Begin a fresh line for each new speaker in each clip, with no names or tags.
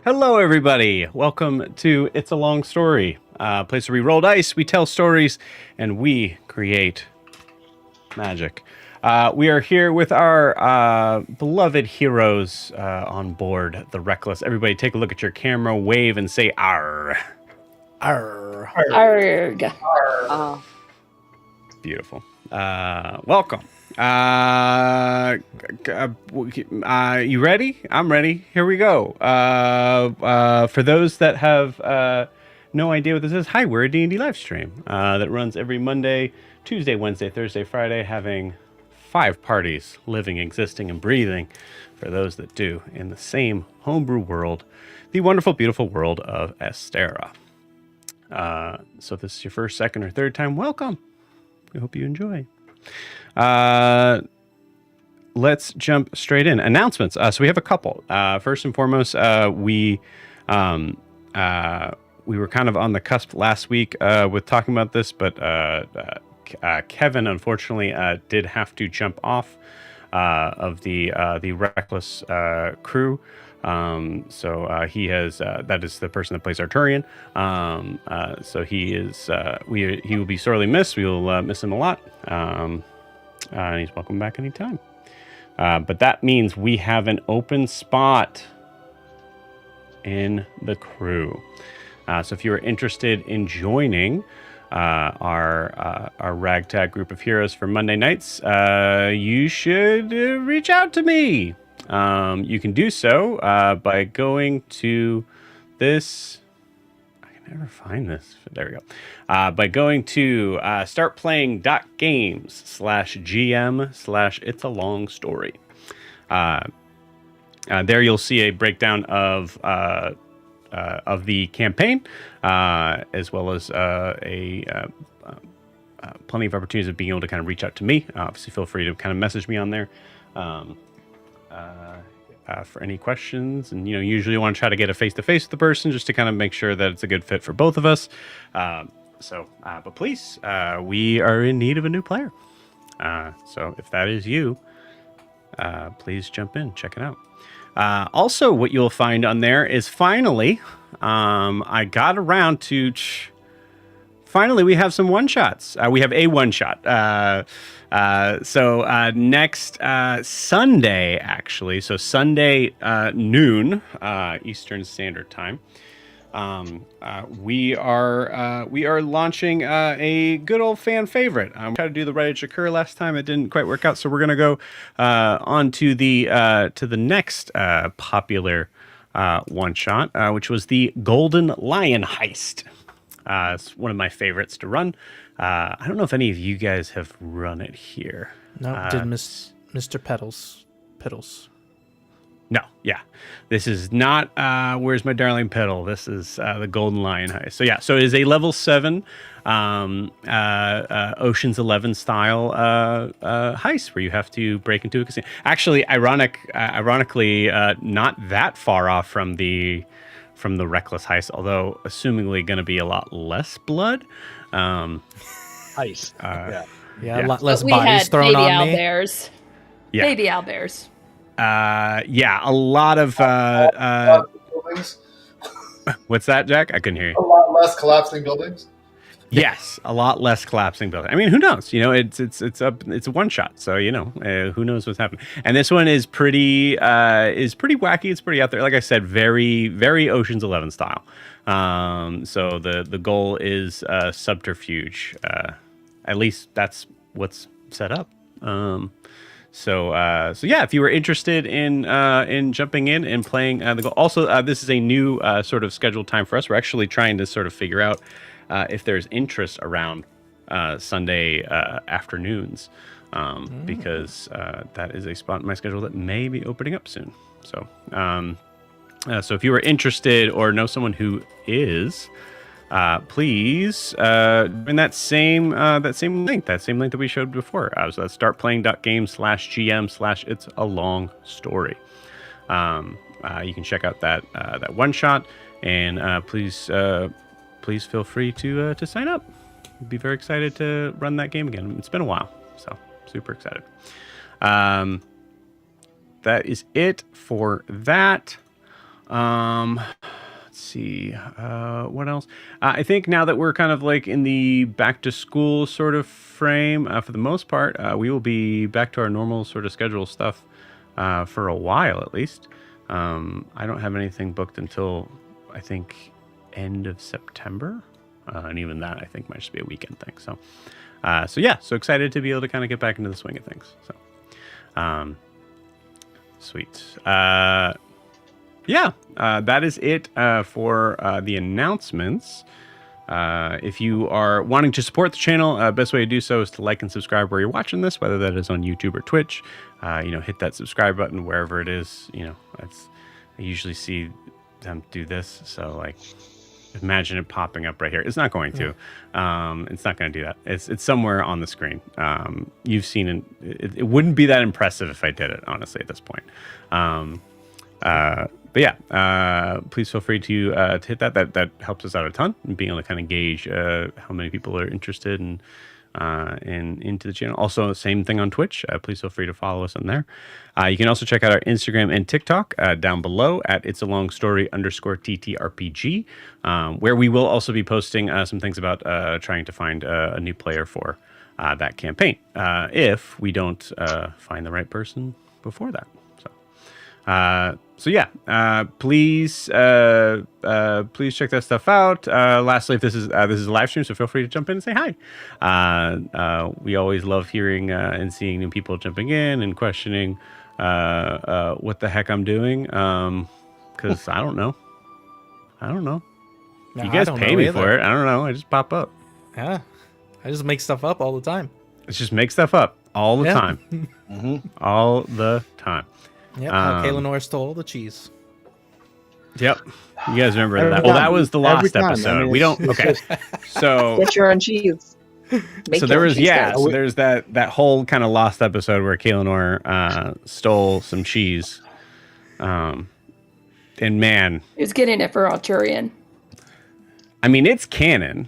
Hello, everybody. Welcome to It's a Long Story, a place where we roll dice, we tell stories, and we create magic. We are here with our beloved heroes on board the Wreckless. Everybody take a look at your camera, wave, and say "Arr."
Arr.
Arg.
Beautiful. Welcome. You ready? I'm ready. Here we go. For those that have no idea what this is, hi, we're a D&D live stream that runs every Monday, Tuesday, Wednesday, Thursday, Friday, having 5 parties living, existing, and breathing for those that do in the same homebrew world, the wonderful, beautiful world of Estera. So if this is your first, second, or third time, welcome. We hope you enjoy. Let's jump straight in. Announcements. So we have a couple. First and foremost, we were kind of on the cusp last week with talking about this, but Kevin unfortunately did have to jump off of the Wreckless crew. So he has that is the person that plays Arturian. So he is he will be sorely missed. We will miss him a lot. And he's welcome back anytime. But that means we have an open spot in the crew. So if you are interested in joining our ragtag group of heroes for Monday nights, you should reach out to me. You can do so by going to this. I can never find this. There we go. By going to startplaying.games/GM/It's a Long Story. There you'll see a breakdown of the campaign, as well as plenty of opportunities of being able to kind of reach out to me. Obviously, feel free to kind of message me on there. For any questions, and usually want to try to get a face-to-face with the person just to kind of make sure that it's a good fit for both of us. But please, we are in need of a new player. So if that is you, please jump in, check it out. Also, what you'll find on there is finally, I got around to. Finally, we have some one-shots. We have a one-shot. So next Sunday, actually, so Sunday noon Eastern Standard Time, we are launching a good old fan favorite. Tried to do the Right Edge Occur last time. It didn't quite work out, so we're gonna go on to the next popular one-shot, which was the Golden Lion Heist. It's one of my favorites to run. I don't know if any of you guys have run it here.
No, did Mr. Piddles.
No, yeah. This is not Where's My Darling Petal. This is the Golden Lion Heist. So yeah, so it is a level 7 Ocean's 11 style heist where you have to break into a casino. Actually, ironically, not that far off from the Wreckless heist, although assumingly going to be a lot less blood.
Heist.
Yeah, a lot less
we
bodies
had
thrown
baby
on me.
owlbears.
Yeah.
Baby owlbears.
Yeah, a lot of
buildings.
What's that, Jack? I couldn't hear you.
A lot less collapsing buildings.
Yes, a lot less collapsing building. I mean, who knows? It's a one shot, so who knows what's happening. And this one is pretty wacky. It's pretty out there. Like I said, very very Ocean's 11 style. So the goal is subterfuge. At least that's what's set up. So yeah, if you were interested in jumping in and playing the goal. Also, this is a new sort of scheduled time for us. We're actually trying to sort of figure out if there's interest around Sunday afternoons, because that is a spot in my schedule that may be opening up soon. So, so if you are interested or know someone who is, please in that same link that we showed before. So that's startplaying.games/GM/It's a Long Story. You can check out that one shot, and please feel free to sign up. I'd be very excited to run that game again. It's been a while, so super excited. That is it for that. let's see. What else? I think now that we're kind of like in the back to school sort of frame, for the most part, we will be back to our normal sort of schedule stuff for a while at least. I don't have anything booked until I think end of September, and even that I think might just be a weekend thing. So so excited to be able to kind of get back into the swing of things. So, sweet. That is it for the announcements. If you are wanting to support the channel, best way to do so is to like and subscribe where you're watching this, whether that is on YouTube or Twitch. Hit that subscribe button wherever it is. I usually see them do this, so like imagine it popping up right here. It's not going to. It's not going to do that. It's somewhere on the screen. You've seen it. It wouldn't be that impressive if I did it, honestly, at this point. But yeah, please feel free to hit that. That helps us out a ton, and being able to kind of gauge how many people are interested and into the channel. Also, same thing on Twitch. Please feel free to follow us on there. You can also check out our Instagram and TikTok down below at It's a Long Story _TTRPG, where we will also be posting some things about trying to find a new player for that campaign if we don't find the right person before that. Please check that stuff out. Lastly, if this is a live stream, so feel free to jump in and say hi. We always love hearing and seeing new people jumping in and questioning what the heck I'm doing, because I don't know.
No,
You guys pay me for it. I don't know. I just pop up.
Yeah, I just make stuff up all the time.
Let's just make stuff up all the time. All the time.
Yep, Kaelinor stole the cheese.
Yep. You guys remember that? Well, that was the lost episode. I mean, we don't. Okay. So
get your own cheese.
So there was So there's that whole kind of lost episode where Kaelinor stole some cheese. And man,
he was getting it for Arturian.
I mean, it's canon.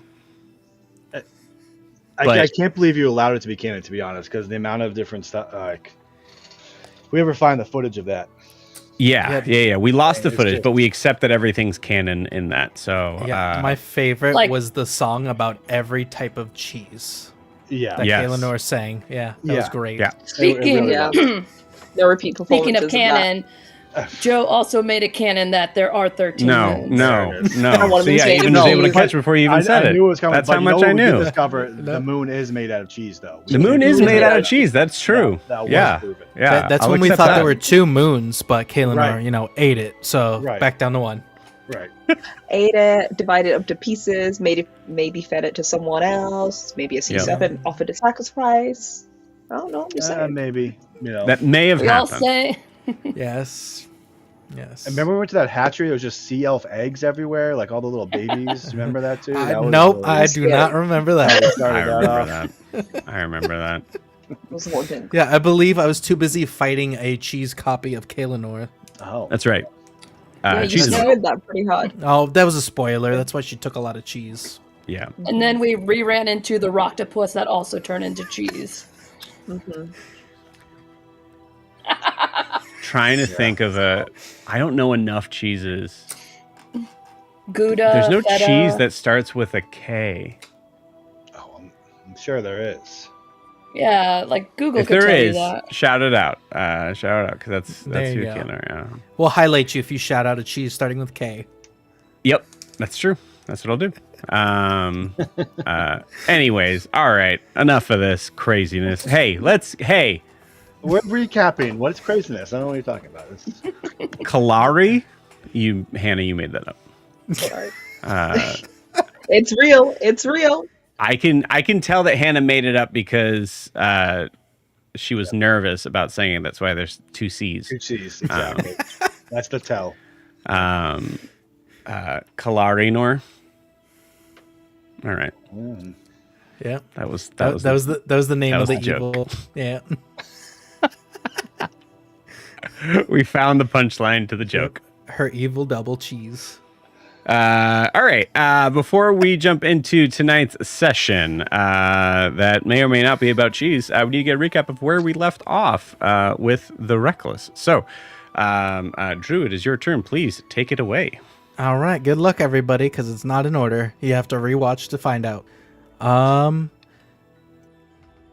I can't believe you allowed it to be canon, to be honest, because the amount of different stuff. If we ever find the footage of that.
Yeah. We lost the footage, but we accept that everything's canon in that. So
my favorite was the song about every type of cheese.
Yeah.
That Kaelinor sang. Yeah, that was great.
Yeah.
Speaking,
no repeat performances.
Speaking of canon, Joe also made it canon that there are 13 moons.
No. So yeah, you was able to catch before you even said it.
I knew it was coming.
That's how much I knew.
Discover the moon is made out of cheese, though.
The moon is made out of cheese. That's true.
That was proven.
Yeah.
That's when we thought there were 2 moons, but Kaelinor, ate it. So back down to 1.
Right.
Ate it, divided it up to pieces, maybe fed it to someone else, maybe a C7 offered a sacrifice. I don't know. I'm just saying.
Maybe.
That may have
We all
happened.
say.
Yes.
I remember we went to that hatchery. There was just sea elf eggs everywhere, like all the little babies. Remember that too?
Nope, I do not remember that.
I remember that.
Yeah, I believe I was too busy fighting a cheese copy of Kaelinor.
Oh,
that's right.
You started that pretty hard.
Oh, that was a spoiler. That's why she took a lot of cheese.
Yeah.
And then we ran into the Rocktopus that also turned into cheese.
Trying to think of I don't know enough cheeses.
Gouda.
There's no
feta.
cheese that starts with a K.
Oh, I'm sure there is.
Yeah, like Google
If
could
there
tell you
is,
that.
shout it out. Shout it out, because that's
There
who
you go.
can. Yeah.
We'll highlight you if you shout out a cheese starting with K.
Yep, that's true. That's what I'll do. Anyways, all right. Enough of this craziness. Hey,
We're recapping. What is craziness? I don't know what you're talking about.
Kalari, Hannah, you made that up.
Sorry. It's real. It's real.
I can tell that Hannah made it up because she was nervous about saying it. That's why there's 2 C's.
2 C's, exactly. That's the tell.
Kalarinor. All right.
Yeah.
That was
the name of the
joke.
evil. Yeah.
We found the punchline to the joke.
Her evil double cheese.
All right. Before we jump into tonight's session, that may or may not be about cheese, we need to get a recap of where we left off with the Wreckless. So, Drew, it is your turn. Please take it away.
All right, good luck, everybody, because it's not in order. You have to rewatch to find out.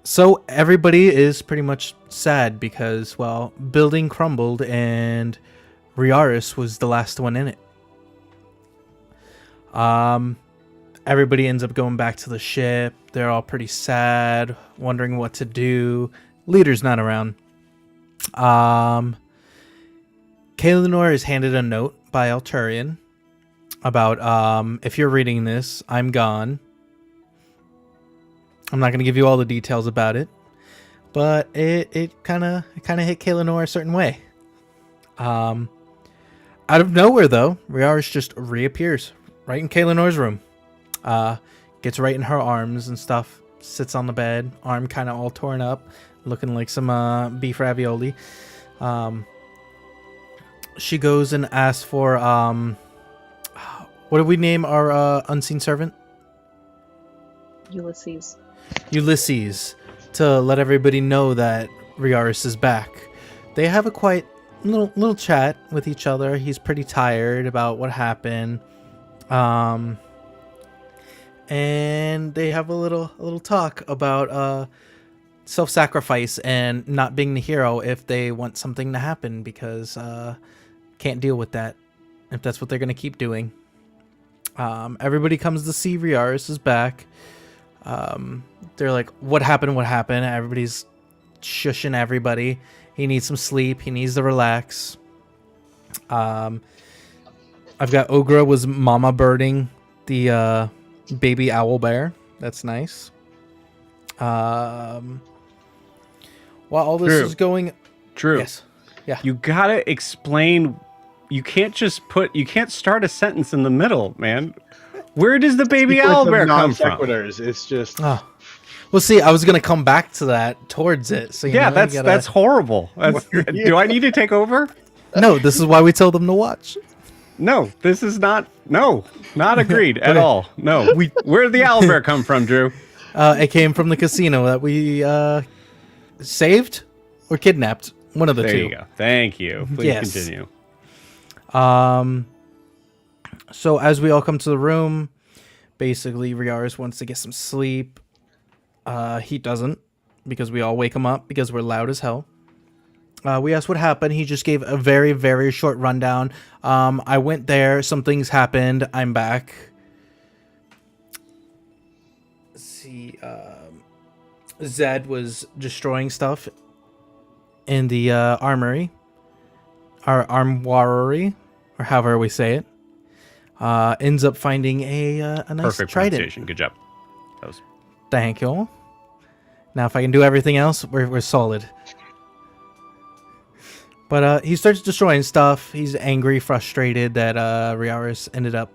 So everybody is pretty much sad because, well, building crumbled and Riarris was the last one in it. Everybody ends up going back to the ship. They're all pretty sad, wondering what to do. Leader's not around. Kaelinor is handed a note by Alturian about, if you're reading this, I'm gone. I'm not going to give you all the details about it, but it kind of hit Kaelinor a certain way. Out of nowhere, though, Riarris just reappears right in Kaelinor's room. Gets right in her arms and stuff. Sits on the bed, arm kind of all torn up, looking like some beef ravioli. She goes and asks for what do we name our unseen servant? Ulysses, to let everybody know that Riarris is back. They have a quite little chat with each other. He's pretty tired about what happened. And they have a little talk about self-sacrifice and not being the hero if they want something to happen, because can't deal with that if that's what they're going to keep doing. Everybody comes to see Riarris is back. They're like, what happened? Everybody's shushing everybody. He needs some sleep. He needs to relax. I've got Ogra was mama birding the baby owl bear. That's nice. While all this is going...
Drew.
Yes. Yeah.
You gotta explain. You can't start a sentence in the middle, man. Where does the baby owl bear come from?
It's just...
Oh. Well, see, I was going to come back to that towards it. So
that's horrible. Do I need to take over?
No, this is why we told them to watch.
No, this is not... No, not agreed at all. No. Where did the owl bear come from, Drew?
It came from the casino that we saved or kidnapped. One of the two.
There you go. Thank you. Please continue.
So as we all come to the room, basically Riarris wants to get some sleep. He doesn't, because we all wake him up because we're loud as hell. We asked what happened. He just gave a very, very short rundown. I went there. Some things happened. I'm back. Let's see. Zed was destroying stuff in the armory. Our armory, or however we say it. Ends up finding a nice
Perfect
trident.
pronunciation. Good job.
Thank you. Now, if I can do everything else, we're solid. But he starts destroying stuff. He's angry, frustrated that Riarris ended up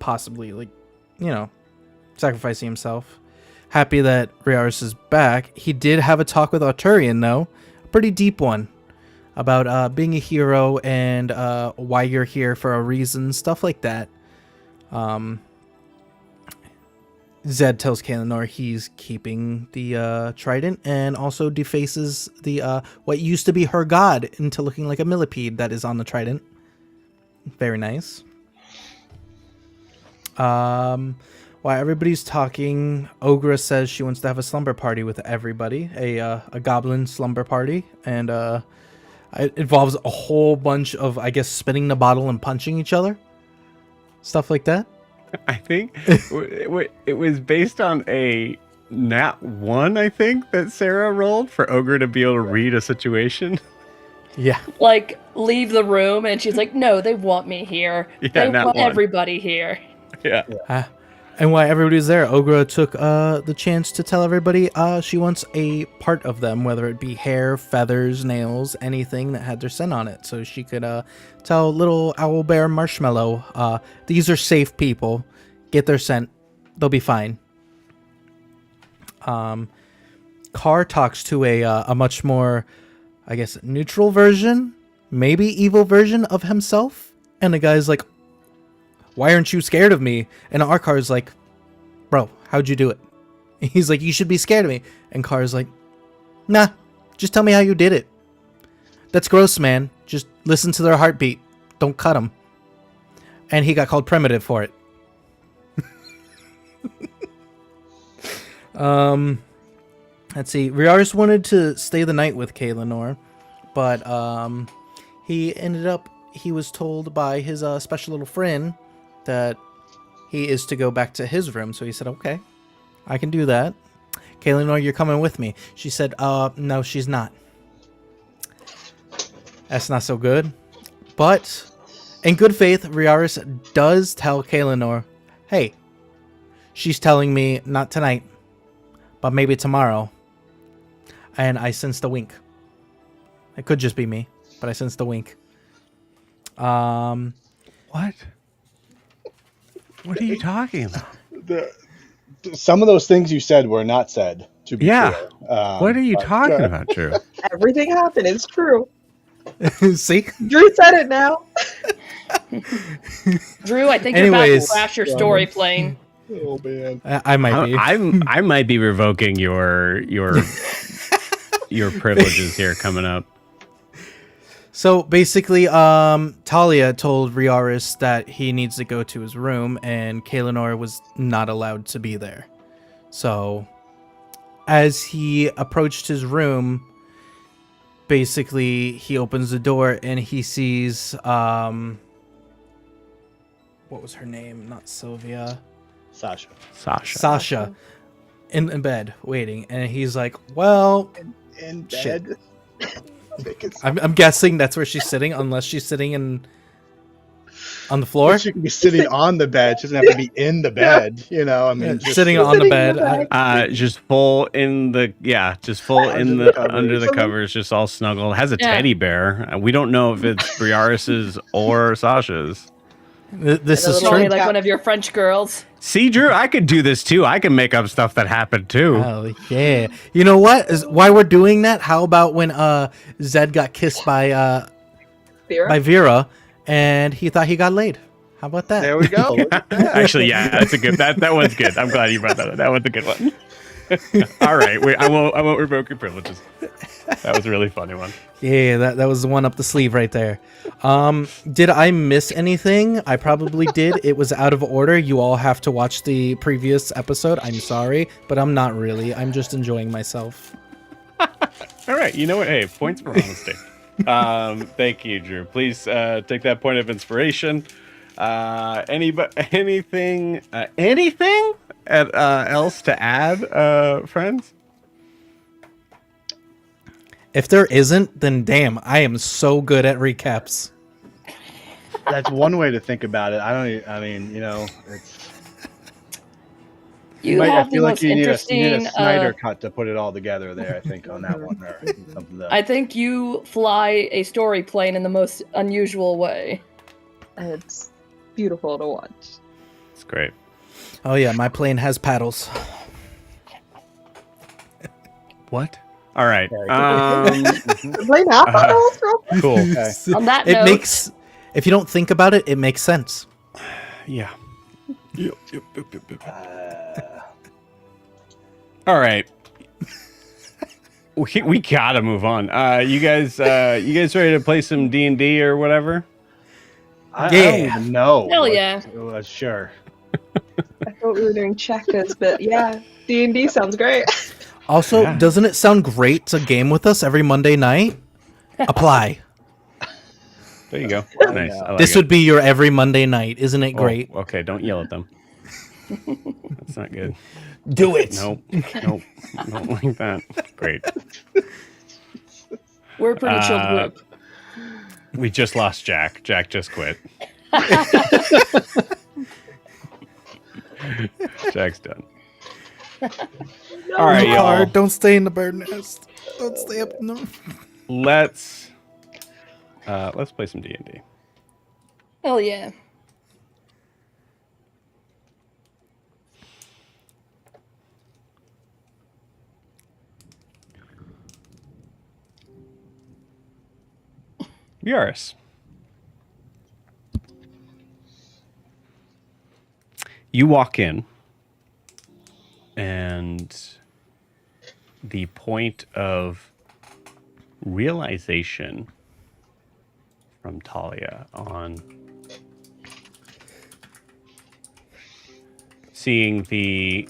possibly, sacrificing himself. Happy that Riarris is back. He did have a talk with Arturian, though. A pretty deep one. About being a hero and why you're here for a reason. Stuff like that. Zed tells Kaelinor he's keeping the trident and also defaces the what used to be her god into looking like a millipede that is on the trident. Very nice. While everybody's talking, Ogra says she wants to have a slumber party with everybody, a goblin slumber party, and it involves a whole bunch of, I guess, spinning the bottle and punching each other, stuff like that.
I think it was based on a nat 1, I think, that Sarah rolled for Ogre to be able to read a situation.
Yeah.
Like, leave the room, and she's like, no, they want me here.
Yeah,
they want everybody here.
Yeah.
And while everybody's there, Ogra took the chance to tell everybody she wants a part of them, whether it be hair, feathers, nails, anything that had their scent on it. So she could tell little Owlbear Marshmallow, these are safe people. Get their scent. They'll be fine. Carr talks to a much more, I guess, neutral version, maybe evil version of himself. And the guy's like, why aren't you scared of me? And Carr's like, bro, how'd you do it? He's like, you should be scared of me. And Carr's like, nah, just tell me how you did it. That's gross, man. Just listen to their heartbeat. Don't cut them. And he got called primitive for it. Let's see. Riarris wanted to stay the night with Kaelinor, but he was told by his special little friend that he is to go back to his room. So he said, okay, I can do that. Kaelinor, you're coming with me. She said, no, she's not. That's not so good. But in good faith, Riarris does tell Kaelinor, hey, she's telling me not tonight, but maybe tomorrow. And I sensed a wink. It could just be me, but I sensed a wink.
What? What are you talking about?
Some of those things you said were not said, to be
Yeah.
clear.
What are you
but,
talking about, Drew?
Everything happened. It's true.
See?
Drew said it now.
Drew, I think
Anyways.
you're about to crash your story plane.
Oh, man.
I might be.
I might be revoking your privileges here coming up.
So basically, Talia told Riarris that he needs to go to his room, and Kaelinor was not allowed to be there. So, as he approached his room, basically he opens the door and he sees what was her name? Not Sylvia. Sasha in bed waiting, and he's like, "Well,
In
shit."
bed.
I'm guessing that's where she's sitting, unless she's sitting on the floor.
She can be sitting on the bed. She doesn't have to be in the bed. You know, I mean, just
Sitting on the
Sitting in
bed.
the bed.
Just full in the under the covers, just all snuggled. Has a
Yeah.
teddy bear. We don't know if it's Riarris's or Sasha's.
This
And a
is
little
true.
Probably like one of your French girls.
See, Drew, I could do this too. I can make up stuff that happened too.
Oh yeah. You know what? Why we're doing that? How about when Zed got kissed by
Vera?
Vera, and he thought he got laid? How about that?
there we go. Look at that.
Actually, yeah, that's a good. That one's good. I'm glad you brought that up. That one's a good one. All right, wait, I won't revoke your privileges. That was a really funny one.
Yeah, that was the one up the sleeve right there. Did I miss anything? I probably did. It was out of order. You all have to watch the previous episode. I'm sorry, but I'm not really. I'm just enjoying myself.
All right, you know what? Hey, points for honesty. Thank you, Drew. Please take that point of inspiration. Anything else to add, friends?
If there isn't, then damn, I am so good at recaps.
That's one way to think about it. I mean, you know, it's.
You
I
have the
feel like
most
you need
interesting.
a Snyder cut to put it all together there. I think on that one there. Something that-
I think you fly a story plane in the most unusual way.
It's beautiful to watch.
It's great.
Oh yeah, my plane has paddles.
What? All right.
Blame apples,
Cool.
Okay.
On that
It
note,
makes, if you don't think about it, it makes sense.
Yeah. All right. We gotta move on. You guys ready to play some D&D or whatever?
I don't even know.
Hell
what-
yeah.
Sure.
I thought we were doing checkers, but yeah, D&D sounds great.
Also,
Yeah.
doesn't it sound great to game with us every Monday night? Apply.
There you go. Nice. I like
This
it.
would be your every Monday night. Isn't it great?
Oh, okay, don't yell at them. That's not good.
Do it.
Nope. Don't like that. Great.
we're a pretty chilled group.
We just lost Jack. Jack just quit. Jack's done. All right, y'all.
Hard. Don't stay in the bird nest. Don't stay up in the...
Let's play some D&D.
Hell yeah.
Riarris. You walk in, and the point of realization from Talia on seeing the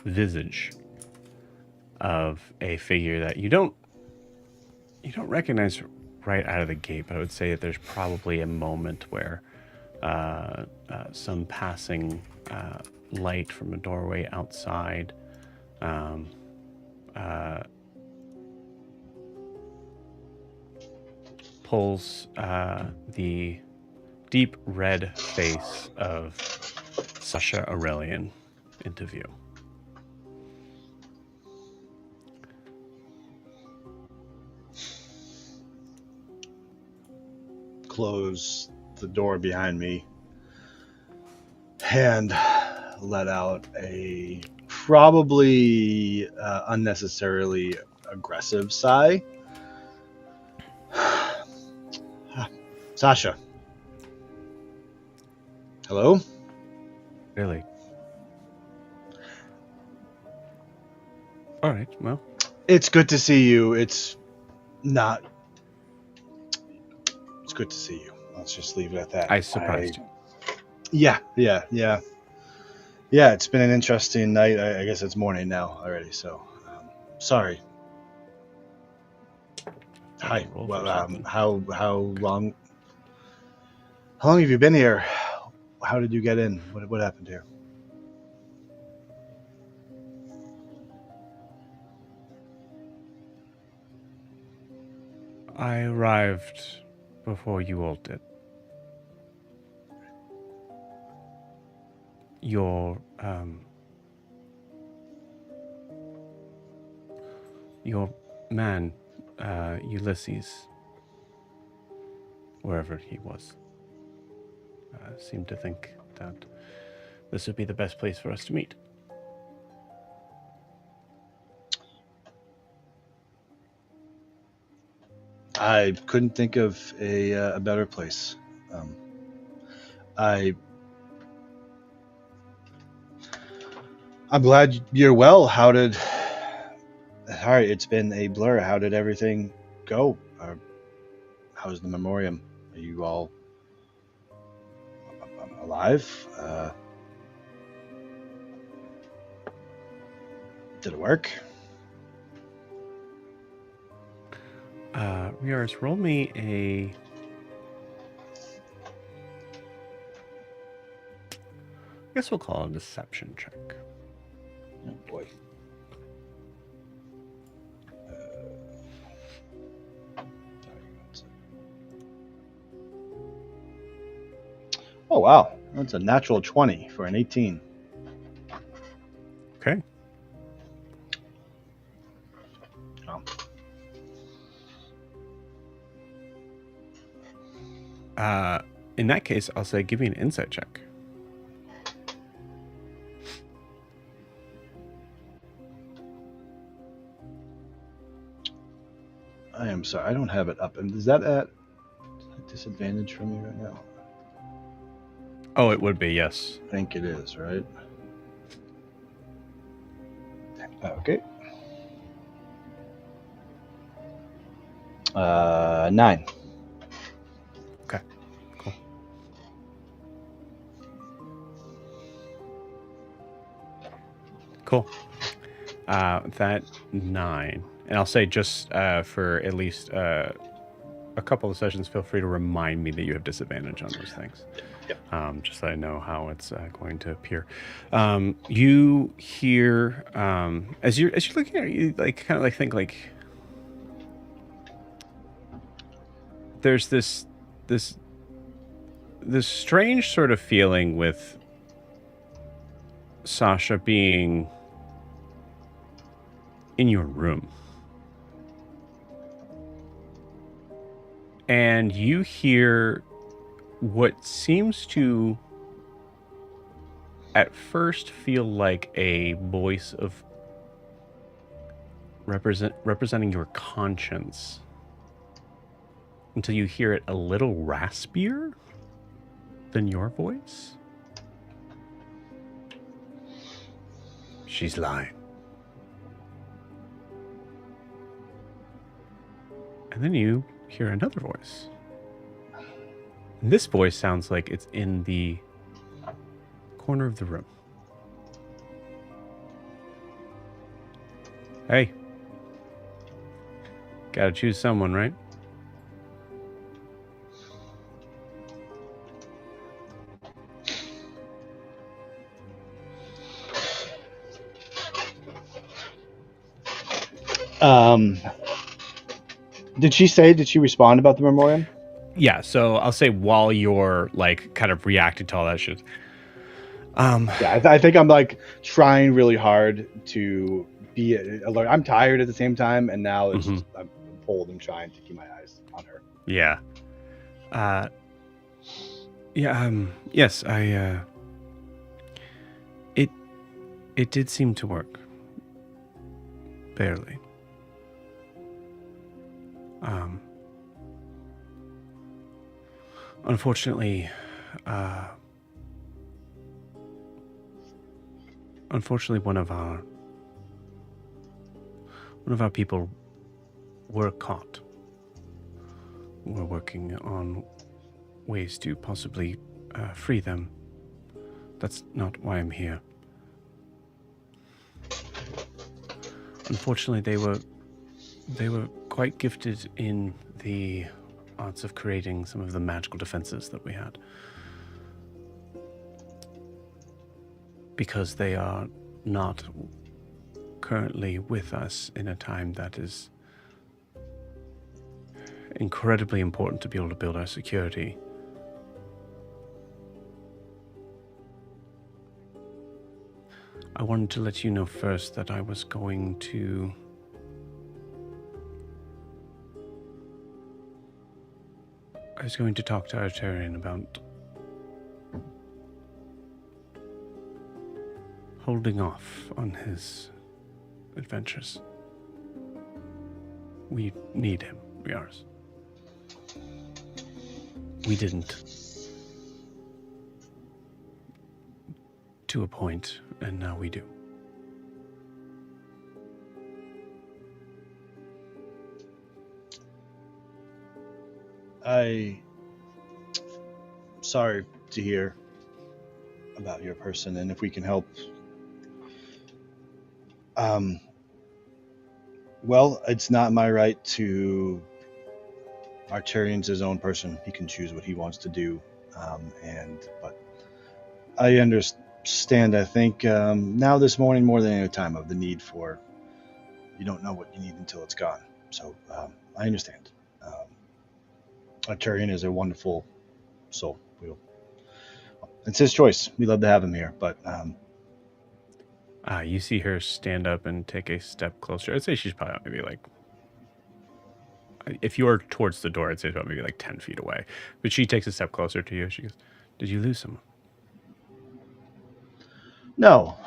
visage of a figure that you don't recognize right out of the gate, but I would say that there's probably a moment where some passing light from a doorway outside pulls the deep red face of Sasha Aurelian into view.
Close the door behind me and let out a probably unnecessarily aggressive sigh. Sasha. Hello?
Really? All right, well.
It's good to see you. It's good to see you. Let's just leave it at that.
I surprised you.
Yeah. It's been an interesting night. I guess it's morning now already, so sorry. Hi. Well, how long have you been here? How did you get in? What happened here?
I arrived before you all did. Your man, Ulysses, wherever he was, seemed to think that this would be the best place for us to meet.
I couldn't think of a better place. I'm glad you're well. Sorry, it's been a blur. How did everything go? How's the Memorium? Are you all alive? Did it work?
Riarris, roll me a... I guess we'll call it a deception check.
Oh boy. Oh wow, that's a natural 20 for an 18.
Okay. In that case, I'll say give me an insight check.
I am sorry, I don't have it up. And is that at a disadvantage for me right now?
Oh, it would be, yes.
I think it is, right? Okay. 9.
Okay, cool. Cool. That 9. And I'll say just for at least a couple of sessions, feel free to remind me that you have disadvantage on those things.
Yep.
Just so I know how it's going to appear. You hear as you're looking at it, you think there's this strange sort of feeling with Sasha being in your room. And you hear what seems to at first feel like a voice of representing your conscience until you hear it a little raspier than your voice. She's lying. And then you hear another voice. And this voice sounds like it's in the corner of the room. Hey. Gotta choose someone, right?
Did she respond about the Memorium?
Yeah, so I'll say while you're like kind of reacting to all that shit.
Yeah, I think I'm like trying really hard to be alert. I'm tired at the same time, and now it's just, I'm pulled and trying to keep my eyes on her.
Yeah. Yes, it did seem to work. Barely. Unfortunately, one of our people were caught. We're working on ways to possibly free them. That's not why I'm here. Unfortunately, they were quite gifted in the arts of creating some of the magical defenses that we had. Because they are not currently with us in a time that is incredibly important to be able to build our security. I wanted to let you know first that I was going to talk to Arturian about holding off on his adventures. We need him, Riarris. We didn't. To a point, and now we do.
I'm sorry to hear about your person, and if we can help. Well, it's not my right to. Arturian's his own person. He can choose what he wants to do, but I understand. I think now this morning more than any time of the need for. You don't know what you need until it's gone. So I understand. Arturian is a wonderful soul. It's his choice. We love to have him here, but
you see her stand up and take a step closer. I'd say she's probably maybe like, if you're towards the door, I'd say about maybe like 10 feet away. But she takes a step closer to you. She goes, "Did you lose someone?"
No,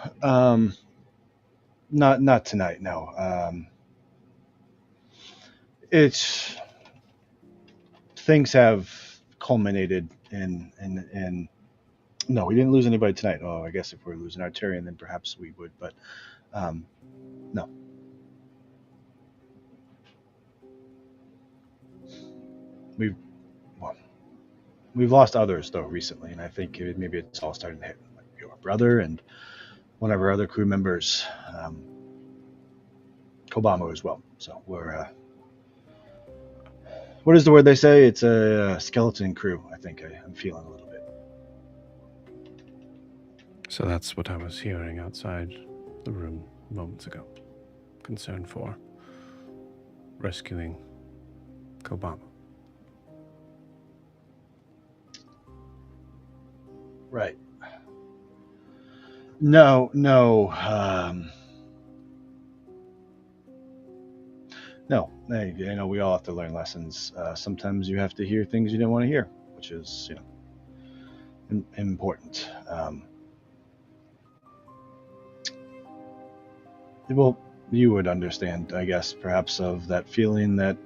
not tonight. No, it's things have culminated in. No, we didn't lose anybody tonight. Oh, I guess if we're losing Arturian, then perhaps we would. But no. We've lost others though recently, and I think maybe it's all starting to hit like your brother and one of our other crew members, Kobamo as well. So we're what is the word they say? It's a skeleton crew. I think I'm feeling a little bit.
So that's what I was hearing outside the room moments ago. Concern for rescuing Kobama.
Right. No. No. I know we all have to learn lessons. Sometimes you have to hear things you didn't want to hear, which is, important. Well, you would understand, I guess, perhaps of that feeling that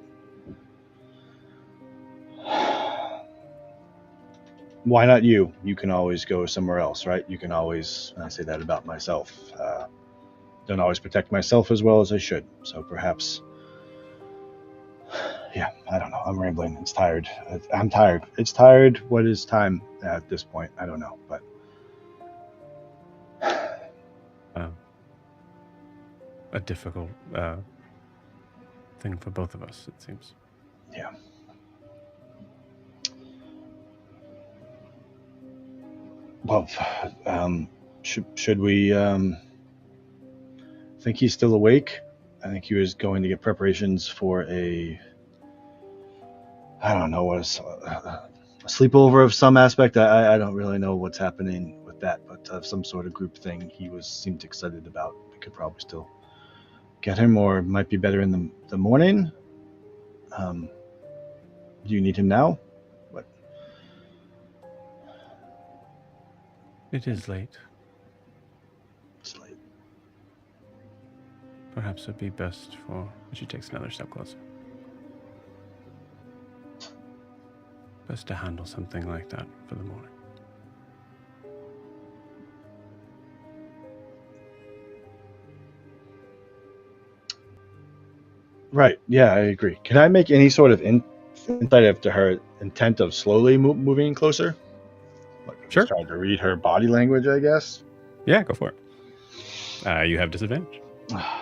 why not you? You can always go somewhere else, right? You can always, I say that about myself, don't always protect myself as well as I should. So perhaps Yeah, I don't know. I'm rambling. It's tired. I'm tired. It's tired. What is time at this point? I don't know, but
A difficult thing for both of us, it seems.
yeah. Well, should we? Think he's still awake. I think he was going to get preparations for I don't know what a sleepover of some aspect. I don't really know what's happening with that, but some sort of group thing he seemed excited about. We could probably still get him, or it might be better in the morning. Do you need him now? What?
It is late.
It's late.
Perhaps it'd be best for... She takes another step closer. Best to handle something like that for the morning.
Right. Yeah, I agree. Can I make any sort of insight after her intent of slowly moving closer? Like, I'm
Sure.
just trying to read her body language, I guess.
Yeah, go for it. You have disadvantage.
I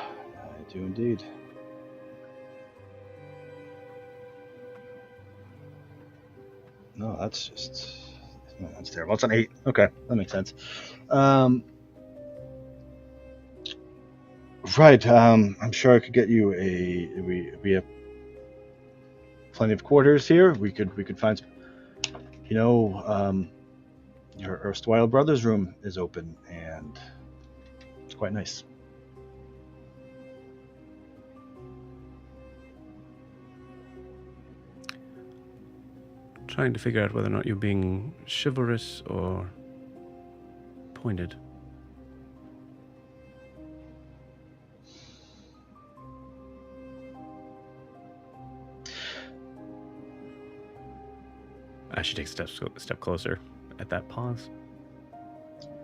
do indeed. No, that's terrible. It's an 8. Okay, that makes sense. Right. I'm sure I could get you we have plenty of quarters here. We could find some, your erstwhile brother's room is open and it's quite nice.
Trying to figure out whether or not you're being chivalrous or pointed. She takes a step closer at that pause.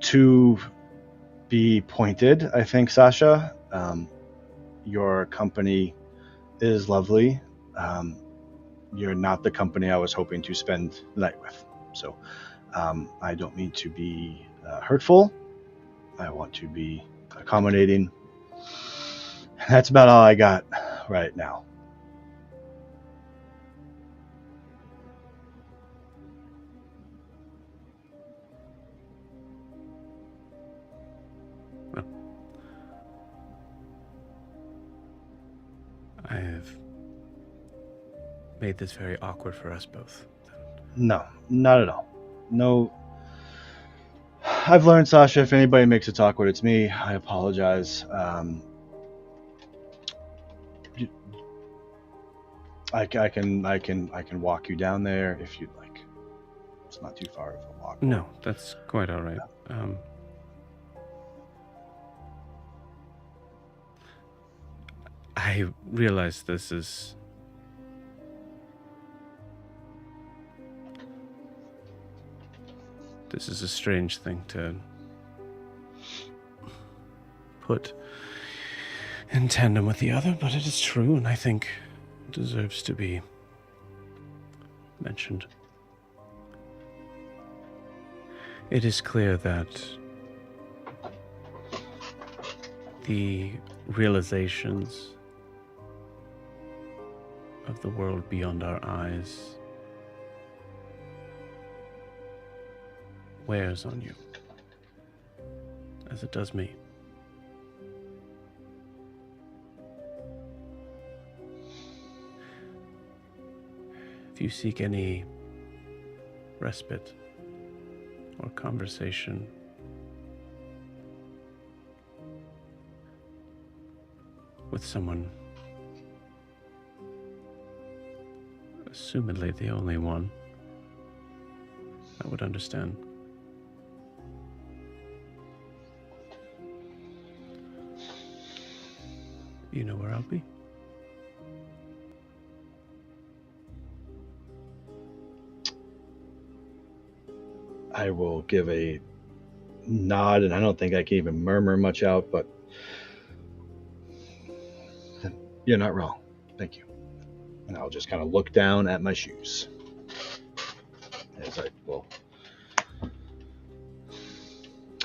To be pointed, I think, Sasha. Your company is lovely. You're not the company I was hoping to spend the night with. So I don't mean to be hurtful. I want to be accommodating. That's about all I got right now.
I have made this very awkward for us both.
No, not at all. No. I've learned, Sasha, if anybody makes it awkward, it's me. I apologize. I can walk you down there if you'd like. It's not too far of a walk.
No, that's quite all right. I realize this is a strange thing to put in tandem with the other, but it is true, and I think it deserves to be mentioned. It is clear that the realizations of the world beyond our eyes wears on you, as it does me. If you seek any respite or conversation, with someone, assumedly the only one that would understand, you know where I'll be.
I will give a nod, and I don't think I can even murmur much out, but you're not wrong. Thank you. And I'll just kind of look down at my shoes.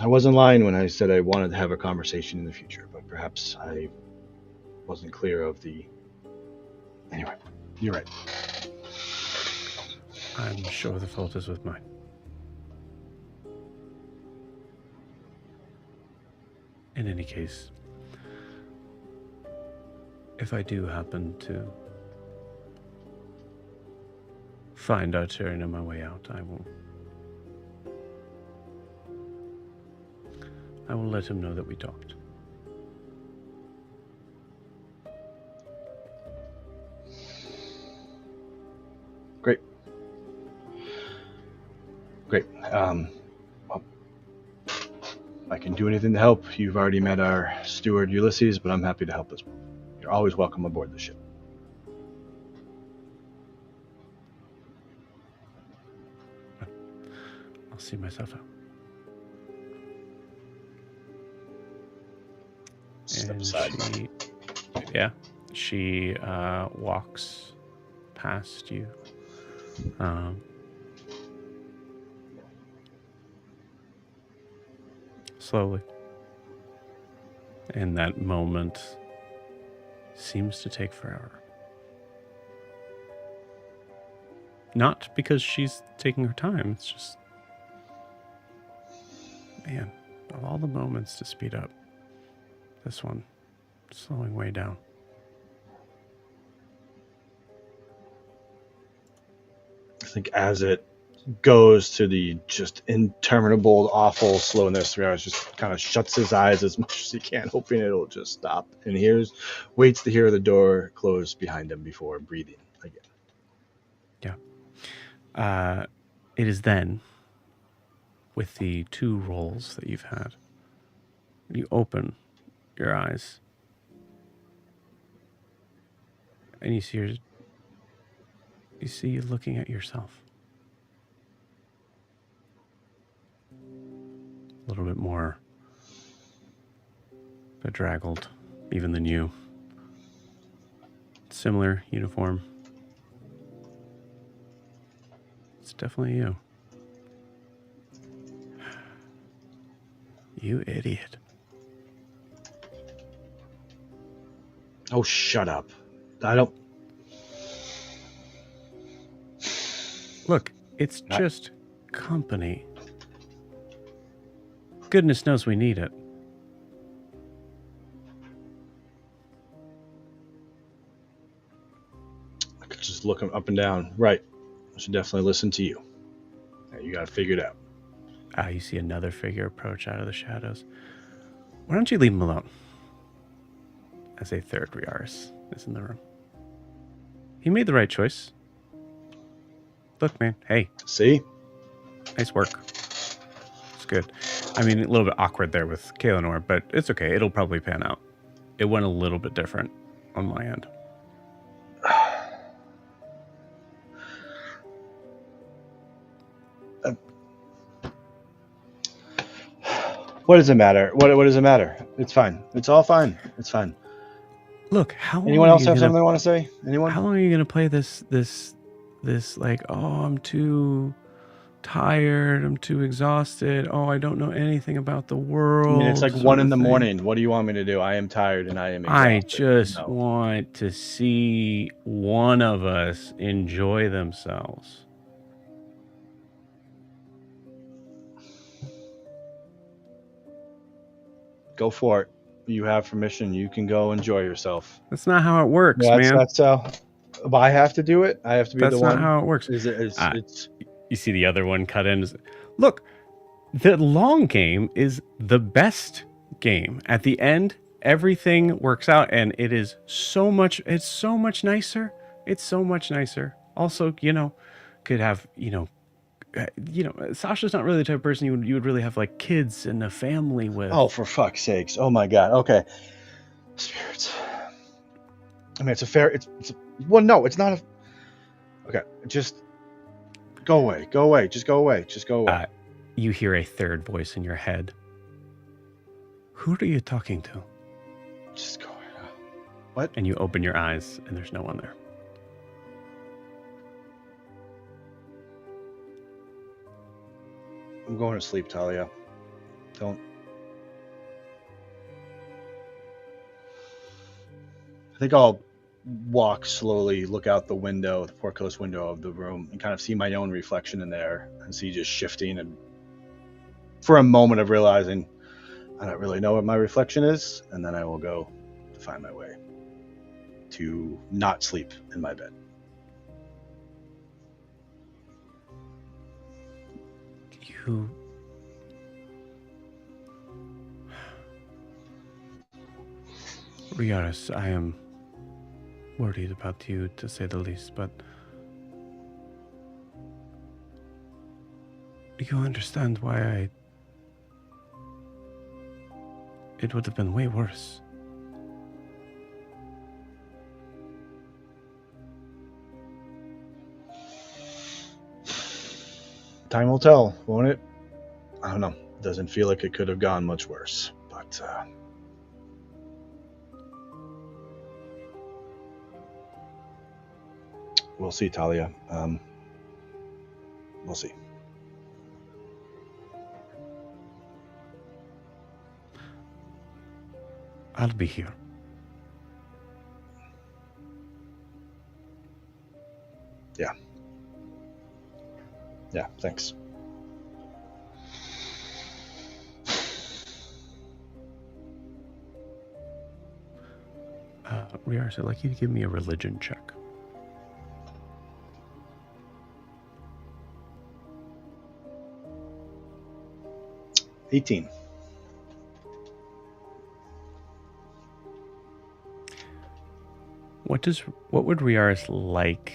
I wasn't lying when I said I wanted to have a conversation in the future, but perhaps I wasn't clear of the... Anyway, you're right.
I'm sure the fault is with mine. In any case, if I do happen to find Arturian on my way out, I will let him know that we talked.
Great. Well, I can do anything to help. You've already met our steward, Ulysses, but I'm happy to help as well. You're always welcome aboard the ship.
I'll see myself out.
Step
And
aside.
she walks past you. Slowly. And that moment seems to take forever. Not because she's taking her time, it's just, man, of all the moments to speed up, this one slowing way down.
I think as it goes to the just interminable, awful slowness, Riarris just kind of shuts his eyes as much as he can, hoping it'll just stop. And waits to hear the door close behind him before breathing again.
Yeah. It is then, with the 2 rolls that you've had, you open your eyes and you see you looking at yourself. A little bit more bedraggled even than you. Similar uniform. It's definitely you. You idiot.
Oh, shut up. I don't...
Look, it's just company. Goodness knows we need it.
I could just look him up and down. Right. I should definitely listen to you. Yeah, you got it figured out.
You see another figure approach out of the shadows. Why don't you leave him alone? As a third Riarris is in the room. He made the right choice. Look, man. Hey.
See?
Nice work. It's good. I mean, a little bit awkward there with Kaelinor, but it's okay. It'll probably pan out. It went a little bit different on my end.
What does it matter? What does it matter? It's fine. It's all fine. It's fine.
Look, how long
Anyone else have something they want to say? Anyone?
How long are you going to play this like, oh, I'm too tired, I'm too exhausted, oh, I don't know anything about the world.
I mean, it's like 1 a.m. What do you want me to do? I am tired and I am exhausted.
I just want to see one of us enjoy themselves.
Go for it. You have permission. You can go enjoy yourself.
That's not how it works, man.
That's how. But I have to do it. I have to be the one.
That's not how it works.
It's
You see the other one cut in. Look, the long game is the best game. At the end, everything works out, and it is so much. It's so much nicer. It's so much nicer. Also, could have Sasha's not really the type of person you would really have like kids and a family with.
Oh, for fuck's sakes! Oh my god. Okay, spirits. I mean, it's a fair. Well, no, it's not a. Okay, just go away. Go away. Just go away. Just go away.
You hear a third voice in your head. Who are you talking to?
Just go away. What?
And you open your eyes, and there's no one there.
I'm going to sleep, Talia. Don't. I think I'll walk slowly, look out the window, the portcullis window of the room, and kind of see my own reflection in there, and see just shifting, and for a moment of realizing I don't really know what my reflection is, and then I will go to find my way to not sleep in my bed.
You... Riarris, I am worried about you, to say the least, but do you understand why it would have been way worse?
Time will tell, won't it? I don't know. Doesn't feel like it could have gone much worse, but we'll see, Talia. We'll see.
I'll be here.
Yeah. Yeah, thanks.
Riarris, I'd like you to give me a religion check.
$18.
What would Riarris like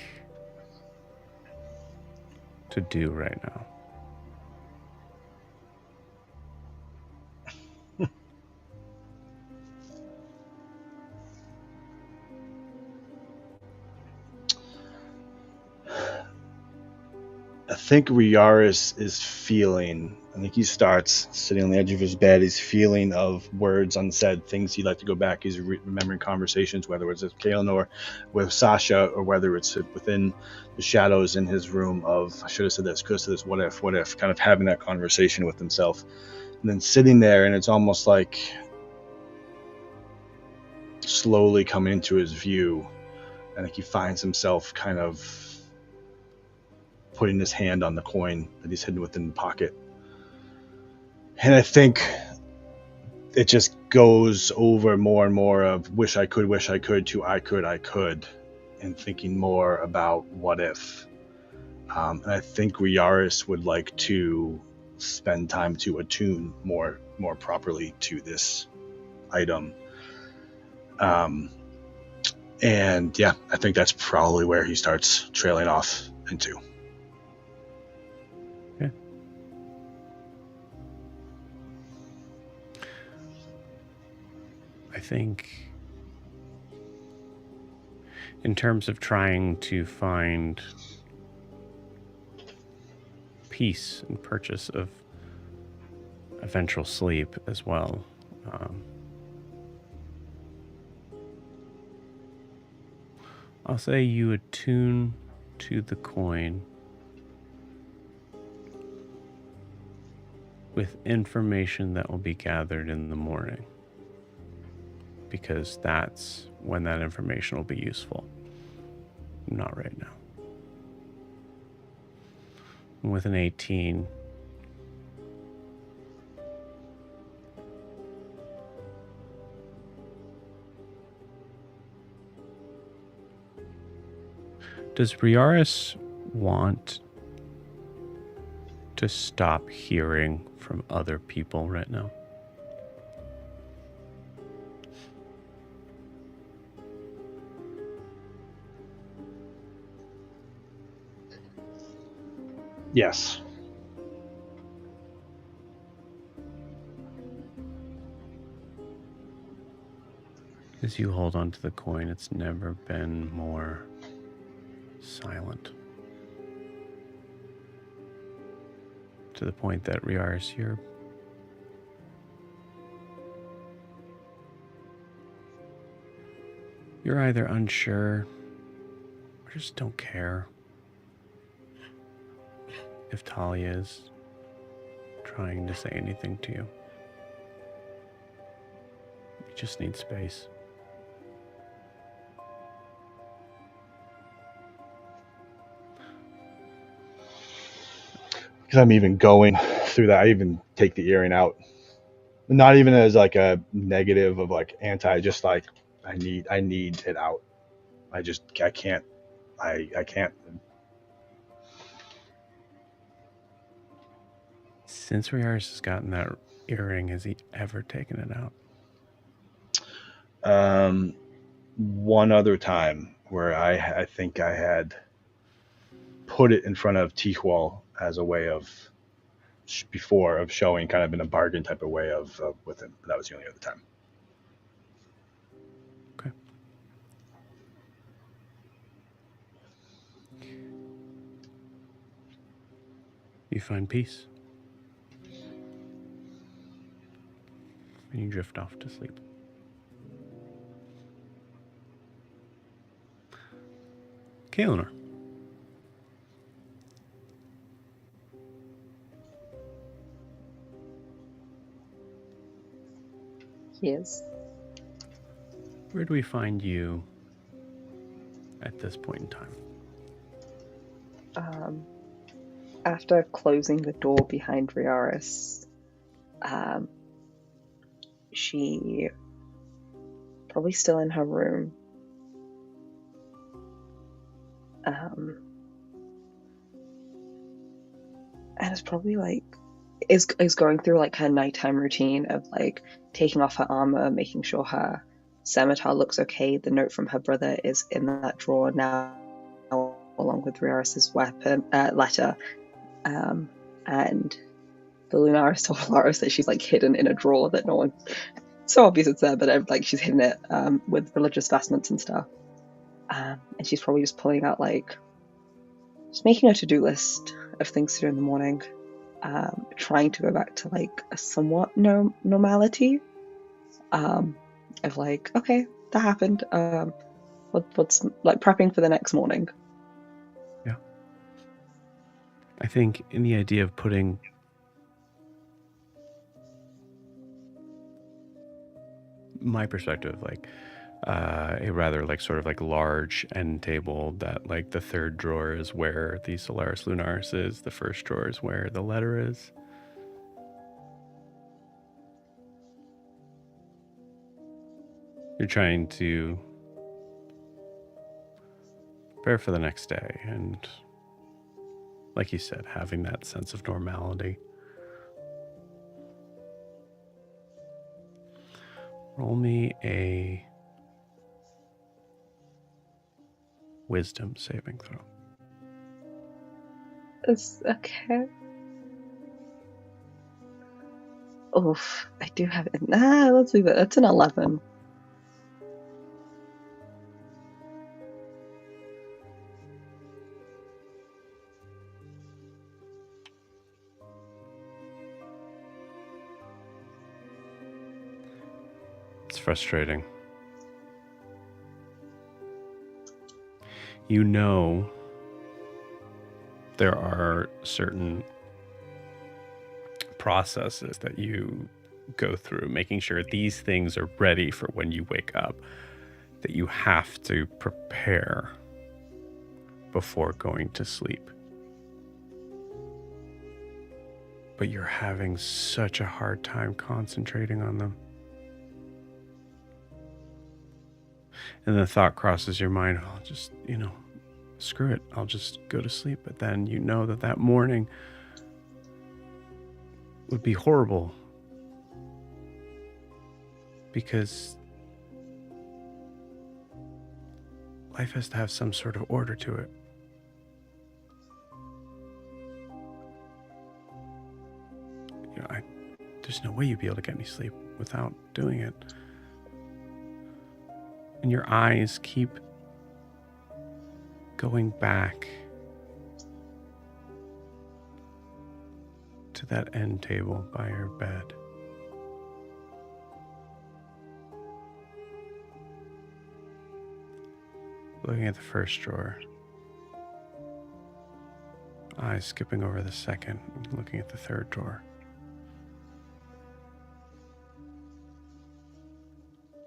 to do right now?
I think Riarris is feeling, I think he starts sitting on the edge of his bed. He's feeling of words unsaid, things he'd like to go back. He's remembering conversations, whether it's with Kalen or with Sasha, or whether it's within the shadows in his room of, I should have said this, could have said this, what if, kind of having that conversation with himself. And then sitting there, and it's almost like slowly coming into his view. I think he finds himself kind of putting his hand on the coin that he's hidden within the pocket. And I think it just goes over more and more of wish I could, to I could, and thinking more about what if. And I think Riarris would like to spend time to attune more properly to this item. And yeah, I think that's probably where he starts trailing off into.
I think in terms of trying to find peace and purchase of eventual sleep as well, I'll say you attune to the coin with information that will be gathered in the morning, because that's when that information will be useful. Not right now. With an 18, does Riarris want to stop hearing from other people right now?
Yes.
As you hold on to the coin, it's never been more silent. To the point that Riarris, you're either unsure or just don't care if Talia is trying to say anything to you. You just need space.
Because I'm even going through that. I even take the earring out. Not even as like a negative of like anti, just like I need it out. I can't. I can't.
Since Riarris has gotten that earring, has he ever taken it out?
One other time where I think I had put it in front of Tijual as a way of showing kind of in a bargain type of way of with him. That was the only other time.
Okay. You find peace. And you drift off to sleep. Kaelinor.
Yes.
Where do we find you at this point in time?
After closing the door behind Riarris, she probably still in her room. And it's probably like is going through like her nighttime routine of like taking off her armor, making sure her scimitar looks okay. The note from her brother is in that drawer now, along with Riarris's letter. And the Lunaris told Laris that she's like hidden in a drawer that no one. So obvious it's there, but like she's hidden it with religious vestments and stuff. And she's probably just pulling out like, just making a to-do list of things to do in the morning. Trying to go back to like a somewhat normality. Of like, okay, that happened. What's like prepping for the next morning.
Yeah. I think in the idea of putting my perspective, like a rather like sort of like large end table that like the third drawer is where the Solaris Lunaris is, the first drawer is where the letter is. You're trying to prepare for the next day and, like you said, having that sense of normality. Roll me a wisdom saving throw.
It's okay. Oof, I do have it. Let's leave it. It's an 11.
It's frustrating. You know there are certain processes that you go through, making sure these things are ready for when you wake up, that you have to prepare before going to sleep. But you're having such a hard time concentrating on them. And the thought crosses your mind, I'll just, screw it. I'll just go to sleep. But then you know that morning would be horrible because life has to have some sort of order to it. There's no way you'd be able to get any sleep without doing it. And your eyes keep going back to that end table by your bed. Looking at the first drawer. Eyes skipping over the second, looking at the third drawer.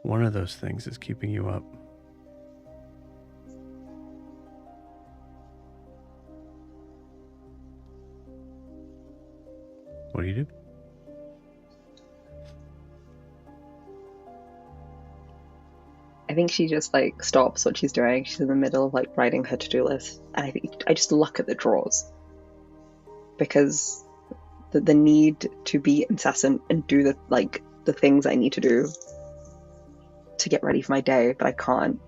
One of those things is keeping you up. What do you do?
I think she just like stops what she's doing. She's in the middle of like writing her to-do list, and I think I just look at the drawers because the need to be incessant and do the things I need to do to get ready for my day, but I can't.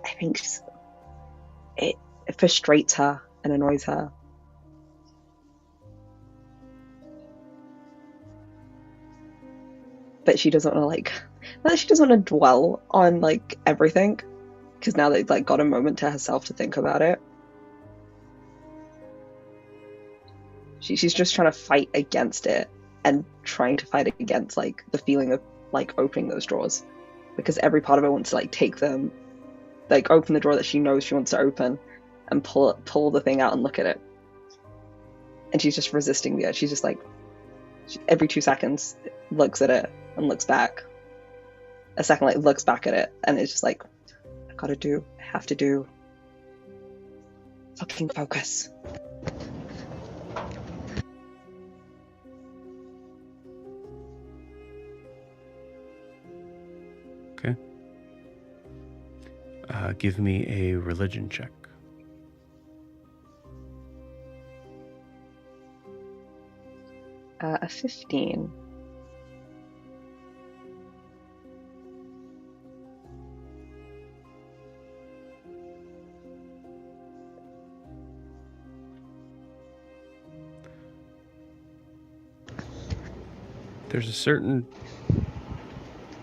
I think it frustrates her and annoys her. But she doesn't want to she doesn't want to dwell on like everything, because now they've like got a moment to herself to think about it. She's just trying to fight against it and trying to fight against like the feeling of like opening those drawers, because every part of her wants to like take them, like open the drawer that she knows she wants to open and pull the thing out and look at it. And she's just resisting the urge. She's just like, every 2 seconds looks at it and looks back. A second like looks back at it, and it's just like, I have to do. Fucking focus.
Okay. Give me a religion check.
A 15.
There's a certain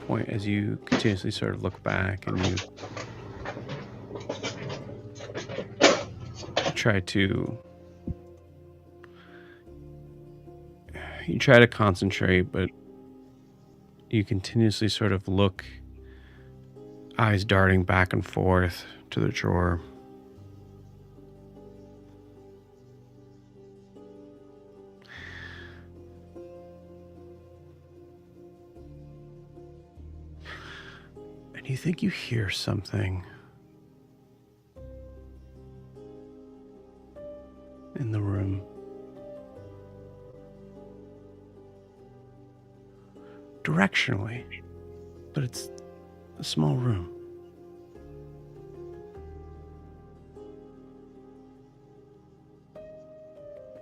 point as you continuously sort of look back and you try to concentrate, but you continuously sort of look, eyes darting back and forth to the drawer. And you think you hear something in the room. Directionally, but it's a small room.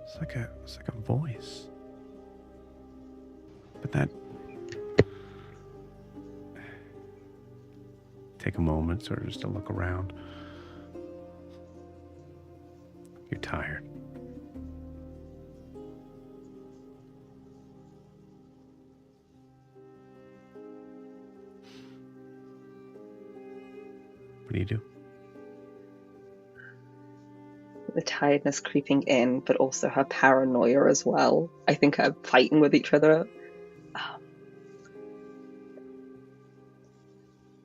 It's like a voice. But that, take a moment sort of just to look around. You're tired. What do you do?
The tiredness creeping in, but also her paranoia as well. I think are fighting with each other.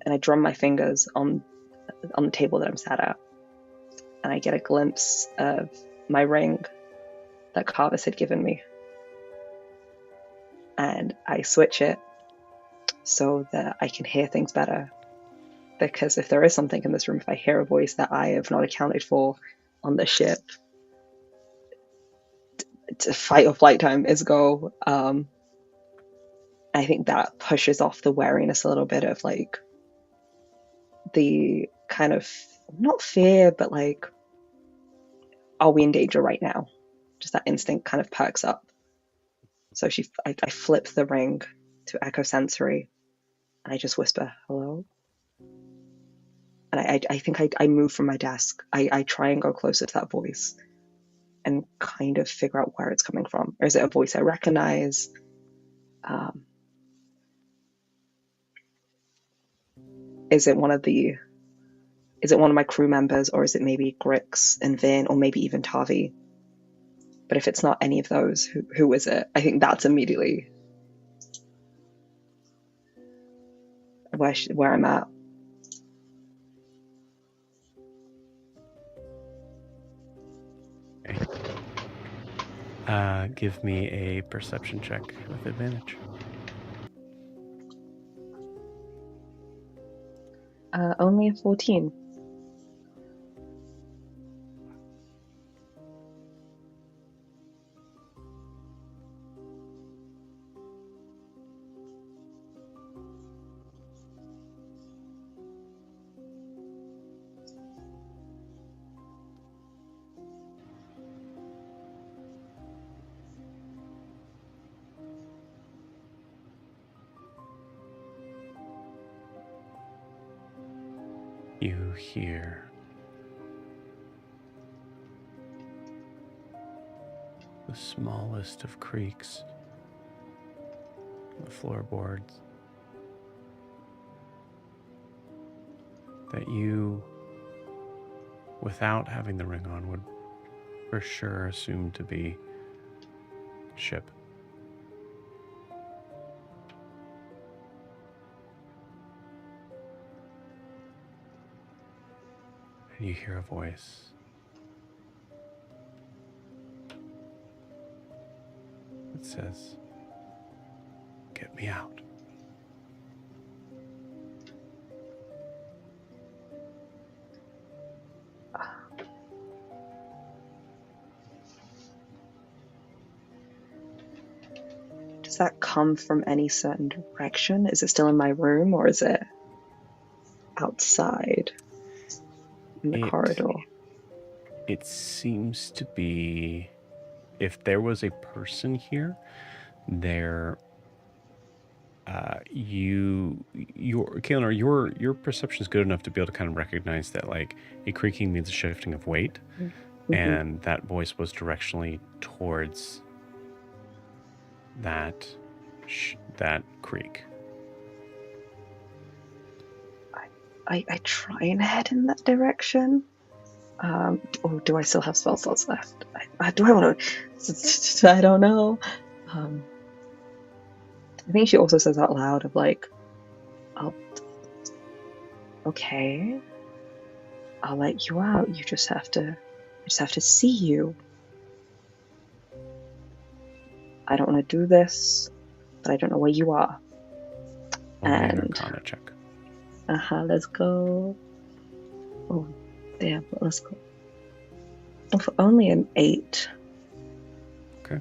And I drum my fingers on the table that I'm sat at, and I get a glimpse of my ring that Carvis had given me. And I switch it so that I can hear things better. Because if there is something in this room, if I hear a voice that I have not accounted for on the ship, fight or flight time is go. I think that pushes off the wariness a little bit of like the kind of, not fear, but like, are we in danger right now? Just that instinct kind of perks up. So I flip the ring to echo sensory, and I just whisper, hello? And I think I move from my desk. I try and go closer to that voice and kind of figure out where it's coming from. Or is it a voice I recognize? Is it one of my crew members, or is it maybe Grix and Vin, or maybe even Tavi? But if it's not any of those, who is it? I think that's immediately where I'm at.
Okay. Give me a perception check with advantage.
Only a 14.
You hear the smallest of creaks, the floorboards, that you, without having the ring on, would for sure assume to be ship. And you hear a voice. It says, "Get me out."
Does that come from any certain direction? Is it still in my room, or is it outside in the corridor?
It seems to be, if there was a person here, there, Kaelinor, your perception is good enough to be able to kind of recognize that, like, a creaking means a shifting of weight, and that voice was directionally towards that creak.
I try and head in that direction. Or do I still have spell slots left? Do I want to? I don't know. I think she also says out loud of like, okay, I'll let you out. You just have to see you. I don't want to do this, but I don't know where you are.
An Arcana check.
Let's go. Oh, damn, let's go. Oh, for only an 8.
Okay.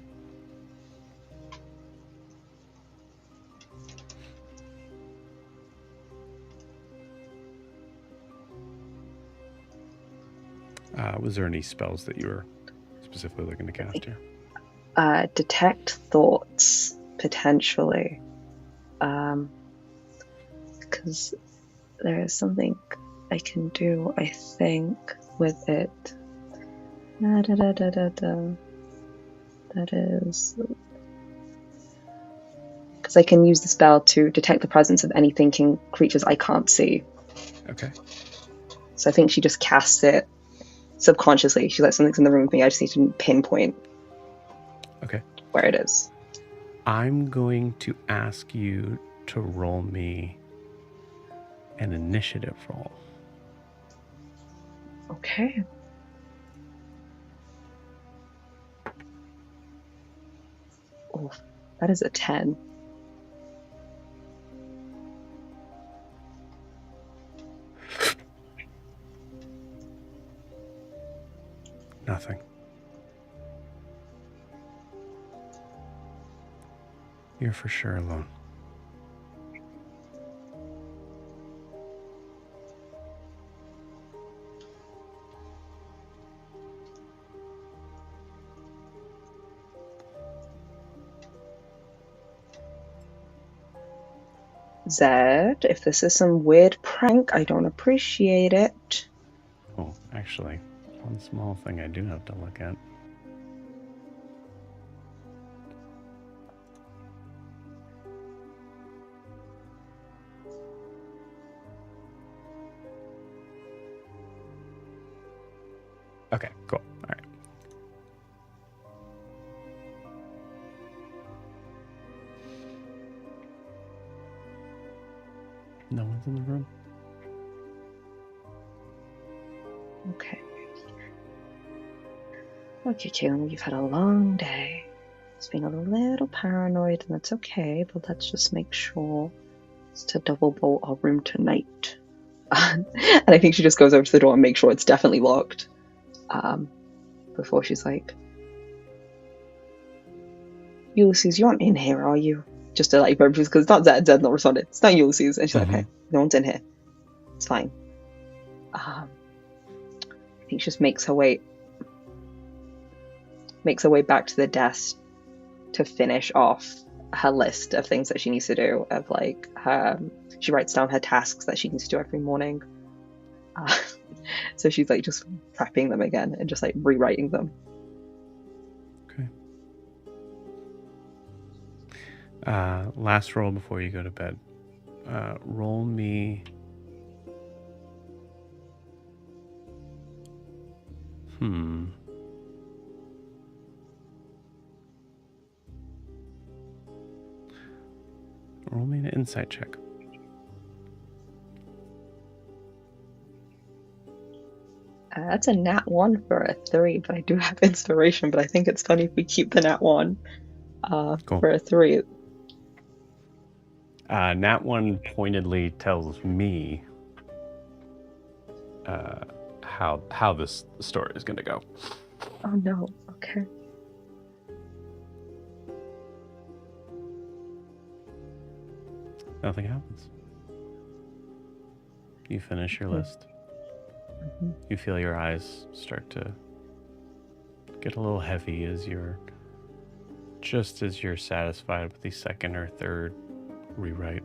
Was there any spells that you were specifically looking to cast here?
Detect thoughts, potentially. Because there is something I can do, I think, with it. That is... Because I can use the spell to detect the presence of any thinking creatures I can't see.
Okay.
So I think she just casts it subconsciously. She's like, something's in the room with me, I just need to pinpoint where it is.
I'm going to ask you to roll me an initiative roll.
Okay. Oh, that is a 10.
Nothing. You're for sure alone.
Zed, if this is some weird prank, I don't appreciate it.
Oh, actually, one small thing I do have to look at. Okay, cool. All right. No one's in the room?
Okay. Okay, Kaelin, you've had a long day. It's been a little paranoid, and that's okay, but let's just make sure to double bolt our room tonight. And I think she just goes over to the door and makes sure it's definitely locked. Before she's like, Ulysses, you aren't in here, are you? Just to like, because it's not Zed. Zed's not responded. It's not Ulysses. And she's like, okay, no one's in here. It's fine. I think she just makes her way back to the desk to finish off her list of things that she needs to do. Of like, she writes down her tasks that she needs to do every morning. So she's like just prepping them again and just like rewriting them.
Okay. Last roll before you go to bed. Roll me. Roll me an insight check.
That's a nat 1 for a 3, but I do have inspiration, but I think it's funny if we keep the nat 1
Cool.
for a 3.
Nat 1 pointedly tells me how this story is going to go.
Oh no, okay.
Nothing happens. You finish your list.
Mm-hmm.
You feel your eyes start to get a little heavy as you're satisfied with the second or third rewrite.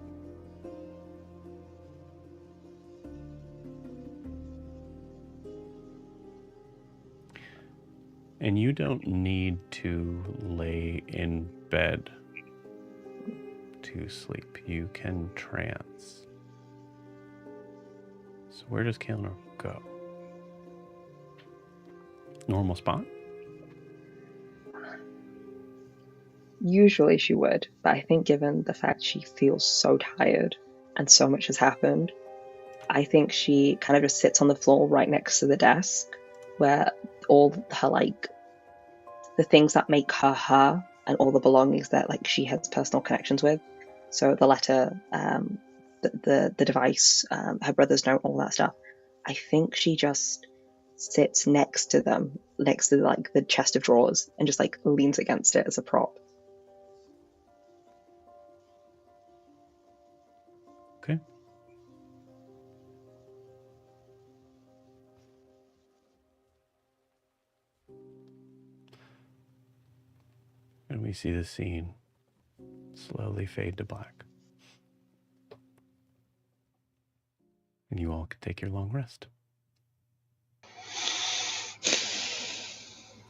And you don't need to lay in bed to sleep. You can trance. So where does Kaelinor go? Normal spot?
Usually she would, but I think given the fact she feels so tired and so much has happened, I think she kind of just sits on the floor right next to the desk where all her, like, the things that make her her and all the belongings that, like, she has personal connections with. So the letter, the device, her brother's note, all that stuff. I think she just sits next to them, next to, like, the chest of drawers and just, like, leans against it as a prop.
Okay. And we see the scene slowly fade to black. And you all can take your long rest.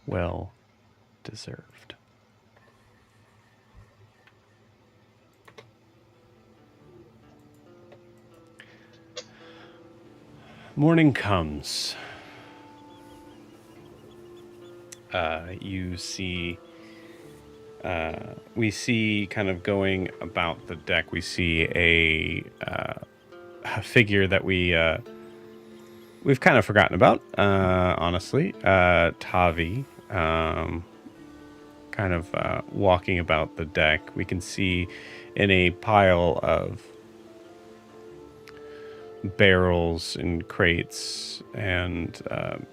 Well deserved. Morning comes. You see, we see kind of going about the deck, we see a figure that we've kind of forgotten about, honestly. Tavi, kind of walking about the deck. We can see in a pile of barrels and crates and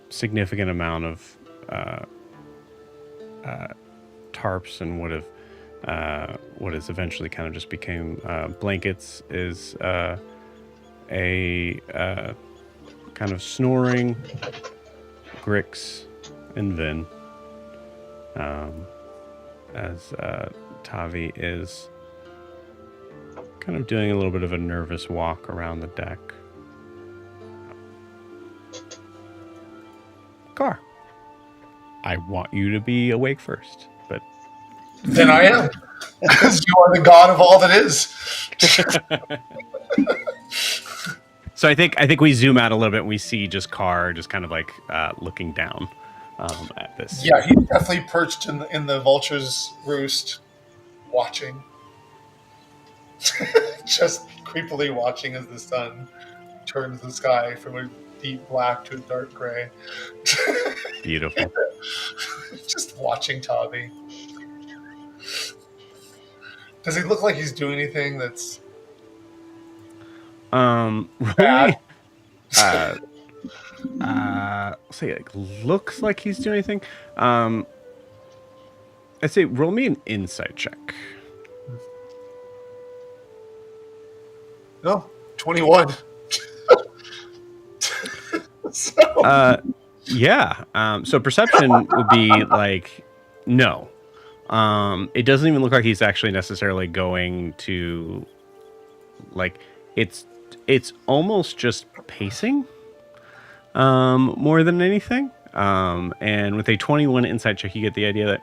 significant amount of tarps and what has eventually kind of just became blankets is a kind of snoring Grix and Vin, as Tavi is kind of doing a little bit of a nervous walk around the deck. Gar, I want you to be awake first, but
Then I am, because you are the god of all that is.
so I think we zoom out a little bit and we see just Carr just kind of like looking down at this.
Yeah, he's definitely perched in the vulture's roost, watching. Just creepily watching as the sun turns the sky from a deep black to a dark gray.
Beautiful.
Just watching Tavi. Does he look like he's doing anything that's
Roll
bad?
say like looks like he's doing anything. I'd say roll me an insight check.
No, 21. So,
Yeah. So perception would be like no. It doesn't even look like he's actually necessarily going to like it's almost just pacing more than anything. And with a 21 insight check, you get the idea that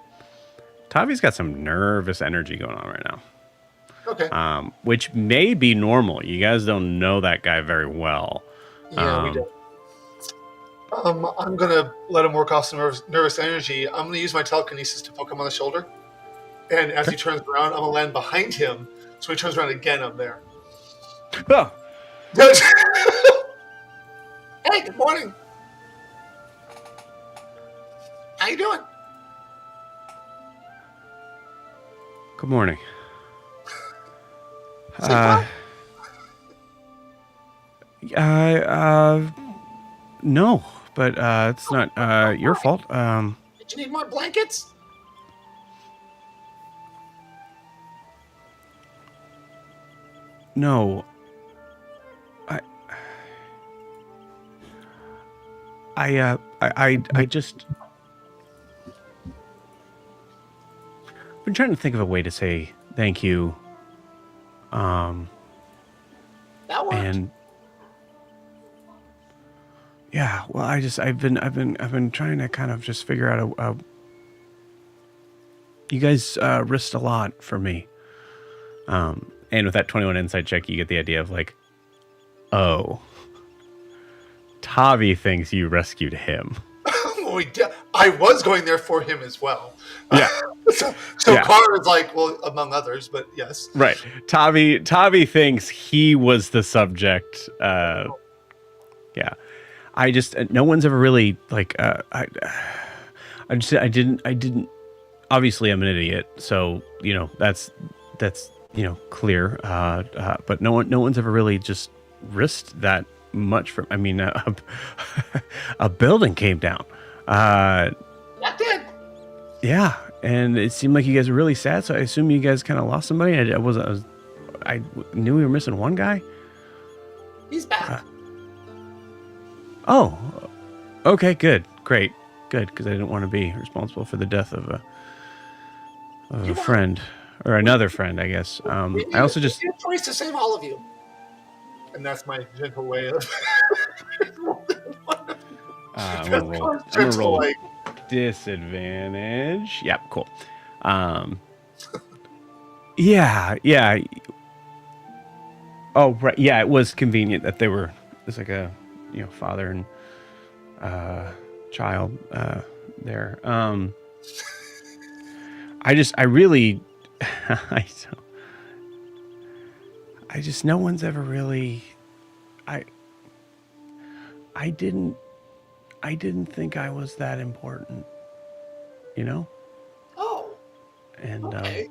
Tavi's got some nervous energy going on right now.
okay.
Which may be normal. You guys don't know that guy very well.
Yeah, we do. I'm gonna let him work off some nervous energy. I'm gonna use my telekinesis to poke him on the shoulder, and as he turns around, I'm gonna land behind him. So he turns around again. I'm there.
Oh,
Hey, good morning. How you doing?
good morning.
Sick, Bob?
No, but it's not your fault.
Did you need more blankets?
No. I just been trying to think of a way to say thank you.
That worked.
And yeah, well, I've been trying to kind of just figure out a you guys risked a lot for me. And with that 21 insight check, you get the idea of like, oh, Tavi thinks you rescued him.
I was going there for him as well.
Yeah.
So
Yeah.
Carr is like, well, among others, but yes.
Right. Tavi thinks he was the subject. Yeah. I just no one's ever really like I didn't obviously I'm an idiot, so that's clear. But no one's ever really just risked that much for. I mean, a building came down.
That did.
Yeah, and it seemed like you guys were really sad. So I assume you guys kind of lost somebody. I knew we were missing one guy.
He's back.
Oh, okay, good, great, good. Because I didn't want to be responsible for the death of a friend or another friend, I guess. I also just
made a choice to save all of you, and that's my gentle way of.
I'm gonna roll disadvantage. Yep, cool. Yeah. Oh, right. Yeah, it was convenient that there's like a father and child there. I really I just no one's ever really I didn't think I was that important,
Oh,
and
okay.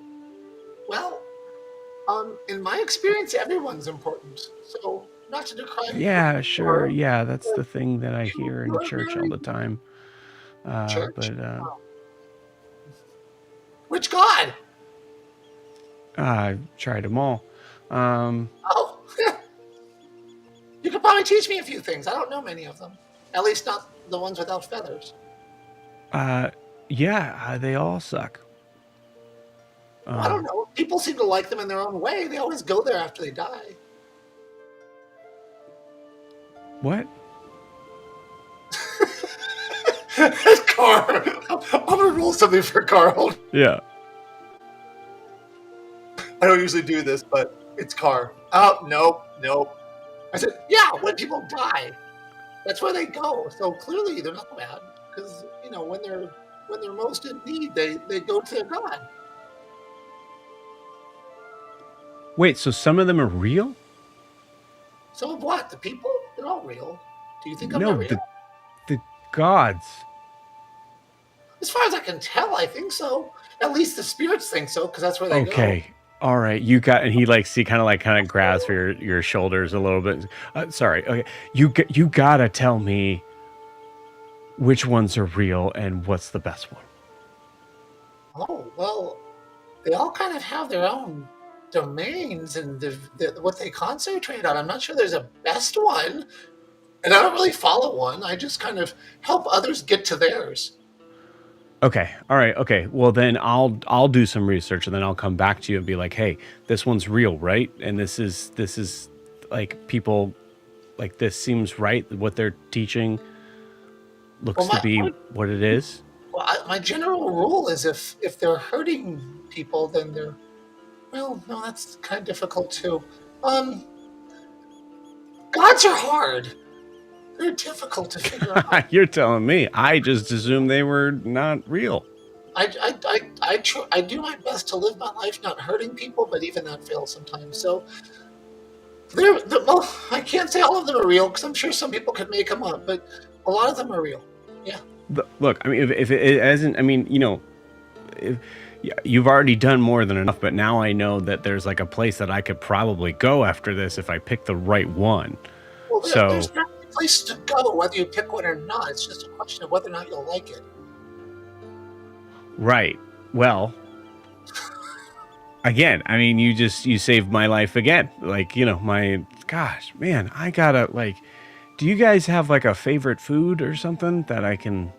Well, in my experience, everyone's important. So not to decry.
yeah, sure, yeah, that's the thing that I hear in church all the time.
Church?
But
Which god?
I've tried them all.
Oh, you could probably teach me a few things. I don't know many of them. At least not the ones without feathers.
Yeah, they all suck.
I don't know. People seem to like them in their own way. They always go there after they die.
What?
Carl, I'm gonna roll something for Carl.
Yeah.
I don't usually do this, but it's Carl. Oh, nope. I said, yeah, when people die, that's where they go. So clearly they're not bad, because when they're most in need, they go to their god.
Wait, so some of them are real?
So what? The people? They're all real. Do you think I'm
No,
not real?
the gods.
As far as I can tell, I think so. At least the spirits think so, because that's where they go.
Okay. All right, you got, and he like kind of grabs for your shoulders a little bit. Sorry, okay, you gotta tell me which ones are real and what's the best one.
Oh, well, they all kind of have their own domains and what they concentrate on. I'm not sure there's a best one, and I don't really follow one. I just kind of help others get to theirs.
Okay, all right, okay. Well, then I'll do some research and then I'll come back to you and be like, hey, this one's real, right? And this is like people like this seems right. What they're teaching looks to be what it is.
Well, my general rule is if they're hurting people, then they're well. No, that's kind of difficult too. Gods are hard. They're difficult to figure out.
You're telling me. I just assumed they were not real.
I do my best to live my life not hurting people, but even that fails sometimes. So well, I can't say all of them are real because I'm sure some people could make them up, but a lot of them are real. Yeah.
Look, I mean, if it isn't, I mean, you've already done more than enough, but now I know that there's like a place that I could probably go after this if I pick the right one.
Well, there's not a place to go whether you pick one or not. It's just a question of whether or not you'll like it.
Right. Well, again, I mean, you saved my life again. Like, my gosh, man, I gotta like, do you guys have like a favorite food or something that I can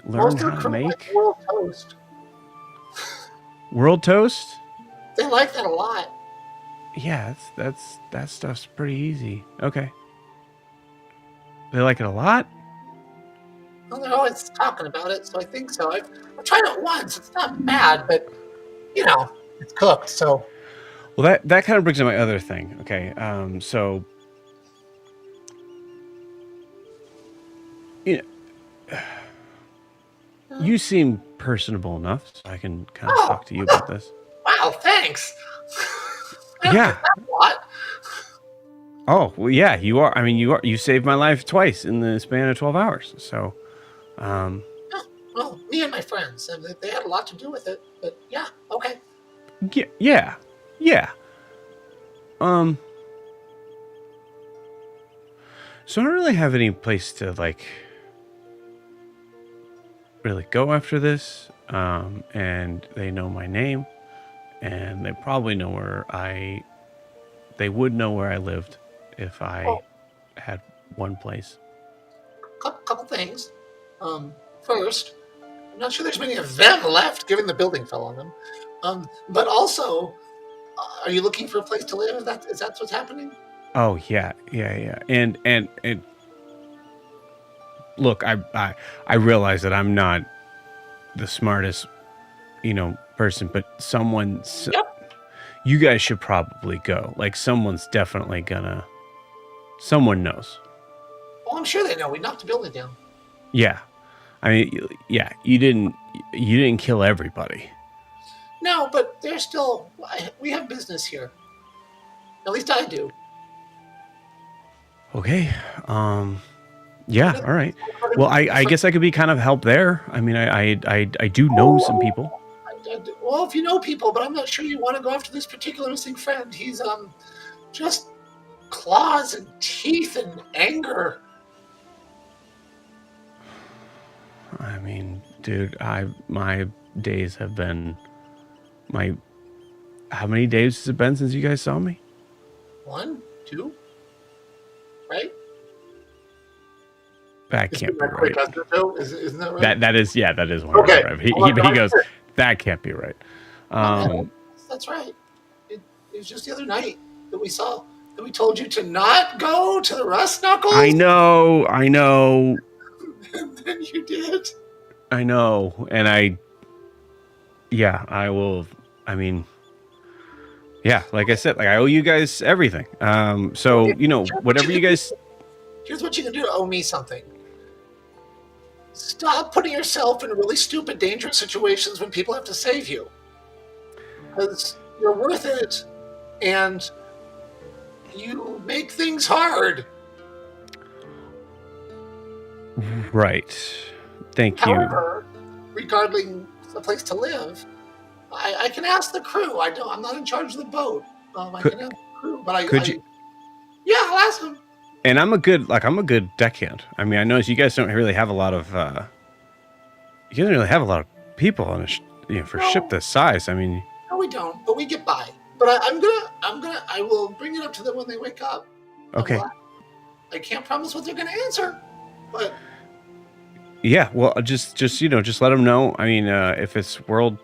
learn how to make?
Like world toast.
World toast?
They like that a lot.
Yeah, that stuff's pretty easy. Okay. They like it a lot?
Well, they're always talking about it, so I think so. I've tried it once. It's not bad, but it's cooked. So.
Well, that kind of brings up my other thing. Okay, so you seem personable enough, so I can kind of talk to you about this.
Wow, thanks.
Yeah. Oh, well, yeah, you are. I mean, you saved my life twice in the span of 12 hours. So,
well, me and my friends, they had a lot to do with it. But yeah, okay.
Yeah. So I don't really have any place to like really go after this. And they know my name, and they probably know they would know where I lived if I had one place.
Couple things. First, I'm not sure there's many of them left, given the building fell on them. But also, are you looking for a place to live? Is that what's happening?
Oh yeah. And look, I realize that I'm not the smartest, person, but
Yep.
You guys should probably go. Like someone's definitely someone knows.
Well, I'm sure they know. We knocked the building down.
Yeah. I mean, yeah, you didn't kill everybody.
No, but there's still, we have business here. At least I do.
Okay. Yeah. All right. Well, I guess I could be kind of help there. I mean, I do know some people.
Well, if you know people, but I'm not sure you want to go after this particular missing friend. He's just claws and teeth and anger.
I mean, dude, my days have been how many days has it been since you guys saw me?
1, 2, right?
That can't be right.
Isn't that right?
That is one.
Okay.
Right. He goes, that can't be right.
That's right. It was just the other night that we saw that we told you to not go to the Rust Knuckles.
I know.
And then you did.
I know, and I will. I mean, yeah, like I said, like I owe you guys everything. So whatever you guys.
Here's what you can do to owe me something. Stop putting yourself in really stupid, dangerous situations when people have to save you. Because you're worth it, and you make things hard.
Right. Thank you.
However, regarding a place to live, I can ask the crew. I'm not in charge of the boat. I
Could-
can ask the crew, but
could you?
Yeah, I'll ask them.
And I'm a good deckhand. I mean, I notice you guys don't really have a lot of people on for a ship
No.
this size. I mean,
No, we don't, but we get by. But I will bring it up to them when they wake up.
okay.
I can't promise what they're going to answer, but
Yeah, well, just let them know. I mean, if it's world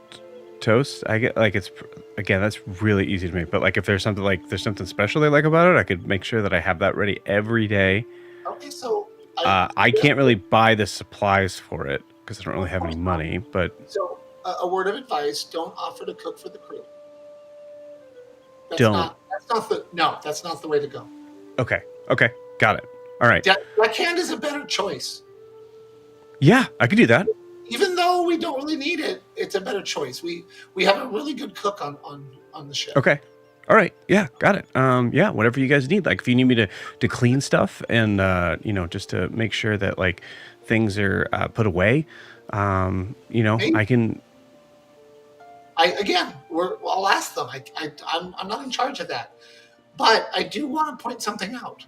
toast, I get it's again that's really easy to make. But like if there's something special they like about it, I could make sure that I have that ready every day.
okay. So
I can't really buy the supplies for it because I don't really have any money. But
So a word of advice: don't offer to cook for the crew.
Don't.
That's not the way to go.
okay, got it. All right.
Deckhand is a better choice.
Yeah, I could do that.
Even though we don't really need it, it's a better choice. We have a really good cook on the ship.
Okay. All right. Yeah, got it. Yeah, whatever you guys need. Like if you need me to clean stuff and just to make sure that like things are put away, I can.
I'll ask them. I'm not in charge of that, but I do want to point something out.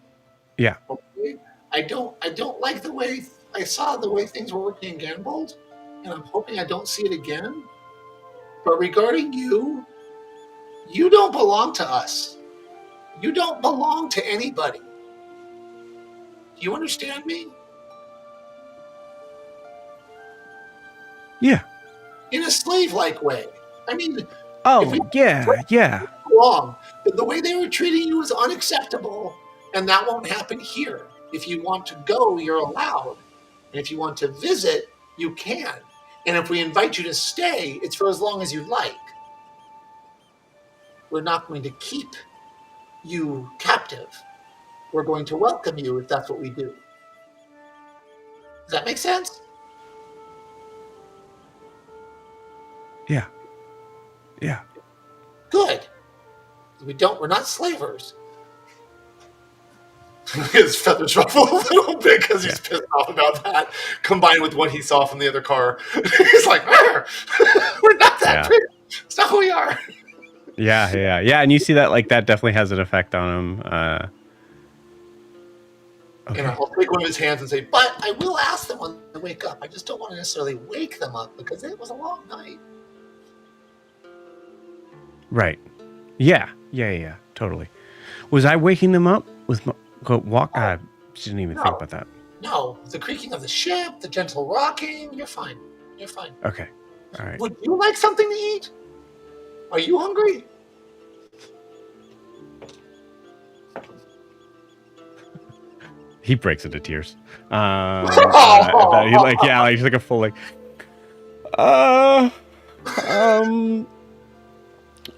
Yeah.
Okay? I don't like the way I saw the way things were working in Ganbold, and I'm hoping I don't see it again. But regarding you don't belong to us. You don't belong to anybody. Do you understand me?
Yeah.
In a slave-like way. I mean,
Oh, yeah.
wrong. The way they were treating you was unacceptable, and that won't happen here. If you want to go, you're allowed. And if you want to visit, you can. And if we invite you to stay, it's for as long as you like. We're not going to keep you captive. We're going to welcome you if that's what we do. Does that make sense?
Yeah. Yeah.
Good. We're not slavers. His feathers ruffle a little bit because he's pissed off about that, combined with what he saw from the other car. He's like, we're not that pretty. It's not who we are.
Yeah. And you see that that definitely has an effect on him. Okay.
And I'll take one of his hands and say, but I will ask them when they wake up. I just don't want to necessarily wake them up because it was a long night.
Right. Yeah. Totally. Was I waking them up with my walk? I didn't even think about that.
No, the creaking of the ship, the gentle rocking. You're fine.
Okay. All right.
Would you like something to eat? Are you hungry?
He breaks into tears. He's like a full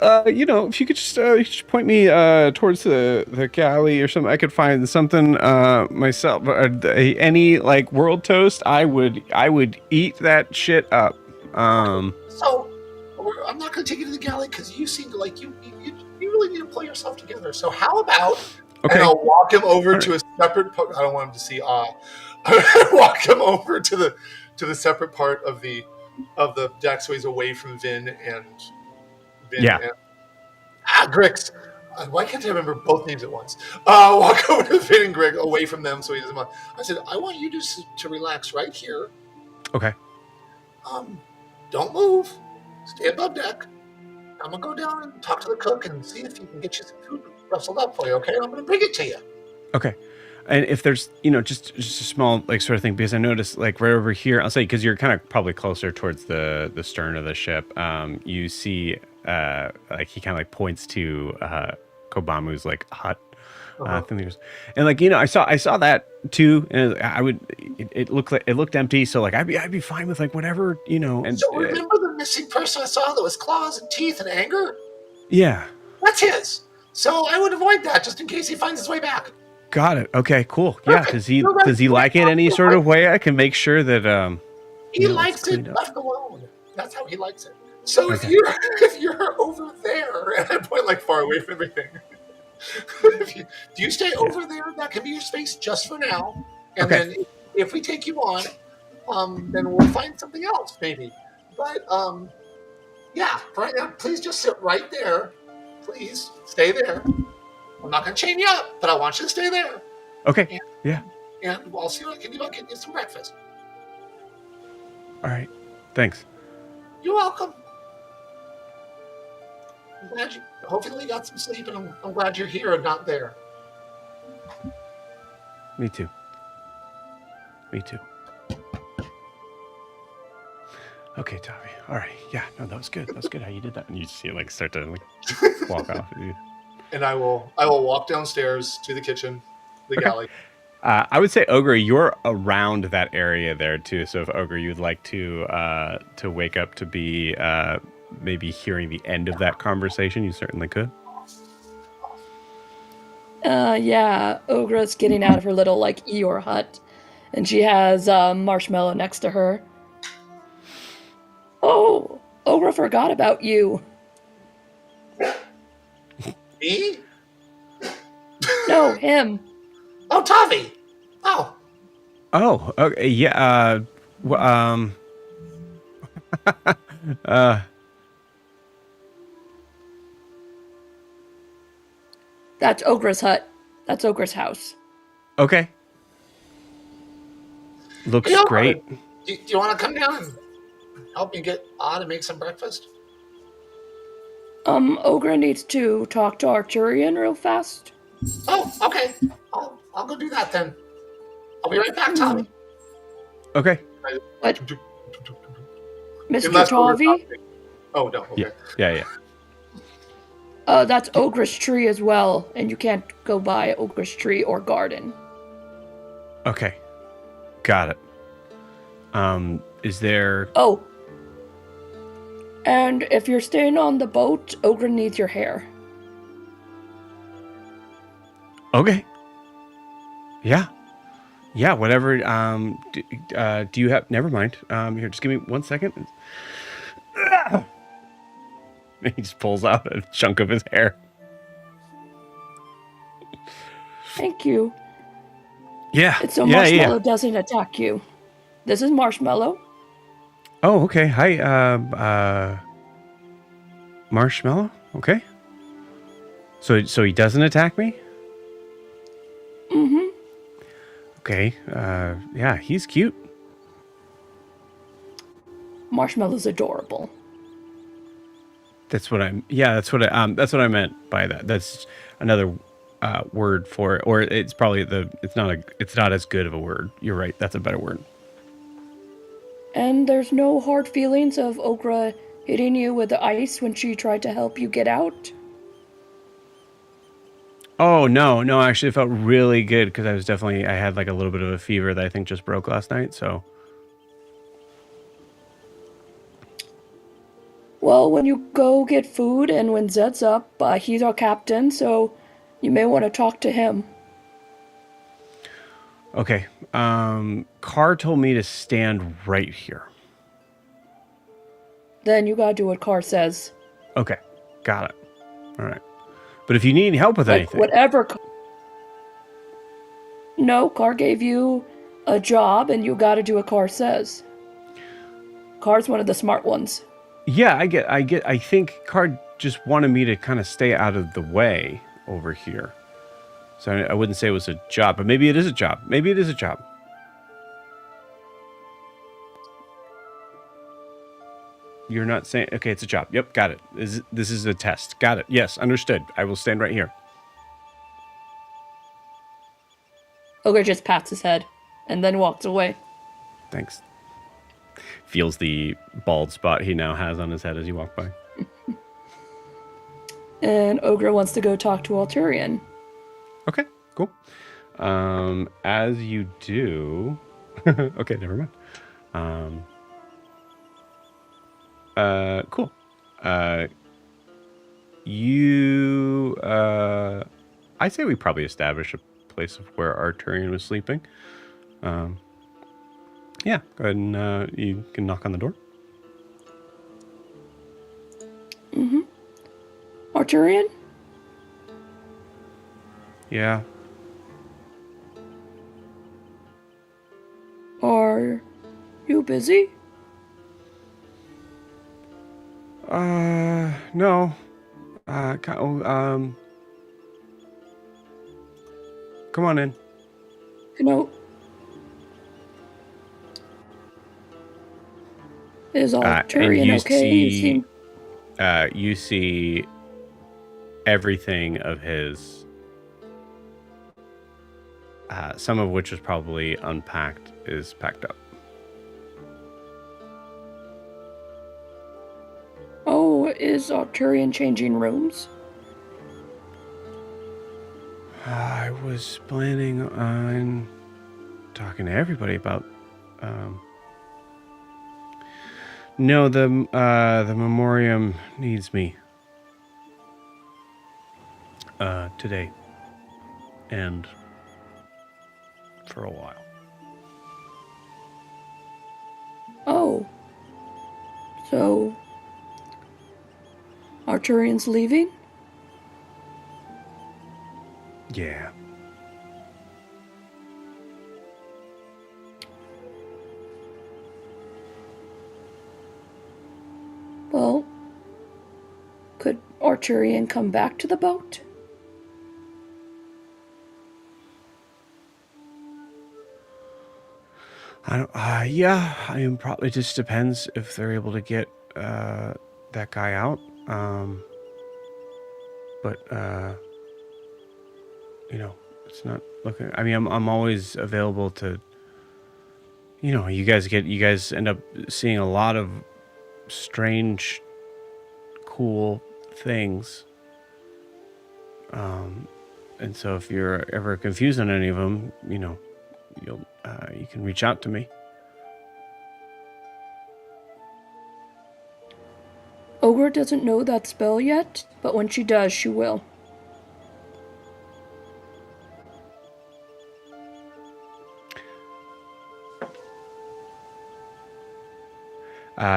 if you could just point me towards the galley or something, I could find something myself. Any world toast, I would eat that shit up.
So I'm not going to take you to the galley because you seem to you really need to pull yourself together. So how about?
Okay.
And I'll walk him over to a separate part. I don't want him to see walk him over to the separate part of the deck so he's away from Vin and Grix. Why can't I remember both names at once? Walk over to Vin and Greg away from them so he doesn't mind. I said, I want you to relax right here.
Okay.
Don't move. Stay above deck. I'm going to go down and talk to the cook and see if he can get you some food rustled up for you, okay? I'm going to bring it to you.
Okay. And if there's, just a small, sort of thing, because I noticed, right over here, I'll say, because you're kind of probably closer towards the stern of the ship, you see, he kind of, points to Kobamu's, hut. Thing. And, I saw that, too, and it looked empty, so, I'd be fine with, whatever, and...
So remember the missing person I saw that was claws and teeth and anger?
Yeah.
That's his. So I would avoid that just in case he finds his way back.
Got it. Okay, cool. Yeah, does he like it any sort of way? I can make sure that
he likes it left alone. That's how he likes it. So if you're over there, and I point far away from everything. Do you stay over there? That can be your space just for now. And then if we take you on, then we'll find something else maybe. But Yeah, right now, please just sit right there. Please stay there. I'm not going to chain you up, but I want you to stay there.
Okay.
And,
Yeah.
and I'll see what I can do. I'll get you some breakfast.
All right. Thanks.
You're welcome. I'm glad you. Hopefully, you got some sleep, and I'm glad you're here and not there.
Me too. Me too. Okay, Tavi. All right. Yeah. No, that was good. That was good how you did that. And you just see it like start to like walk off.
And I will walk downstairs to the kitchen, the galley.
I would say, Ogre, you're around that area there too. So if Ogre, you'd like to wake up to be maybe hearing the end of that conversation, you certainly could.
Yeah, Ogra's getting out of her little, like, Eeyore hut. And she has Marshmallow next to her. Oh, Ogra forgot about you.
Me?
No, him.
Oh, Tavi. Oh.
Oh, okay. Yeah.
That's Ogra's hut. That's Ogra's house.
Okay. Looks
Yeah,
great.
Do you want to come down and help me get on and make some breakfast?
Ogra needs to talk to Arturian real fast.
Oh, okay. I'll go do that then. I'll be right back, Tommy.
Okay.
What? Mr.
Unless Ogre's
Tavi?
not big. Oh no. Okay.
Yeah.
That's Ogra's tree as well, and you can't go by Ogra's tree or garden.
Okay. Got it. Is there...
Oh. And if you're staying on the boat, Ogra needs your hair.
Okay. Yeah. Yeah, whatever. Do you have... Never mind. Here, just give me 1 second. He just pulls out a chunk of his hair.
Thank you.
Yeah.
It's so
yeah,
Marshmallow doesn't attack you. This is Marshmallow.
Oh, okay. Hi, Marshmallow. Okay. So he doesn't attack me?
Mm-hmm.
Okay. Yeah, he's cute.
Marshmallow's adorable.
That's what I'm. Yeah, that's what I meant by that. That's another word for it, or it's probably it's not as good of a word. You're right. That's a better word.
And there's no hard feelings of Ogra hitting you with the ice when she tried to help you get out?
Oh no, actually, it felt really good because I had like a little bit of a fever that I think just broke last night. So.
Well, when you go get food and when Zed's up, he's our captain, so you may want to talk to him.
Okay. Carr told me to stand right here.
Then you gotta do what Carr says.
Okay. Got it. All right. But if you need help with anything.
Whatever. No, Carr gave you a job and you gotta do what Carr says. Carr's one of the smart ones.
Yeah, I think Carr just wanted me to kind of stay out of the way over here. So I wouldn't say it was a job, but maybe it is a job. Maybe it is a job. You're not saying... Okay, it's a job. Yep, got it. This is a test. Got it. Yes, understood. I will stand right here.
Ogre just pats his head and then walks away.
Thanks. Feels the bald spot he now has on his head as you walk by.
And Ogre wants to go talk to Alturian.
Okay, cool. As you do... okay, never mind. Cool. I say we probably establish a place of where Arturian was sleeping. Yeah, go ahead and you can knock on the door.
Mm-hmm. Arturian?
Yeah.
Are you busy?
No. Come on in.
You know, is
And
Arturian
you
okay? He
see,
seemed...
you see everything of his, some of which is probably unpacked, is packed up.
Oh, is Arturian changing rooms?
I was planning on talking to everybody about. No, the Memorium needs me today and for a while.
Oh. So... Arturian's leaving?
Yeah.
Well, could Arturian come back to the boat?
I don't. Yeah. I mean, probably just depends if they're able to get that guy out. But it's not looking. I mean, I'm always available to. You guys end up seeing a lot of strange, cool things. And so if you're ever confused on any of them, you can reach out to me.
Ogre doesn't know that spell yet, but when she does, she will.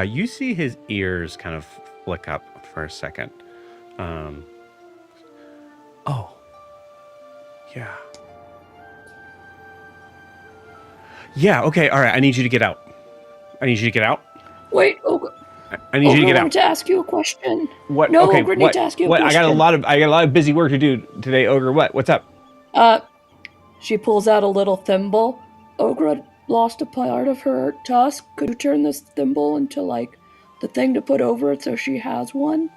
You see his ears kind of flick up for a second. Oh. Yeah. Yeah, okay, all right. I need you to get out.
Wait, Ogre.
I need you to get
I
out.
wanted to ask you a question.
What?
No,
okay,
Ogre,
what?
need to ask you a
what?
question.
I got a lot of busy work to do today, Ogre. What's up?
She pulls out a little thimble. Ogre lost a part of her tusk. Could you turn this thimble into, like, the thing to put over it so she has one?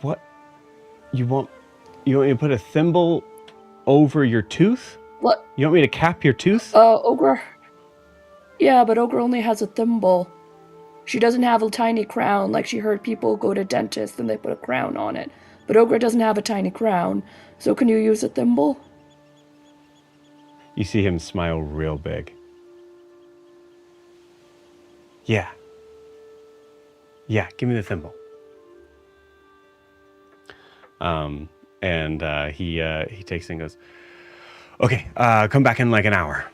What? You want me to put a thimble over your tooth?
What?
You want me to cap your tooth?
Ogre. Yeah, but Ogre only has a thimble. She doesn't have a tiny crown, like she heard people go to dentists and they put a crown on it. But Ogre doesn't have a tiny crown, so can you use a thimble?
You see him smile real big. Yeah. Yeah, give me the thimble. And he takes it and goes, okay, come back in like an hour.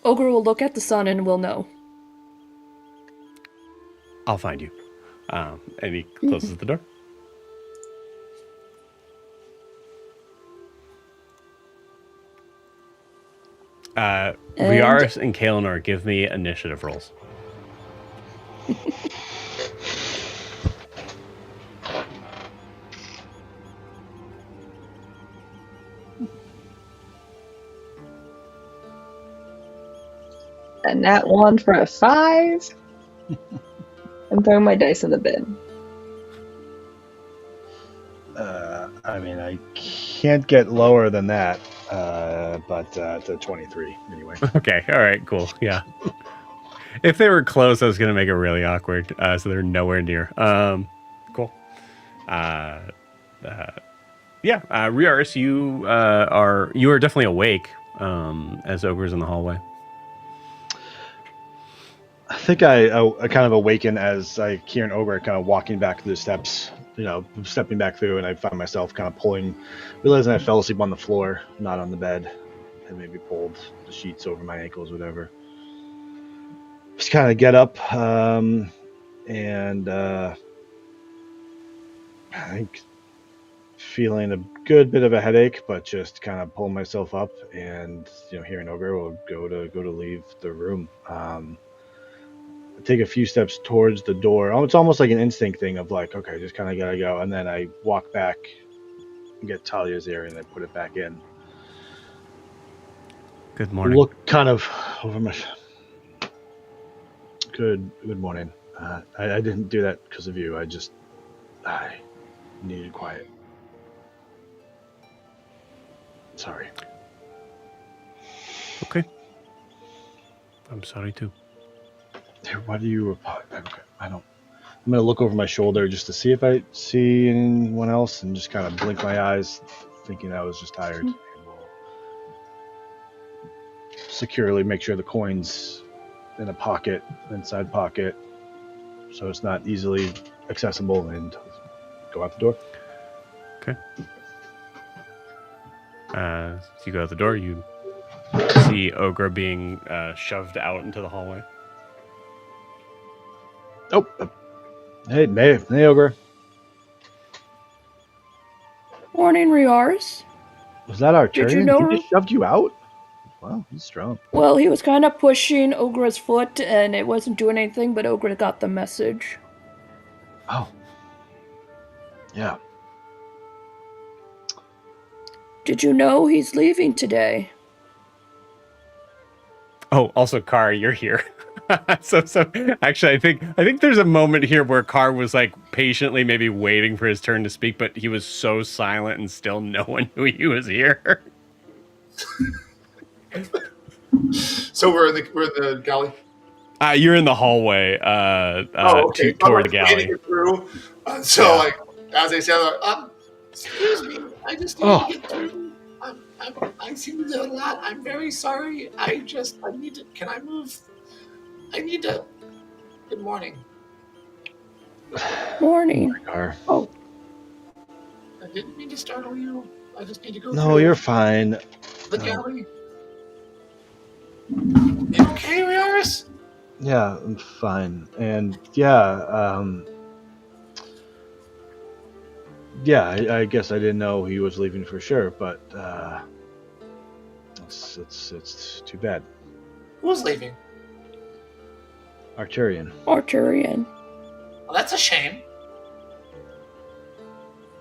Ogre will look at the sun and will know.
I'll find you. And he closes the door. Riarris and Kaelinor, give me initiative rolls.
And that one for a 5. I'm throwing my dice in the bin.
I mean, I can't get lower than that, but it's a 23 anyway.
Okay, all right, cool. Yeah. If they were close, I was going to make it really awkward, so they're nowhere near. Cool. Riarris, you are definitely awake as Ogre's in the hallway.
I think I kind of awaken as I hear an ogre kind of walking back through the steps, stepping back through, and I find myself kind of realizing I fell asleep on the floor, not on the bed, and maybe pulled the sheets over my ankles, whatever. Just kind of get up, and I think feeling a good bit of a headache, but just kind of pull myself up, and hearing ogre will go to leave the room. take a few steps towards the door. It's almost like an instinct thing of like, okay, just kind of gotta go, and then I walk back and get Talia's ear and then put it back in.
Good morning.
Look kind of over my. Good morning. I didn't do that because of you. I needed quiet. Sorry.
Okay. I'm sorry too.
Why do you? Okay, I don't. I'm gonna look over my shoulder just to see if I see anyone else, and just kind of blink my eyes, thinking I was just tired. And we'll securely make sure the coins in a pocket, inside pocket, so it's not easily accessible, and go out the door.
Okay. So you go out the door. You see Ogre being shoved out into the hallway.
Oh, hey, Ogre.
Morning, Riarris.
Was that our turn?
Did you know-
He just shoved you out? Wow, he's strong.
Well, he was kind of pushing Ogre's foot, and it wasn't doing anything, but Ogre got the message.
Oh. Yeah.
Did you know he's leaving today?
Oh, also, Car, you're here. so actually, I think there's a moment here where Car was like patiently maybe waiting for his turn to speak, but he was so silent and still no one knew he was here.
So we're in the galley.
You're in the hallway.
Okay.
Toward the
Waiting
galley.
it through. So like as I said, excuse me, I just need to get through. I seem to do a lot. I'm very sorry. I need to. Can I move? I need to. Good morning.
Morning.
Car.
Oh,
I didn't mean to startle you. I just need to go.
No,
through
you're fine.
the galley. You okay, Riarris?
Yeah, I'm fine. And yeah, I guess I didn't know he was leaving for sure, but it's too bad.
Who's leaving?
Arturian.
Well, that's a shame.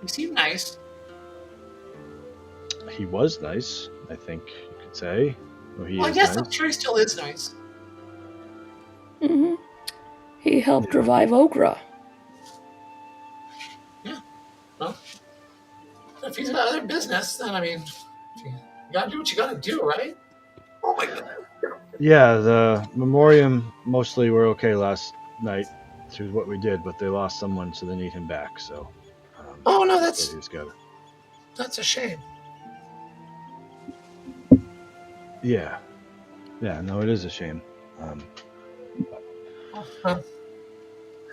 You seem nice.
He was nice, I think you could say. Or he
Well, I
is
guess
nice.
I'm sure he still is nice.
mm-hmm. He helped revive Ogre.
Well, if he's got other business, then I mean, you gotta do what you gotta do, right? Oh my goodness.
Yeah, the Memorium mostly were okay last night through what we did, but they lost someone, so they need him back. So.
Oh no,
He's good.
that's a shame.
Yeah. Yeah. No, it is a shame.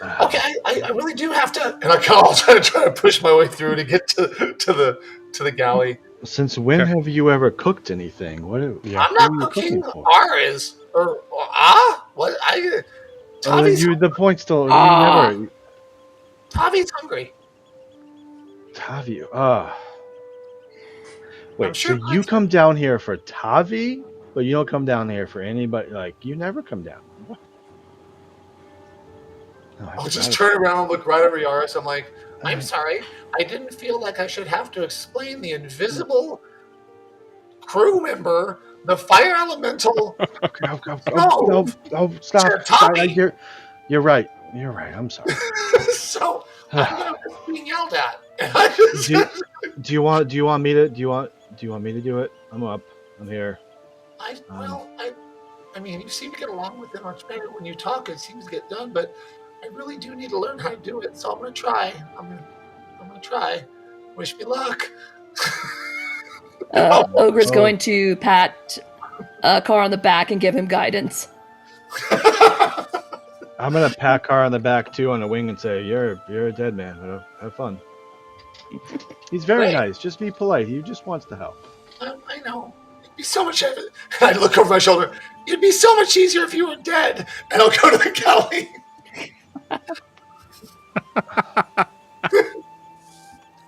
Okay, I really do have to, and I kind of try to push my way through to get to the galley.
Since when
Okay.
have you ever cooked anything? What? Yeah,
I'm
who
not
are you
cooking.
for?
R is or what? Tavi's
The point still. You
Ah.
never.
Tavi's hungry.
Tavi.
I'm
Wait.
sure
So you come down here for Tavi, but you don't come down here for anybody. Like you never come down. What? No, I
I'll
forgot
just
about
turn around and look right at Riarris. I'm like, I'm
Uh,
sorry. I didn't feel like I should have to explain the invisible crew member, the fire elemental.
No, stop.
Tommy.
You're right. You're right. I'm sorry.
So I'm gonna risk being yelled at. And I just,
Do you want me to do it? I'm up. I'm here.
I mean, you seem to get along with it much better when you talk. It seems to get done, but I really do need to learn how to do it. So I'm gonna try. I'm gonna try. Wish me luck.
Ogre's
Oh.
going to pat Car on the back and give him guidance.
I'm gonna pat Car on the back too on the wing and say, "You're a dead man. Have fun." He's very
Great.
nice. Just be polite. He just wants to help.
I know. It'd be so much. I look over my shoulder. It'd be so much easier if you were dead. And I'll go to the galley.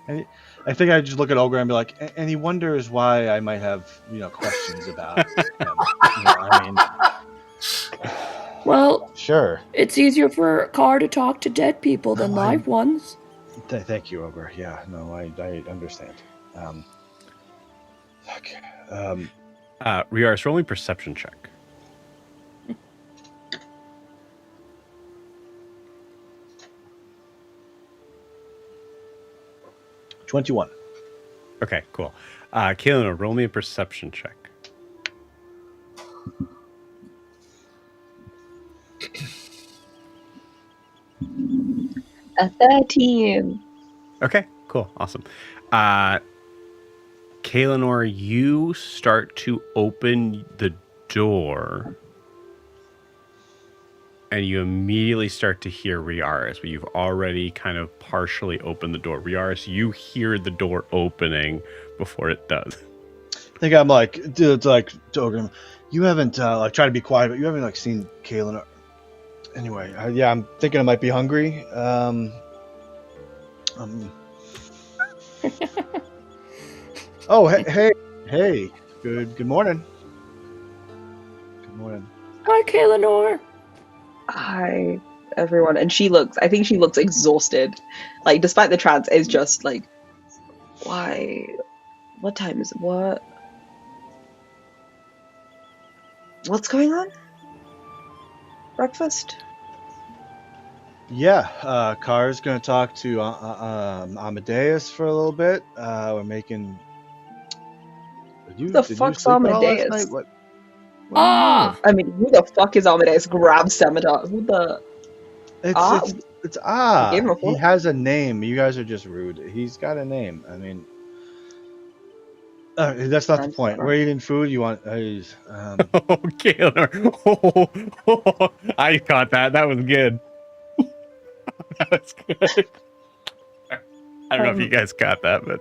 And I think I just look at Ogre and be like, and he wonders why I might have questions about him. I mean,
Well,
Sure.
it's easier for a car to talk to dead people than
No,
live ones.
Thank you, Ogre. Yeah, no, I understand. Okay.
Riarris, roll me perception check.
$21.
Okay, cool. Kaylin, roll me a perception check.
A 13.
Okay, cool. Awesome. Kaelinor, you start to open the door and you immediately start to hear Riarris, but you've already kind of partially opened the door. Riarris, you hear the door opening before it does.
I think I'm like, dude, it's like, Ogre, you haven't, like, try to be quiet, but you haven't, like, seen Kaylin. Anyway, yeah, I'm thinking I might be hungry. Oh, hey, good morning. Good morning.
Hi, Kaelinor.
Hi, everyone. And I think she looks exhausted. Like, despite the trance, is just like, why? What time is it? What's going on? Breakfast?
Yeah, Car's gonna talk to Amadeus for a little bit. We're making.
The fuck's Amadeus?
What do you
Ah!
mean?
I mean, who the fuck is Amadeus? Grab Scimitar. Who the?
It's
gave him a
he
full-
has a name. You guys are just rude. He's got a name. I mean, that's not the
I'm
point.
sorry.
We're eating food. You want?
Oh, Kaelinor. Oh, I caught that. That was good. That was good. I don't know if you guys caught that, but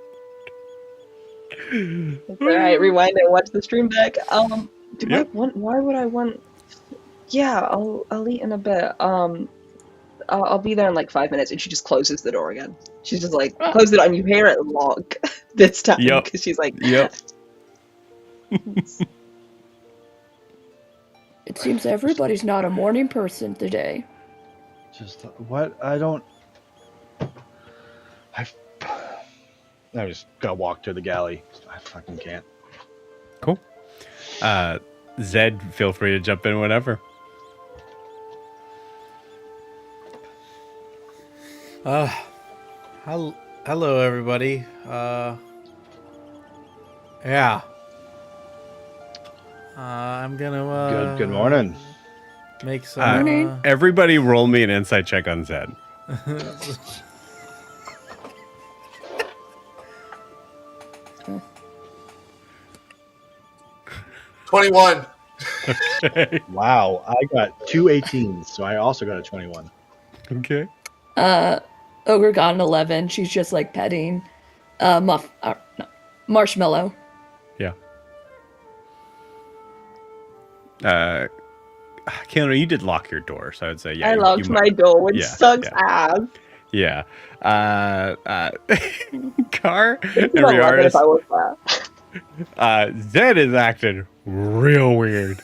It's alright, rewind and watch the stream back.
Yep.
Why would I want? Yeah, I'll eat in a bit. I'll be there in like 5 minutes, and she just closes the door again. She's just like, close it, and you hear it lock this time
Yep.
because she's like,
yep.
It seems everybody's not a morning person today.
just what? I don't. I just gotta walk to the galley. I fucking can't.
Cool. Zed, feel free to jump in whenever.
Hello everybody. Yeah. I'm gonna
Good morning.
make some
Morning.
Everybody roll me an insight check on Zed.
21.
Wow, I got 2 18s, so I also got a 21.
Okay.
Ogre got an 11. She's just like petting Marshmallow.
Yeah. Kaelinor, you did lock your door, so I would say yeah.
I
you
locked
might-
my door, which
yeah,
sucks
yeah.
ass.
Yeah. Car and
It's not like if I
Riarris.
was there.
Zed is acting real weird.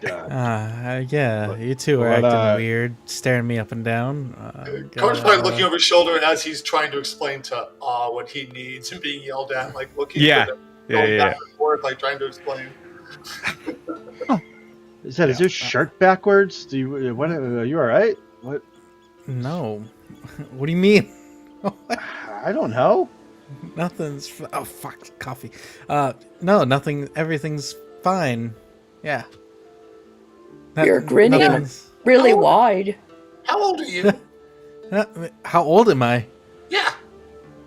yeah, you two are
What,
acting weird, staring me up and down.
Car's probably looking over his shoulder as he's trying to explain to what he needs and being yelled at, like looking
Yeah.
for them,
Yeah,
going
yeah,
back and forth, like trying to explain.
Is your shirt backwards? Do you? What? Are you all right? What?
No. What do you mean?
I don't know.
Nothing's. Oh fuck, coffee. No, nothing. Everything's fine. Yeah.
You're grinning
nothing's-
really
Oh.
wide.
How old are you?
How old am I?
Yeah.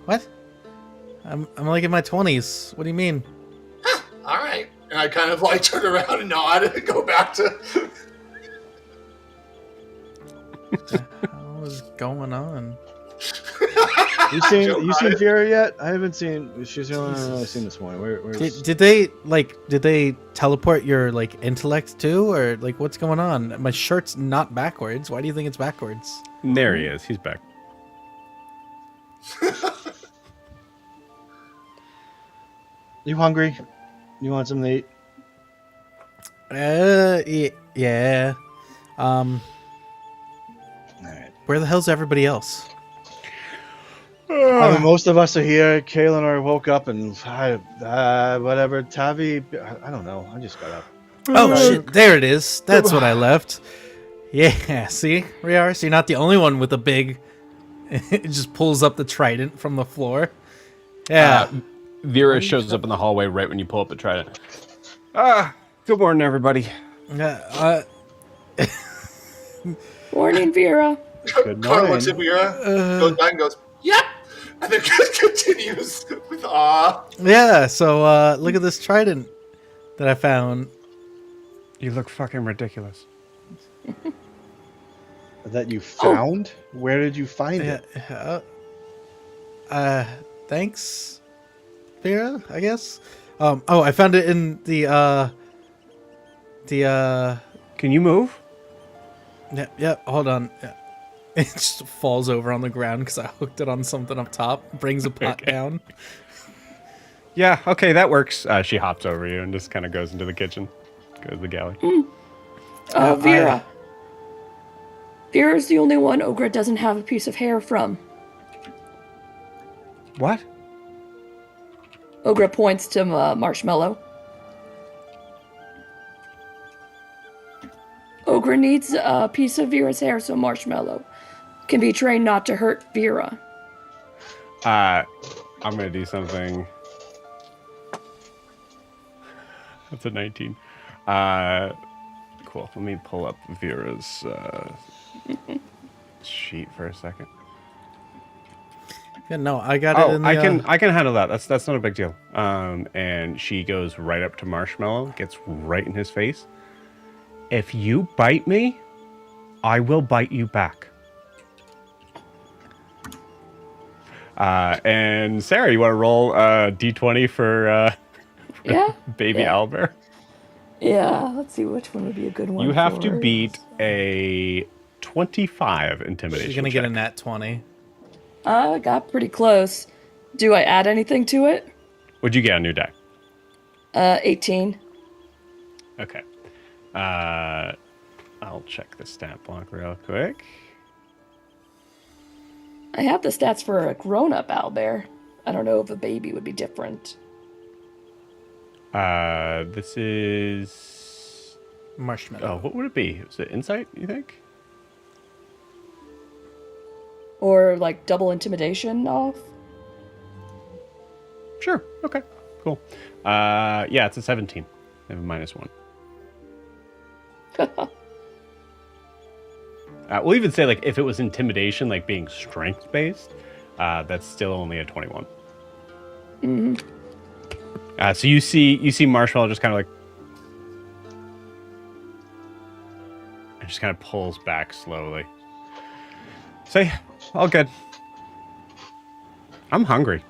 What? I'm like in my 20s. What do you mean?
All right. And I kind of like turn around and nod and go back to.
What the hell is going on?
You
Joe
seen
Biden.
Vera yet? I haven't seen. She's the only one I've seen this morning. Where's
Did they teleport your like intellect too, or like what's going on? My shirt's not backwards. Why do you think it's backwards?
There he is. He's back.
you hungry? You want some to eat?
Yeah.
All right.
Where the hell's everybody else?
I mean, most of us are here. Kaelinor woke up and whatever. Tavi, I don't know. I just got up.
Oh shit! There it is. That's what I left. Yeah. See, Riarris, you're not the only one with a big. It just pulls up the trident from the floor. Yeah.
Vera shows up in the hallway right when you pull up the trident. Good morning, everybody.
Morning, Vera.
Good
Carl looks at
morning.
Mira, goes back and goes, "Yep," and then continues with awe.
Yeah. So look at this trident that I found.
You look fucking ridiculous.
That you found? Where did you find it?
Thanks, Vera. I guess. I found it in the.
Can you move?
Yeah. Hold on. Yeah. It just falls over on the ground because I hooked it on something up top. Brings a pot down.
Yeah, okay, that works. She hops over you and just kind of goes into the kitchen. Goes to the galley.
Vera. Vera's the only one Ogre doesn't have a piece of hair from.
What?
Ogre points to Marshmallow. Ogre needs a piece of Vera's hair so Marshmallow can be trained not to hurt Vera.
I'm gonna do something. That's a 19. Cool. Let me pull up Vera's sheet for a second.
Yeah, no, I got it in the...
I can handle that. That's not a big deal. And she goes right up to Marshmallow, gets right in his face. If you bite me, I will bite you back. And Sarah, you want to roll D20 for
Yeah?
baby
Yeah.
Owlbear?
Yeah, let's see which one would be a good one.
You have to
for
beat a 25 intimidation.
She's going to get a
check.
nat 20.
I got pretty close. Do I add anything to it?
What'd you get on your die?
18.
Okay. I'll check the stat block real quick.
I have the stats for a grown-up owlbear. I don't know if a baby would be different.
This is...
Marshmallow.
Oh, what would it be? Is it insight, you think?
Or, like, double intimidation off?
Sure. Okay. Cool. Yeah, it's a 17. I have a -1. We'll even say, like, if it was intimidation, like being strength based, that's still only a 21.
Mm-hmm.
So you see Marshmallow just kind of like, and just kind of pulls back slowly. Say, all good. I'm hungry.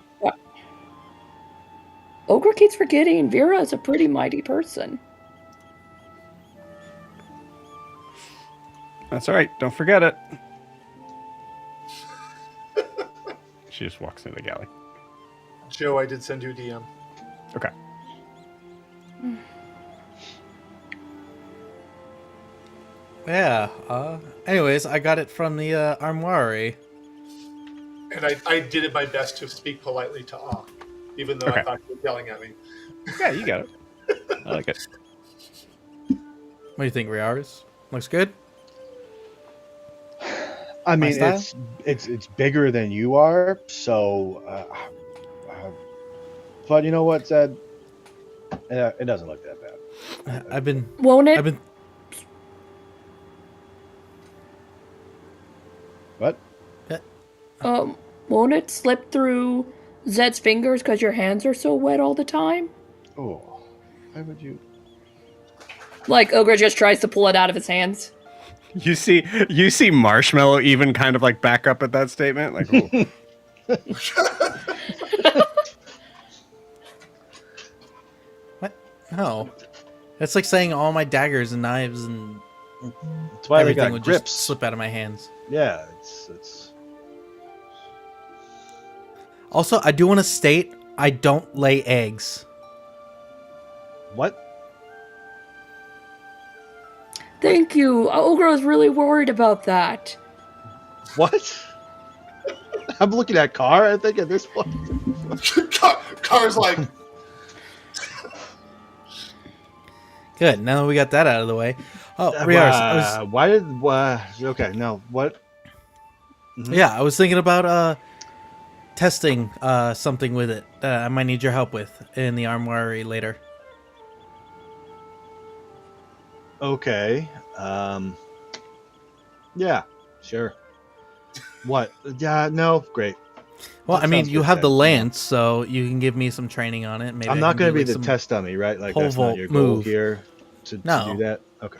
Ogre keeps forgetting Vera is a pretty mighty person.
That's all right. Don't forget it. She just walks into the galley.
Joe, I did send you a DM.
Okay.
Yeah. Anyways, I got it from the armoire.
And I did my best to speak politely to awe, even though
Okay.
I thought you were yelling at me.
Yeah, you got it. I like it.
What do you think, Riarris? Looks good?
I mean,
style?
it's bigger than you are, so. But you know what, Zed? It doesn't look that bad.
I've been...
Won't it?
What?
Won't it slip through Zed's fingers because your hands are so wet all the time?
Oh, why would you?
Like, Ogre just tries to pull it out of his hands.
You see Marshmallow even kind of like back up at that statement, like, oh.
What? No. It's like saying all my daggers and knives and
That's why they
everything
got
would
grips.
just slip out of my hands.
Yeah, it's.
Also, I do want to state I don't lay eggs.
What?
Thank you. Ogre was really worried about that.
What? I'm looking at Car, I think, at this point.
Car's like,
Good. Now that we got that out of the way. Oh, Riarris,
Why did... okay, no. What? Mhm.
I was thinking about testing something with it that I might need your help with in the armory later.
Okay. Yeah, sure. What? Yeah, no, great.
Well,
That
I mean,
sounds
you
good,
have the
Ted.
lance, so you can give me some training on it. Maybe
I'm
I
not
can
going to
do,
be
like,
the
some
test dummy, right? Like,
pole
that's not
vault
your goal
move.
here to
No.
do that? Okay.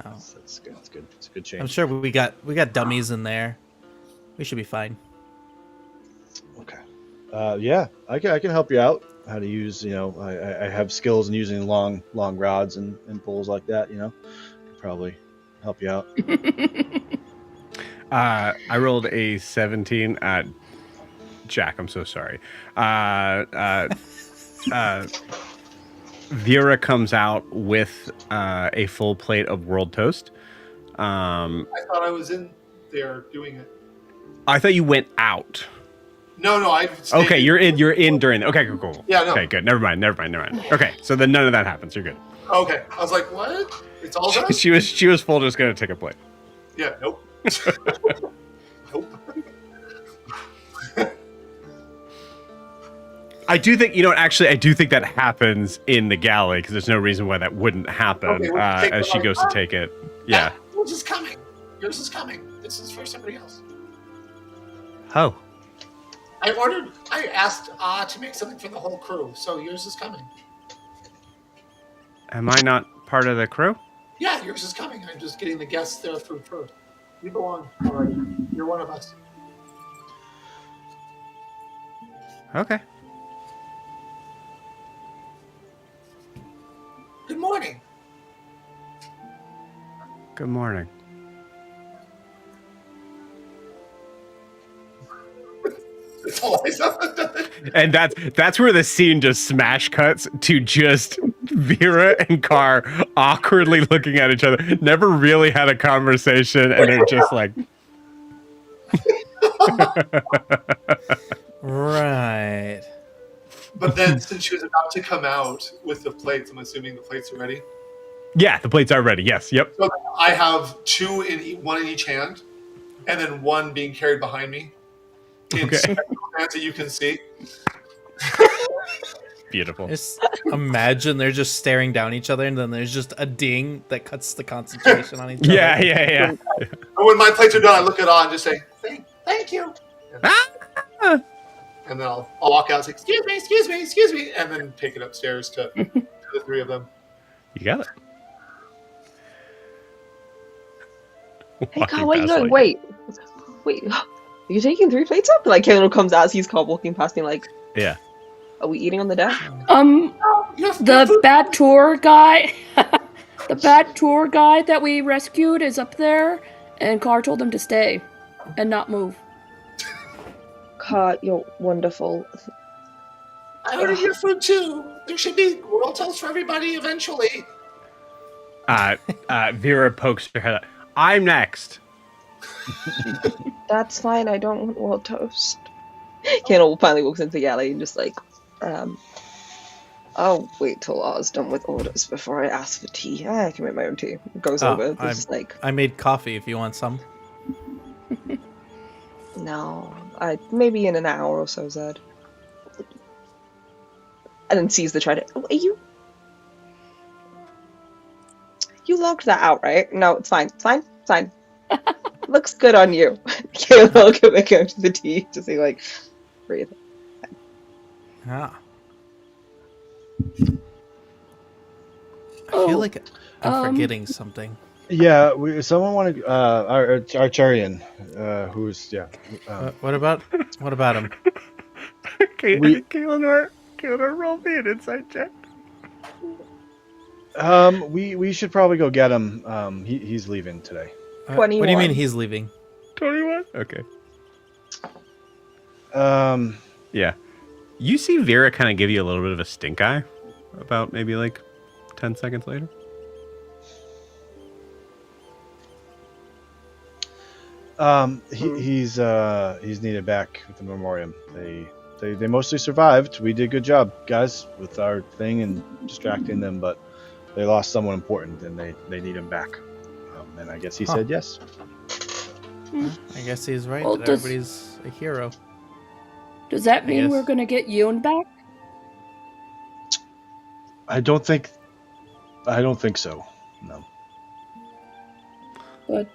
No.
That's good. It's good. It's a good change.
I'm sure we got dummies in there. We should be fine.
Okay. Yeah, I can help you out. How to use, I have skills in using long rods and poles like that. Could probably help you out.
I rolled a 17 at Jack. I'm so sorry. Vera comes out with a full plate of world toast.
I thought I was in there doing it.
I thought you went out.
No, I.
Okay, you're in during. Okay, cool.
Yeah, no.
Okay, good. Never mind. Okay, so then none of that happens. You're good.
Okay, I was like, what? It's all done?
She was full, just gonna take a plate.
Yeah, nope. Nope.
I do think I do think that happens in the galley because there's no reason why that wouldn't happen
Okay, we'll take
as she
the
goes to take it. Yeah.
Yours is coming. Yours is coming. This is for somebody else.
Oh.
I asked to make something for the whole crew, so yours is coming.
Am I not part of the crew?
Yeah, yours is coming. I'm just getting the guests their food first. You belong already. You're one of us.
Okay.
Good morning.
Good morning.
It's always
And that's where the scene just smash cuts to just Vera and Carr awkwardly looking at each other. Never really had a conversation, and they're just like,
Right.
But then, since she was about to come out with the plates, I'm assuming the plates are ready.
yeah, the plates are ready. Yes, yep.
So I have one in each hand, and then one being carried behind me. In
Okay.
spectacle hands that you can see.
Beautiful.
Just imagine they're just staring down each other, and then there's just a ding that cuts the concentration on each other.
Yeah.
And when my plates are done, I look at all and just say, thank you. And then I'll walk out and say, excuse me, and then take it upstairs to the three of them.
You got it.
Hey, Carl, where are you going? Wait. Are you taking 3 plates up? Like, Caleb comes out, sees Carl walking past me, like,
Yeah.
are we eating on the deck?
The bad tour guy, the bad tour guy that we rescued is up there, and Carr told him to stay and not move.
Carl, you're wonderful.
I ordered your food too. There should be world toast for everybody eventually.
Vera pokes her head up. I'm next.
That's fine, I don't want world toast. Kendall finally walks into the alley and just like, I'll wait till I was done with orders before I ask for tea. I can make my own tea. Goes over, just like,
I made coffee if you want some.
no, maybe in an hour or so, Zed. And then sees the trident. Oh, you logged that out, right? No, it's fine. Looks good on you. Caleb will go back out to the tea to say, like, breathe.
Ah. I feel like I'm forgetting something.
Yeah, someone want to Archarian, who's
What about him?
Kaelinor, roll me an insight check.
we should probably go get him. He's leaving today.
21.
What do you mean he's leaving?
21? Okay.
Um,
Yeah. You see Vera kind of give you a little bit of a stink eye. about maybe like 10 seconds later.
He's needed back with the Memorium. They mostly survived. We did a good job, guys, with our thing and distracting them, but they lost someone important and they need him back. And I guess he said yes.
I guess he's right.
Well,
That
does-
everybody's a hero.
Does that mean
guess.
we're gonna get Yoon back?
I don't think so. No.
But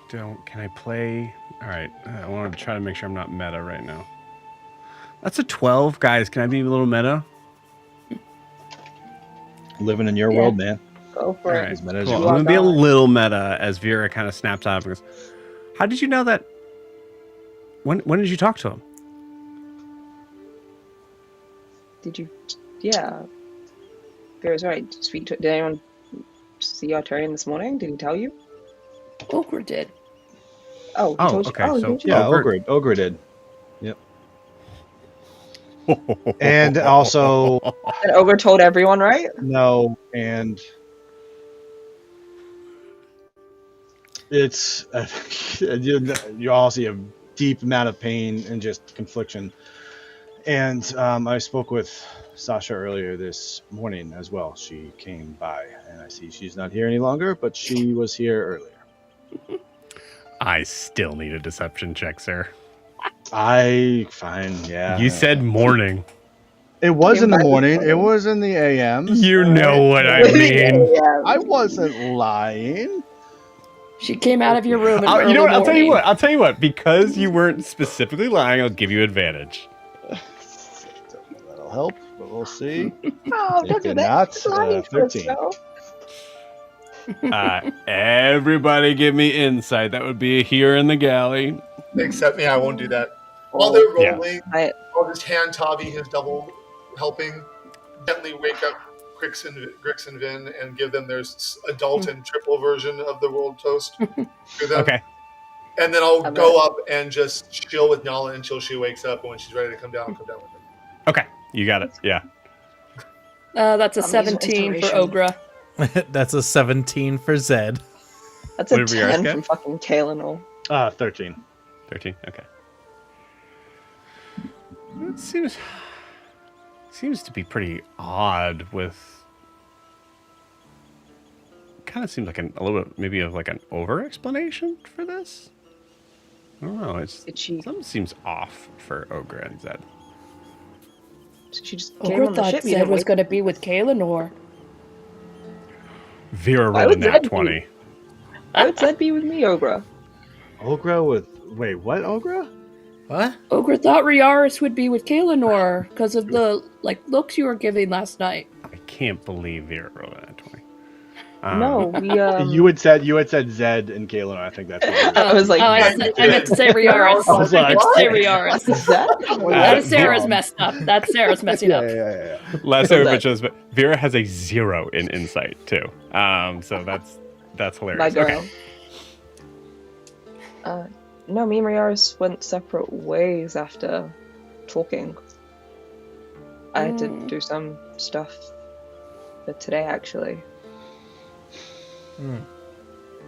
Can I play? All right. I want to try to make sure I'm not meta right now. That's a 12, guys. Can I be a little meta?
Living in your
Yeah.
world, man.
Go for
All
it.
right.
As meta as
Cool.
you
I'm
want.
gonna be a little meta as Vera kind of snaps out and goes, "How did you know that? When did you talk to him?"
Did you? Yeah. Vera's right. Did anyone see Arturian this morning? Did he tell you?
Ogre did.
Oh, he
Oh,
told
okay,
you. Oh, he
so-
told you.
Yeah,
Ogre-
Ogre did. Yep. And also
And Ogre told everyone, right?
no, and it's you all see a deep amount of pain and just confliction. And I spoke with Sasha earlier this morning as well. She came by, and I see she's not here any longer, but she was here earlier.
I still need a deception check, sir.
Fine, yeah.
You said morning.
It was
Came
in the
by this
morning. It
morning.
was in the AM.
You know what I mean.
Yeah.
I wasn't lying.
She came out of your room in
You know what?
early morning.
I'll tell you what. Because you weren't specifically lying, I'll give you advantage.
That'll help, but we'll see.
Oh,
If
that's
you're
what that's
not,
lying for
13.
yourself.
Everybody give me insight. That would be here in the galley.
Except me, I won't do that. While they're
Yeah.
rolling,
I-
I'll just hand Tavi his double helping, gently wake up Grix and Vin, and give them their adult and triple version of the world toast to them.
Okay.
And then I'll
I'm
go up and just chill with Nala until she wakes up, and when she's ready to come down, I'll come down with her.
Okay. You got it. Yeah.
That's a
I'm using
17 for
inspiration.
Ogra.
That's a 17 for Zed.
That's a
What did Riarris
10
get?
from fucking Kalenor.
13.
13. Okay. It seems to be pretty odd with. Kind of seems like a little bit maybe of like an over explanation for this. I don't know.
Did she?
Something seems off for Ogre and Zed.
She just gave
Ogre
him the
thought
shit.
Zed was going to be with Kalenor.
Vera
Why
rolled a
would
nat
Zed be-
20.
Why would Zed be with me, Ogre?
Ogra with. Wait, what, Ogra?
What?
Ogre thought Riarris would be with Kalenor because of the looks you were giving last night.
I can't believe Vera rolled a nat 20.
No, we
You had said Zed and Kalen. I think that's what
I was like,
Oh, I meant to say Riarris.
I was
I meant to
like,
say
what?
Riarris.
Zed?
That is Sarah's messed up. That's Sarah's messing up.
yeah.
Last
So
time
that-
it shows, but Vera has a 0 in insight too. So that's hilarious.
My girl.
Okay.
No, me and Riarris went separate ways after talking. I had to do some stuff for today, actually.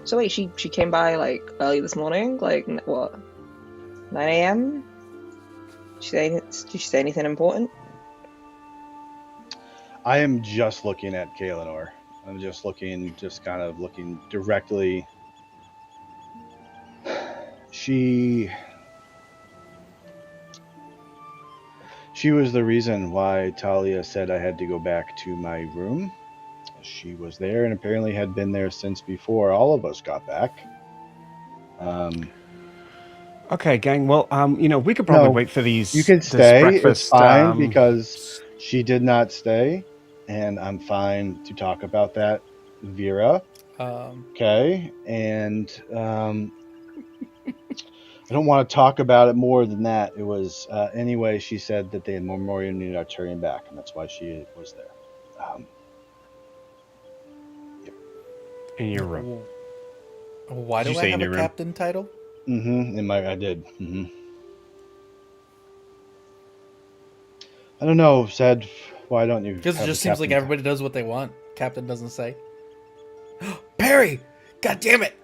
So wait, she came by like early this morning, like what, 9 a.m. Did she say anything important?
I am just looking at Kalenor. I'm just kind of looking directly. She was the reason why Talia said I had to go back to my room. She was there and apparently had been there since before all of us got back.
Okay, gang. Well, we could probably
No,
wait for these.
You can
this
stay.
breakfast,
It's fine because she did not stay, and I'm fine to talk about that, Vera. Okay, and I don't want to talk about it more than that. It was anyway. She said that the Memorium needed Arturian back, and that's why she was there.
in your room.
Why
Did
do
you
I
say in
have a
your room?
captain title?
I did. I don't know, Zed. Why don't you?
Because it
have
just
the
seems like
captain-
everybody does what they want. Captain doesn't say. Perry! God damn it!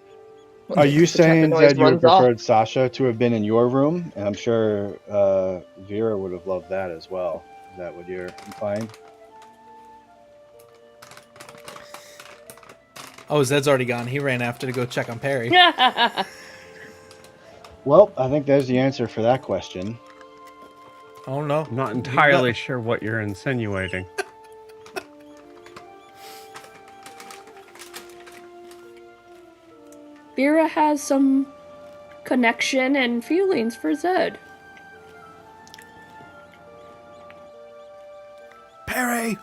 Are you
The captain
saying
always
that you would
runs off.
preferred Sasha to have been in your room? And I'm sure Vera would have loved that as well. Is that what you're implying?
Oh, Zed's already gone. He ran after to go check on Perry.
Well, I think there's the answer for that question.
Oh no.
I'm not entirely sure what you're insinuating.
Vera has some connection and feelings for Zed.
Perry!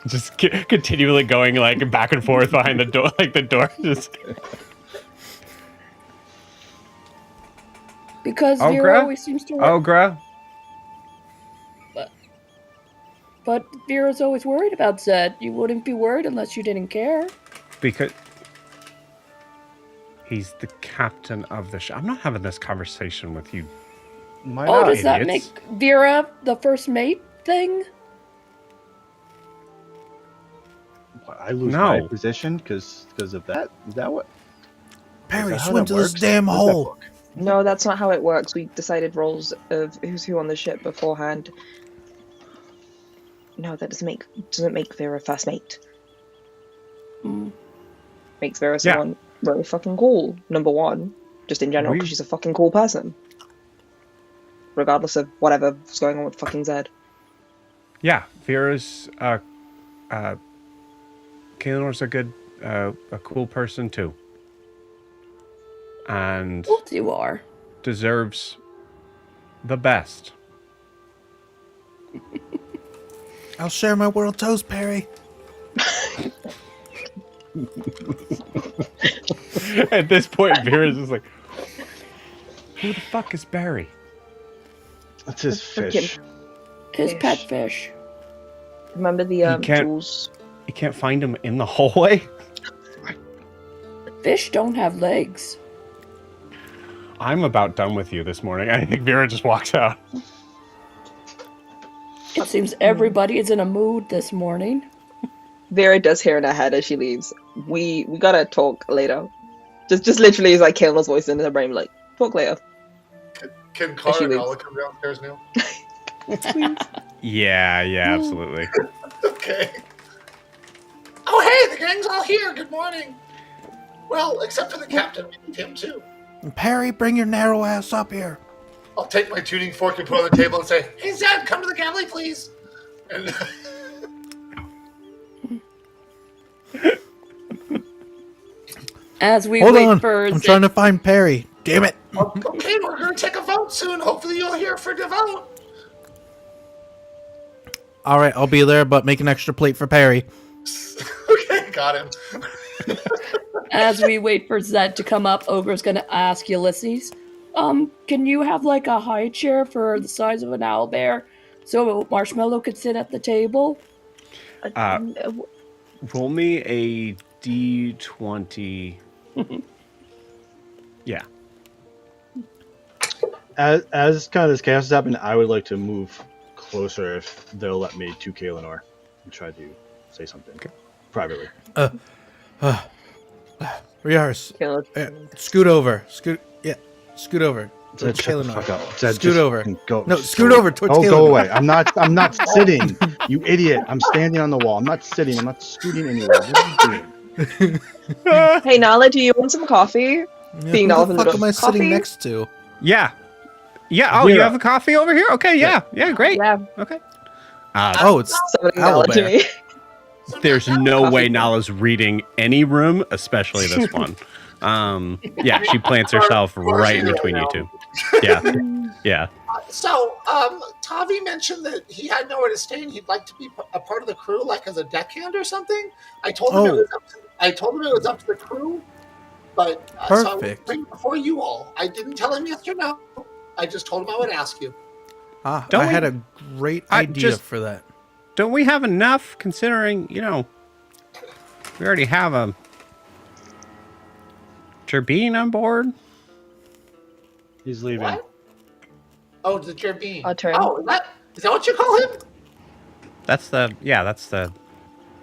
Just continually going like back and forth behind the door, like the door. Just
Because
Ogra?
Vera always seems to
Ogra.
But Vera's always worried about Zed. You wouldn't be worried unless you didn't care.
Because he's the captain of the ship. I'm not having this conversation with you.
Why
Oh,
not?
does that
idiots.
make Vera the first mate thing?
I lose
No.
my position because of that? Is that what?
Perry,
Is that how
swim
that
to this
works?
damn
Where's that
hole!
book?
No, that's not how it works. We decided roles of who's who on the ship beforehand. No, that doesn't make Vera first mate.
Mm.
Makes Vera
Yeah.
someone really fucking cool. Number one, just in general,
We-
because she's a fucking cool person. Regardless of whatever's going on with fucking Zed.
Yeah, Vera's Kailanor's a good, a cool person too, and
Both you are.
deserves the best.
I'll share my world toast, Perry.
At this point, Vera's just like, "Who the fuck is Barry?"
That's his
Freaking-
fish.
His
Fish.
pet fish.
Remember the
can't-
Jules?
You can't find him in the hallway.
Fish don't have legs.
I'm about done with you this morning. I think Vera just walks out.
It seems everybody is in a mood this morning.
Vera does hear in her head as she leaves. We gotta talk later. Just literally is like Kayla's voice in her brain, like, talk later.
Can
she
Cara and
leaves.
Nala come downstairs now?
Yeah, absolutely.
Okay. Oh, hey, the gang's all here. Good morning. Well, except for the captain. We need him, too.
Perry, bring your narrow ass up here.
I'll take my tuning fork and put it on the table and say, hey, Zed, come to the galley, please. And
As we
Hold
wait
on.
for
I'm
Zed-
trying to find Perry. Damn it.
okay, we're going to take a vote soon. Hopefully you'll hear for the vote.
All right, I'll be there, but make an extra plate for Perry.
Okay, got him.
As we wait for Zed to come up, Ogre's gonna ask Ulysses, can you have like a high chair for the size of an owlbear so Marshmallow could sit at the table?
Roll me a d20. Yeah.
As kind of this chaos has happened, I would like to move closer if they'll let me to Kailanor and try to say something privately.
Riarris,
Kayla,
scoot over. Scoot over.
Zed,
Towards
shut the
Kailanor.
fuck up. Zed,
Scoot
just
over.
fucking Go.
No,
just
scoot
go.
over towards
Oh, go
Kailanor.
away. I'm not sitting. You idiot. I'm standing on the wall. I'm not sitting. I'm not scooting anywhere. What are you doing?
hey Nala, do you want some coffee?
Yeah,
Being
who
all
the
in the
fuck am I
coffee?
sitting next to?
Yeah. Oh, you
Vera.
have a coffee over here? Okay, yeah, great.
Yeah,
Okay.
Oh, it's
somebody Nala to
Owlbear.
me.
There's no
Coffee.
way Nala's reading any room, especially this one. Yeah, she plants herself right in between you two. Yeah.
So, Tavi mentioned that he had nowhere to stay and he'd like to be a part of the crew, like as a deckhand or something. I told him it was up to the crew, but so I was
Perfect.
bringing it before you all. I didn't tell him yes or no. I just told him I would ask you.
I
Don't we-
had a great
I
idea
just-
for that.
Don't we have enough considering, we already have a Turbine on board?
He's leaving.
What? Oh, the Jerbean.
Our turn.
Oh, is that what you call him?
That's the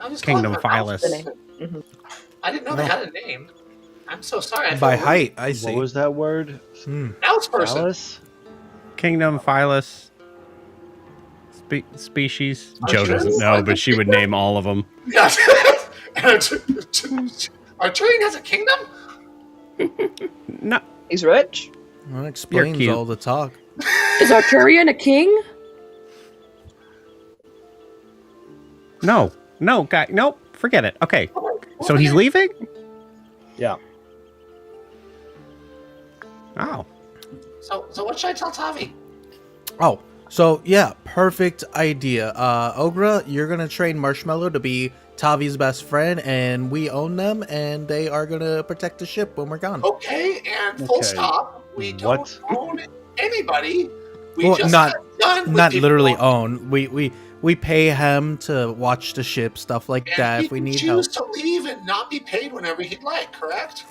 I just call him
Kingdom
her mouse.
Phylus.
The name. Mhm.
I didn't know they had a name. I'm so sorry. I
By
feel
height, I see.
What was that word?
Hmm.
mouse person.
Alice?
Kingdom Phylus species.
Are
Joe
you
doesn't
sure?
know, but she would name all of them.
Yes. Arturian has a kingdom?
No,
He's rich.
That explains
cute.
all the talk.
Is Arturian a king?
no, guy, nope. Forget it. Okay, so he's leaving.
Yeah.
Oh,
So what should I tell Tavi?
Oh, so yeah, perfect idea. Ogra, you're gonna train Marshmallow to be Tavi's best friend, and we own them, and they are gonna protect the ship when we're gone.
Okay, and full
Okay.
stop. We don't
What?
own anybody. We
Well,
just
not-
got done with
Not
the-
literally own. We pay him to watch the ship, stuff like
And
that.
he
If we
can
need help.
choose to leave and not be paid whenever he'd like, correct?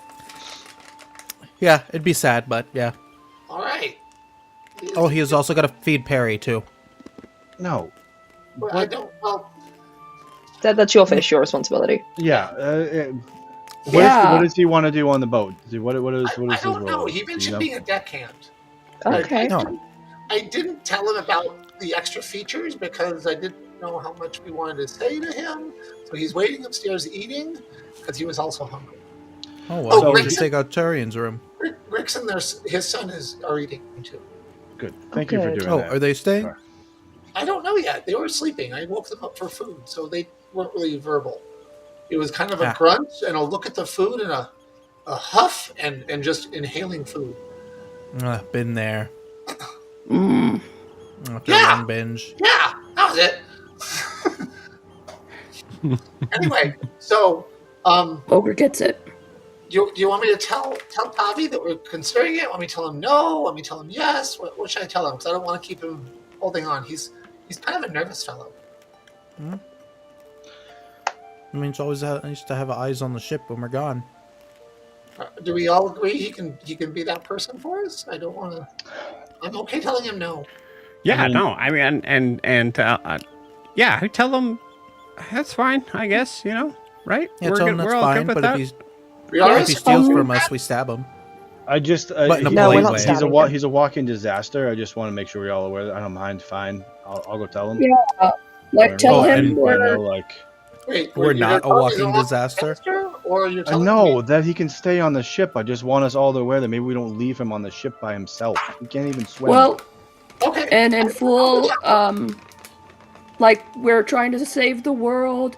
Yeah, it'd be sad, but yeah.
All right.
Oh, he is also gonna feed Perry too.
No.
Well, I don't. Well,
That's your fish, your responsibility.
Yeah.
Yeah.
What does he want to do on the boat? What is
I
his
don't know.
role?
He
Do you
mentioned
know?
being a deckhand.
Okay.
No.
I didn't tell him about the extra features because I didn't know how much we wanted to say to him. So he's waiting upstairs eating because he was also hungry.
Oh well,
Oh,
we
Rick-
should take out Turian's room.
Rick's and his son are eating too.
Good. Thank you for
Okay.
doing
Oh,
that.
are they staying?
Sure.
I don't know yet. They were sleeping. I woke them up for food, so they weren't really verbal. It was kind of a
Ah.
grunt and a look at the food and a huff and just inhaling food.
Been there.
Mm.
After
Yeah.
a long binge.
Yeah, that was it. Anyway, so
Ogre gets it.
do you want me to tell Tavi that we're considering it? Want me to tell him no? Want me to tell him yes? What should I tell him? Because I don't want to keep him holding on. He's kind of a nervous fellow.
I mean, it's always nice to have eyes on the ship when we're gone.
Do we all agree he can be that person for us? I don't want to. I'm okay telling him no.
yeah,
I mean-
no. I mean, yeah. I tell them that's fine. I guess right.
Yeah, tell him that's
we're all
fine.
good with
But
that.
if
Riarris,
he steals
are you
from us,
happy?
we stab him.
I just
But in a
No, we're not
way.
he's
stabbing him.
he's a walking disaster. I just want to make sure we're all aware. I don't mind. Fine. I'll go tell him.
Yeah. Like, tell
Oh,
him
and
I
we're.
know, like
Wait,
We're
you're
not a
telling-
walking
you're telling
disaster?
Or you're
I
telling
know
me-
that he can stay on the ship. I just want us all to aware that maybe we don't leave him on the ship by himself. He can't even swim.
Well,
Okay.
and in full, like, we're trying to save the world.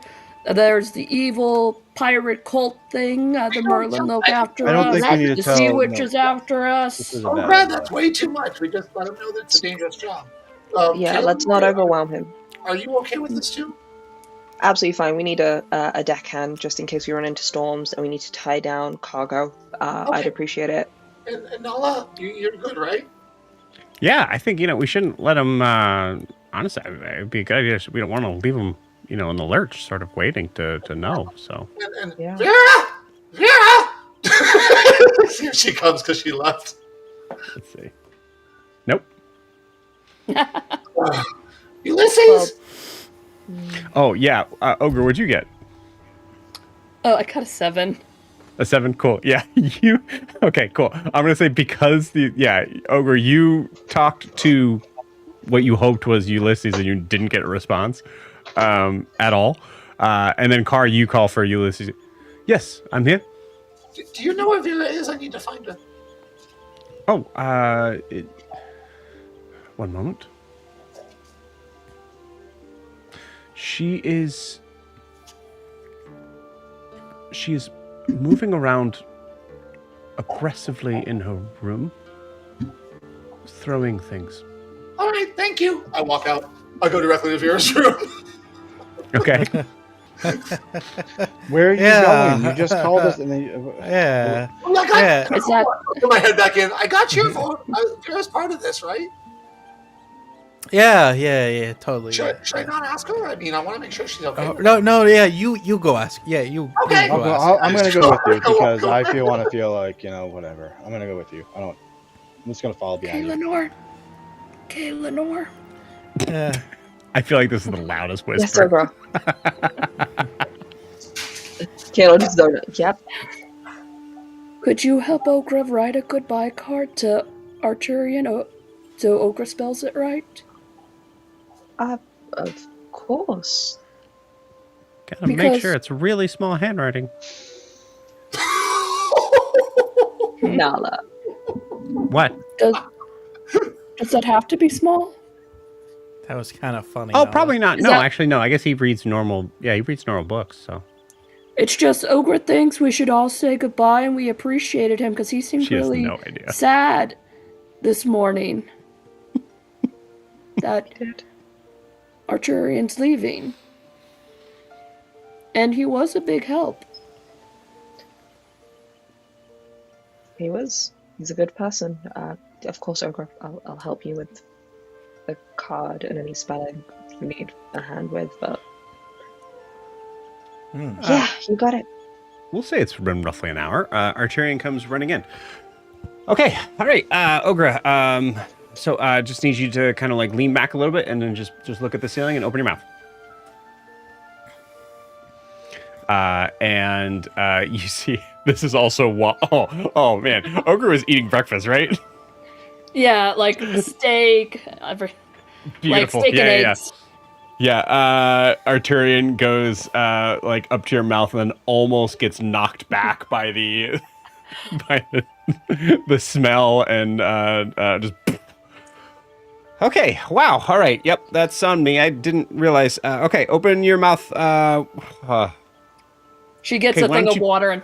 There's the evil pirate cult thing. The Merlin look after
I don't
us.
think we need to
The
tell.
sea witch
no.
is after
This
us.
is a
Oh,
bad
Brad,
idea.
that's way too much. We just let him know that it's a dangerous job.
Yeah,
Caleb,
let's not overwhelm him.
Are you okay with this too?
Absolutely fine. We need a deckhand just in case we run into storms and we need to tie down cargo. I'd
Okay.
appreciate it.
And Nala, you're good, right?
Yeah, I think we shouldn't let him. Honestly, it'd be a good idea. We don't want to leave him, in the lurch, sort of waiting to know. So
And
Yeah.
Vera! Here she comes because she left.
let's see. Nope.
Ulysses!
Oh yeah, Ogre, what'd you get?
Oh, I got a 7.
A 7. Cool. Yeah, you. Okay, cool. I'm gonna say because Ogre, you talked to what you hoped was Ulysses and you didn't get a response at all. And then Car, you call for Ulysses. Yes, I'm here.
Do you know where Vera is? I need to find her.
Oh, one moment. She is moving around aggressively in her room, throwing things.
All right, thank you. I walk out. I go directly to Vera's room.
Okay.
Where are you
Yeah.
going? You just called us, and then
Yeah.
I'm like, I
Yeah.
Is that-
put my head back in. I got your phone. Vera's part of this, right?
Yeah, totally.
Should
Yeah.
I not ask her? I mean, I want to make sure she's okay.
Oh, no, yeah, you go ask. Yeah, you
Okay.
go
I'll,
ask.
I'm gonna go with you
Go,
because
go.
I want to feel like whatever. I'm gonna go with you. I'm just gonna follow
Okay,
behind you.
Lenore. Okay, Lenore.
Yeah.
I feel like this is the loudest
Yes,
whisper.
Ogre. Kano just don't. Yep.
Could you help Ogre write a goodbye card to Arturian so Ogre spells it right?
Of course.
Gotta make
Because-
sure it's really small handwriting.
Nala.
What?
Does that have to be small?
That was kind of funny.
Oh,
Nala.
probably not.
Is
No,
that-
actually, no. I guess he reads normal. Yeah, he reads normal books. So
It's just Ogre thinks we should all say goodbye, and we appreciated him because he seemed
she has
really
no idea.
sad this morning that Arturian's leaving. And he was a big help.
He was. He's a good person. Of course, Ogre, I'll help you with the card and any spelling you need a hand with, but yeah, you got it.
We'll say it's been roughly an hour. Arturian comes running in. Okay, all right, Ogre. So just need you to kind of like lean back a little bit and then just look at the ceiling and open your mouth. And you see, this is also oh man, Ogre was eating breakfast, right?
Yeah, like steak,
Beautiful.
like steak and
Yeah.
eggs.
Yeah, Arturian goes like up to your mouth and then almost gets knocked back by the the smell and just. Okay. Wow. All right. Yep. That's on me. I didn't realize. Okay. Open your mouth.
She gets
Okay,
a
why
thing
don't
of
you-
water and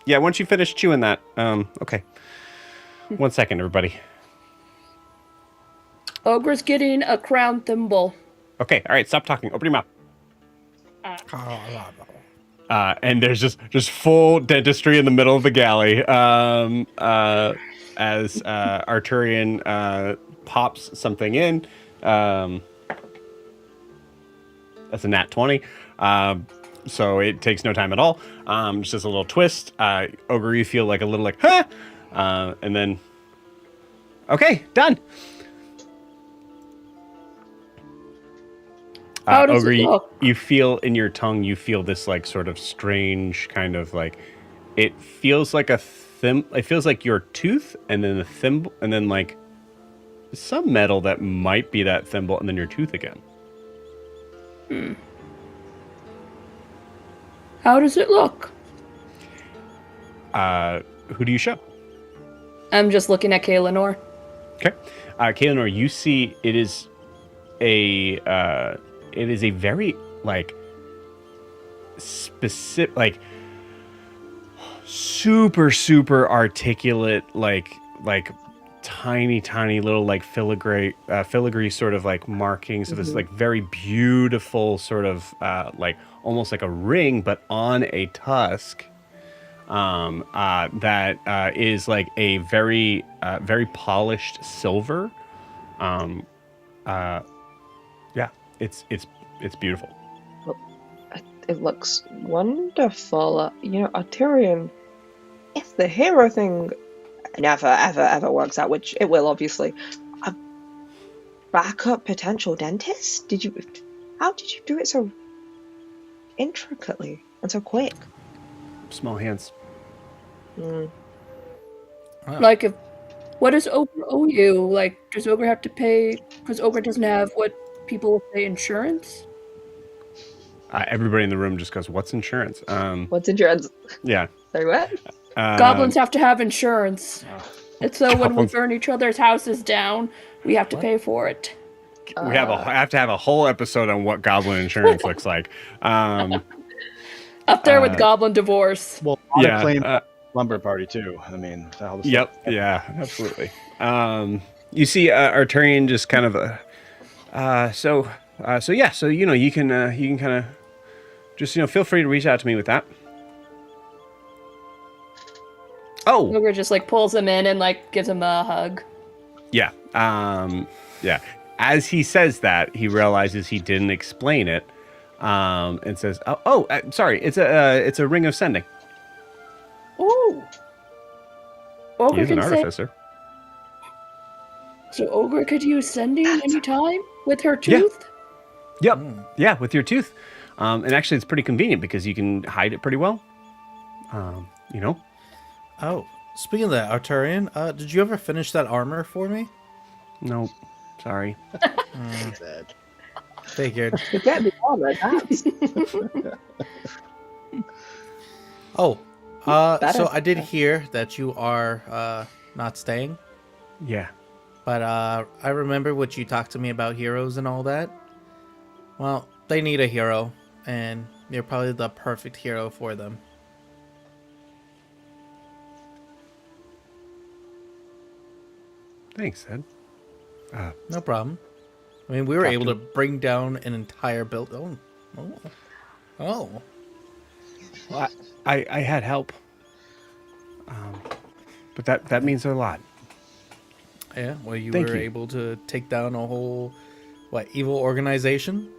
Yeah. Once you finish chewing that. Okay. 1 second, everybody.
Ogre's getting a crown thimble.
Okay. All right. Stop talking. Open your mouth. And there's just full dentistry in the middle of the galley. As Arturian pops something in. That's a nat 20. So it takes no time at all. Just a little twist. Ogre, you feel like a little like, huh? And then, okay, done.
How does
Ogre,
it look?
you feel in your tongue, you feel this like sort of strange kind of like, it feels like it feels like your tooth and then the thimble and then like some metal that might be that thimble and then your tooth again.
How does it look?
Who do you show?
I'm just looking at Kaelinor.
Okay. Kaelinor, you see it is a very like specific, like super articulate, like tiny little like filigree sort of like markings of this like very beautiful sort of like almost like a ring, but on a tusk. That is like a very polished silver. Yeah, it's beautiful.
It looks wonderful. Arturian, if the hero thing never ever works out, which it will obviously, a backup potential dentist? How did you do it so intricately and so quick?
Small hands.
Like, what does Ogre owe you? Like, does Ogre have to pay? Because Ogre doesn't have what people would say insurance.
Everybody in the room just goes, "What's insurance?"
What's insurance?
Yeah.
Sorry, what?
Goblins have to have insurance. It's so when we
Goblins-
burn each other's houses down, we have to pay for it.
We have to have a whole episode on what goblin insurance looks like.
Up there with Goblin divorce.
Well, on
Yeah,
a claim lumber party too. I mean, all the
Yep.
stuff.
Yeah. Absolutely. You see, Arturian just kind of so yeah. So you can kind of just feel free to reach out to me with that. Oh.
Ogre just like pulls him in and like gives him a hug.
Yeah. Yeah. As he says that, he realizes he didn't explain it, and says, sorry, it's a ring of sending."
Ooh. Ogre
He's an
can say,
artificer.
So Ogre could use sending anytime with her
Yeah.
tooth?
Yep. Yeah, with your tooth. And actually, it's pretty convenient because you can hide it pretty well. You know?
Oh, speaking of that, Arturian, did you ever finish that armor for me?
Nope. Sorry.
Sad.
Figured.
Forget the armor. That's
Oh,
That
so
is-
I did hear that you are not staying,
Yeah.
but I remember what you talked to me about heroes and all that. Well, they need a hero, and you're probably the perfect hero for them.
Thanks, Ed.
No problem. I mean, we were able to bring down an entire build. Oh.
Well, I had help. But that means a lot.
Yeah, well, you
Thank
were
you.
able to take down a whole, evil organization?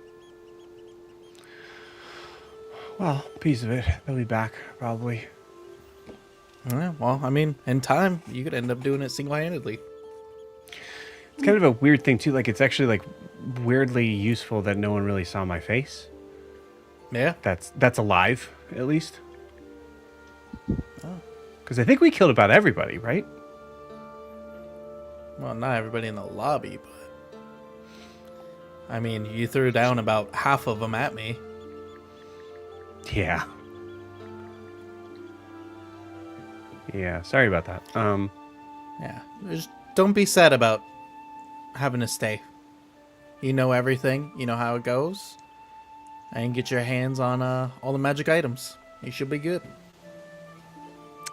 Well, a piece of it. They'll be back, probably.
Yeah, well, I mean, in time, you could end up doing it single-handedly.
It's kind of a weird thing, too. Like, it's actually, like, weirdly useful that no one really saw my face.
Yeah.
That's alive, at least. Because I think we killed about everybody, right?
Well, not everybody in the lobby, but... I mean, you threw down about half of them at me.
Yeah. Yeah, sorry about that.
Yeah. Just don't be sad about having to stay. You know everything. You know how it goes. And get your hands on all the magic items. You should be good.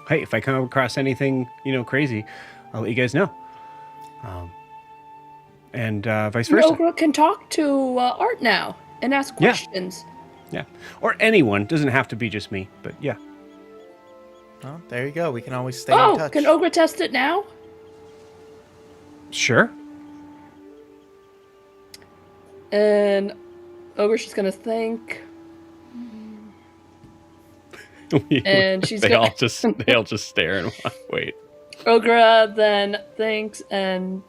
Hey, if I come across anything, crazy, I'll let you guys know. And vice versa.
Ogre can talk to Art now and ask
Yeah.
questions.
Yeah. Or anyone. Doesn't have to be just me, but yeah.
Well, there you go. We can always stay in
Oh,
touch.
can Ogre test it now?
Sure.
And Ogre's just gonna think. And she's
they
gonna-
all just stare and wait.
Ogre then thinks and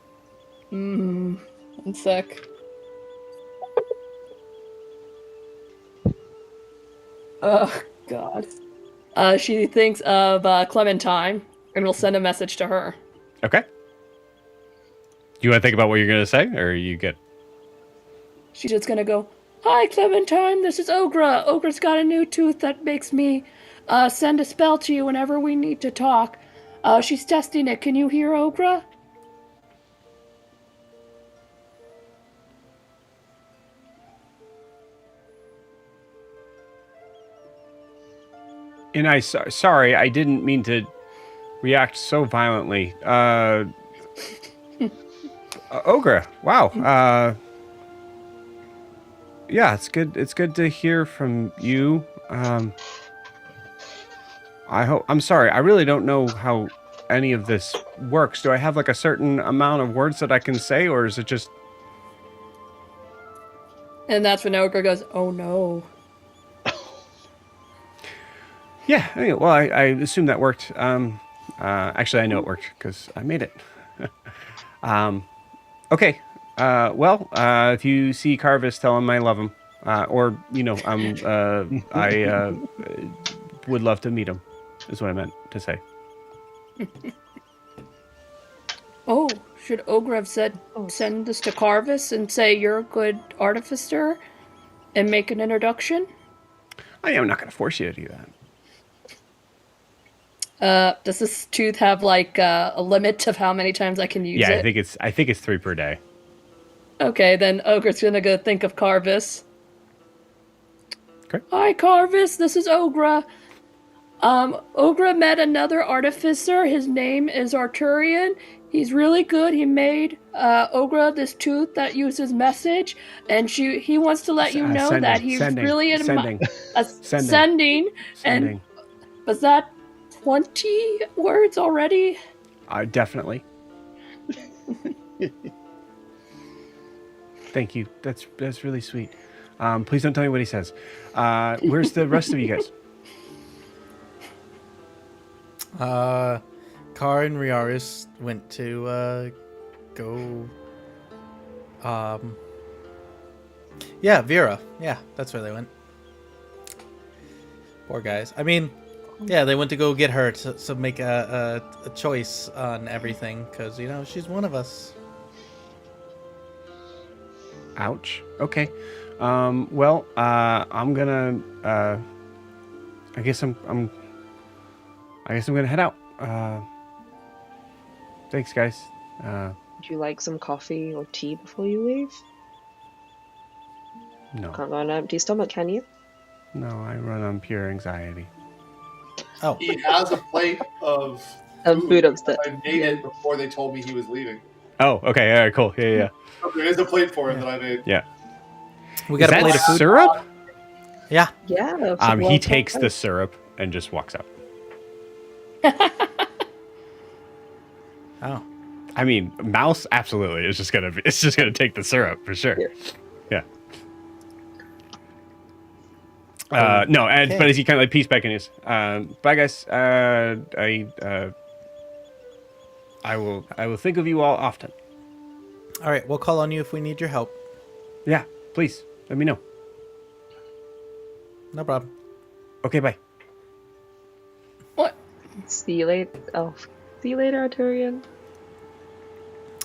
one sec. Oh God. She thinks of Clementine and will send a message to her.
Okay. You want to think about what you're gonna say, or you get?
She's just gonna go, "Hi Clementine, this is Ogre. Ogre's got a new tooth that makes me send a spell to you whenever we need to talk. She's testing it. Can you hear Ogre?"
And sorry, I didn't mean to react so violently. Ogre, wow. Yeah, it's good. It's good to hear from you. I'm sorry. I really don't know how any of this works. Do I have like a certain amount of words that I can say, or is it just?
And that's when Ogre goes, "Oh no."
Yeah. Well, I assume that worked. Actually, I know it worked because I made it. Okay. Well, if you see Carvis, tell him I love him. I would love to meet him, is what I meant to say.
Oh, should Ogre have said send this to Carvis and say you're a good artificer and make an introduction?
I'm not going to force you to do that.
Does this tooth have like a limit of how many times I can use
Yeah,
it?
I think it's 3 per day.
Okay, then Ogre's gonna go think of Carvis.
Okay.
Hi, Carvis. This is Ogre. Ogre met another artificer. His name is Arturian. He's really good. He made Ogre this tooth that uses message, and he wants to let you know that he's really
sending.
sending. And was that 20 words already?
Definitely. Thank you. That's really sweet. Please don't tell me what he says. Where's the rest of you guys?
Car and Riarris went to go. Yeah, Vera. Yeah, that's where they went. Poor guys. I mean, yeah, they went to go get her to make a choice on everything because she's one of us.
Ouch. Okay. Well, I'm gonna. I guess I'm gonna head out. Thanks, guys.
Would you like some coffee or tea before you leave?
No,
Can't go on an empty stomach, can you?
no, I run on pure anxiety.
Oh,
He has a plate of
Food upstairs.
I made it before they told me he was leaving.
Oh, okay. All right, cool. Yeah.
So there is a plate for him that I made.
Yeah.
we got a
Is
plate
that
of food.
syrup?
Yeah.
Yeah.
He takes the syrup and just walks out.
Oh.
I mean, Mouse absolutely is just gonna. It's just gonna take the syrup for sure. Yeah. No,
Okay.
but as he kind of like peace back in his, bye guys. I will think of you all often.
All right, we'll call on you if we need your help.
Yeah, please let me know.
No problem.
Okay, bye.
What?
See you later. Oh, see you later, Arturian.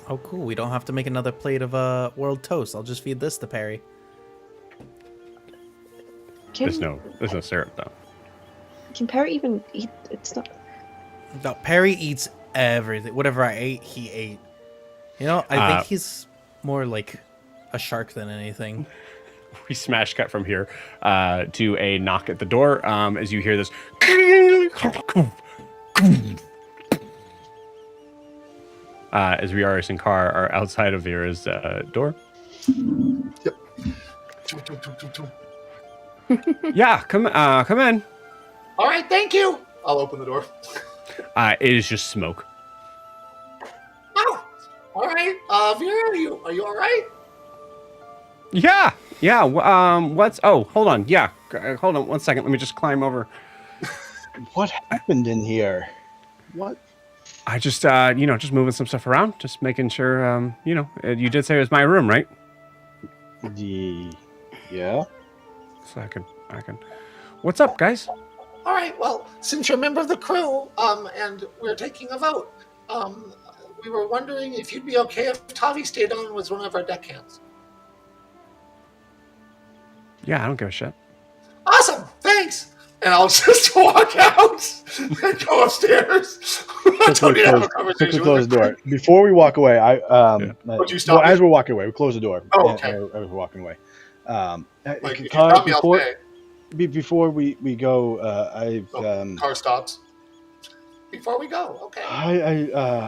Oh, cool. We don't have to make another plate of world toast. I'll just feed this to Perry.
There's no syrup though.
Can Perry even eat? It's not.
No, Perry eats everything. Whatever I ate, he ate. I think he's more like a shark than anything.
We smash cut from here to a knock at the door as you hear this. As Riarris and Carr are outside of Vera's door.
Yep.
Yeah, come in.
All right, thank you. I'll open the door.
It is just smoke.
Oh, all right. Vera, are you all right?
Yeah. What's? Oh, hold on. Yeah, hold on 1 second. Let me just climb over.
What happened in here? What?
I just, just moving some stuff around, just making sure, you did say it was my room, right?
Yeah.
So I can. What's up, guys?
All right. Well, since you're a member of the crew, and we're taking a vote, we were wondering if you'd be okay if Tavi stayed on was one of our deckhands.
Yeah, I don't give a shit.
Awesome. Thanks. And I'll just walk out and go upstairs.
Quickly close the door. Before we walk away,
Would you stop me?
as we're walking away, we close the door.
Oh, okay.
As we're walking away.
Like, if you
Carr,
stop me, I'll stay.
before we go,
Car stops. Before we go, okay.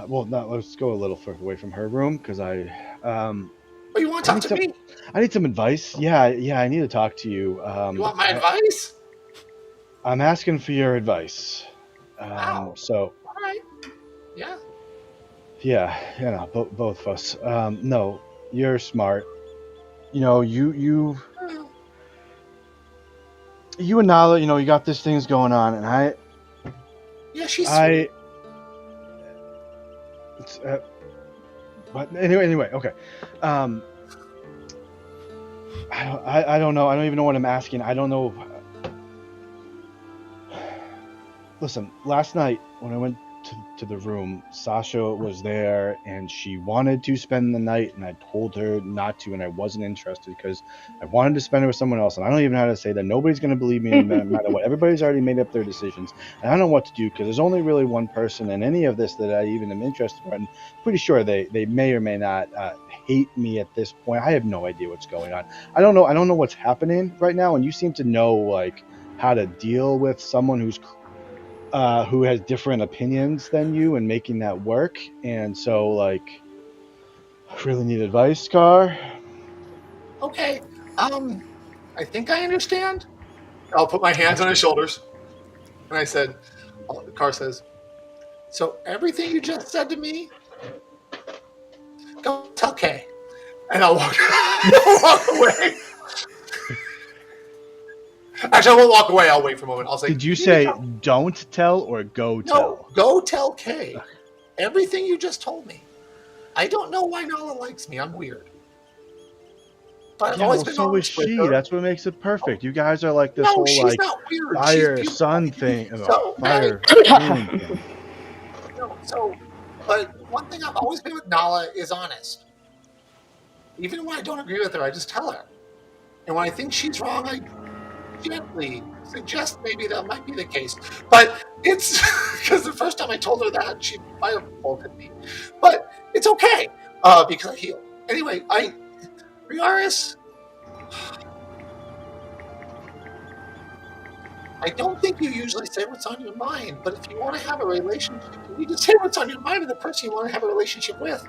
Let's go a little further away from her room because
Oh, you want to talk to me?
I need some advice. Yeah, I need to talk to you.
You want my advice?
I'm asking for your advice.
Wow.
So,
All right. Yeah.
yeah, both of us. No, you're smart. You and Nala, you got these things going on, and
Yeah, she's sweet.
But anyway, okay. I don't know. I don't even know what I'm asking. I don't know. Listen, last night when I went to the room, Sasha was there and she wanted to spend the night, and I told her not to, and I wasn't interested because I wanted to spend it with someone else, and I don't even know how to say that. Nobody's going to believe me no matter what. Everybody's already made up their decisions, and I don't know what to do because there's only really one person in any of this that I even am interested in. I'm pretty sure they may or may not hate me at this point. I have no idea what's going on. I don't know what's happening right now, and you seem to know like how to deal with someone who has different opinions than you and making that work. And so, like, I really need advice, Carr.
Okay. I think I understand. I'll put my hands on his shoulders. And I said, Carr says, so everything you just said to me, go tell Kay. And I'll walk away. Actually, I won't walk away. I'll wait for a moment. I'll say,
Did you say don't tell or go tell?
No, go tell Kay everything you just told me. I don't know why Nala likes me. I'm weird. But I've
Yeah,
always
well,
been
so is
honest with
she.
her.
That's what makes it perfect. You guys are like this
No,
whole
she's
like
not weird. She's
fire
beautiful.
sun thing,
So,
fire moon thing.
But one thing I've always been with Nala is honest. Even when I don't agree with her, I just tell her. And when I think she's wrong, I gently suggest maybe that might be the case. But it's because the first time I told her that, she firebolted me. But it's okay because I heal. Anyway, Riarris, I don't think you usually say what's on your mind, but if you want to have a relationship, you need to say what's on your mind with the person you want to have a relationship with.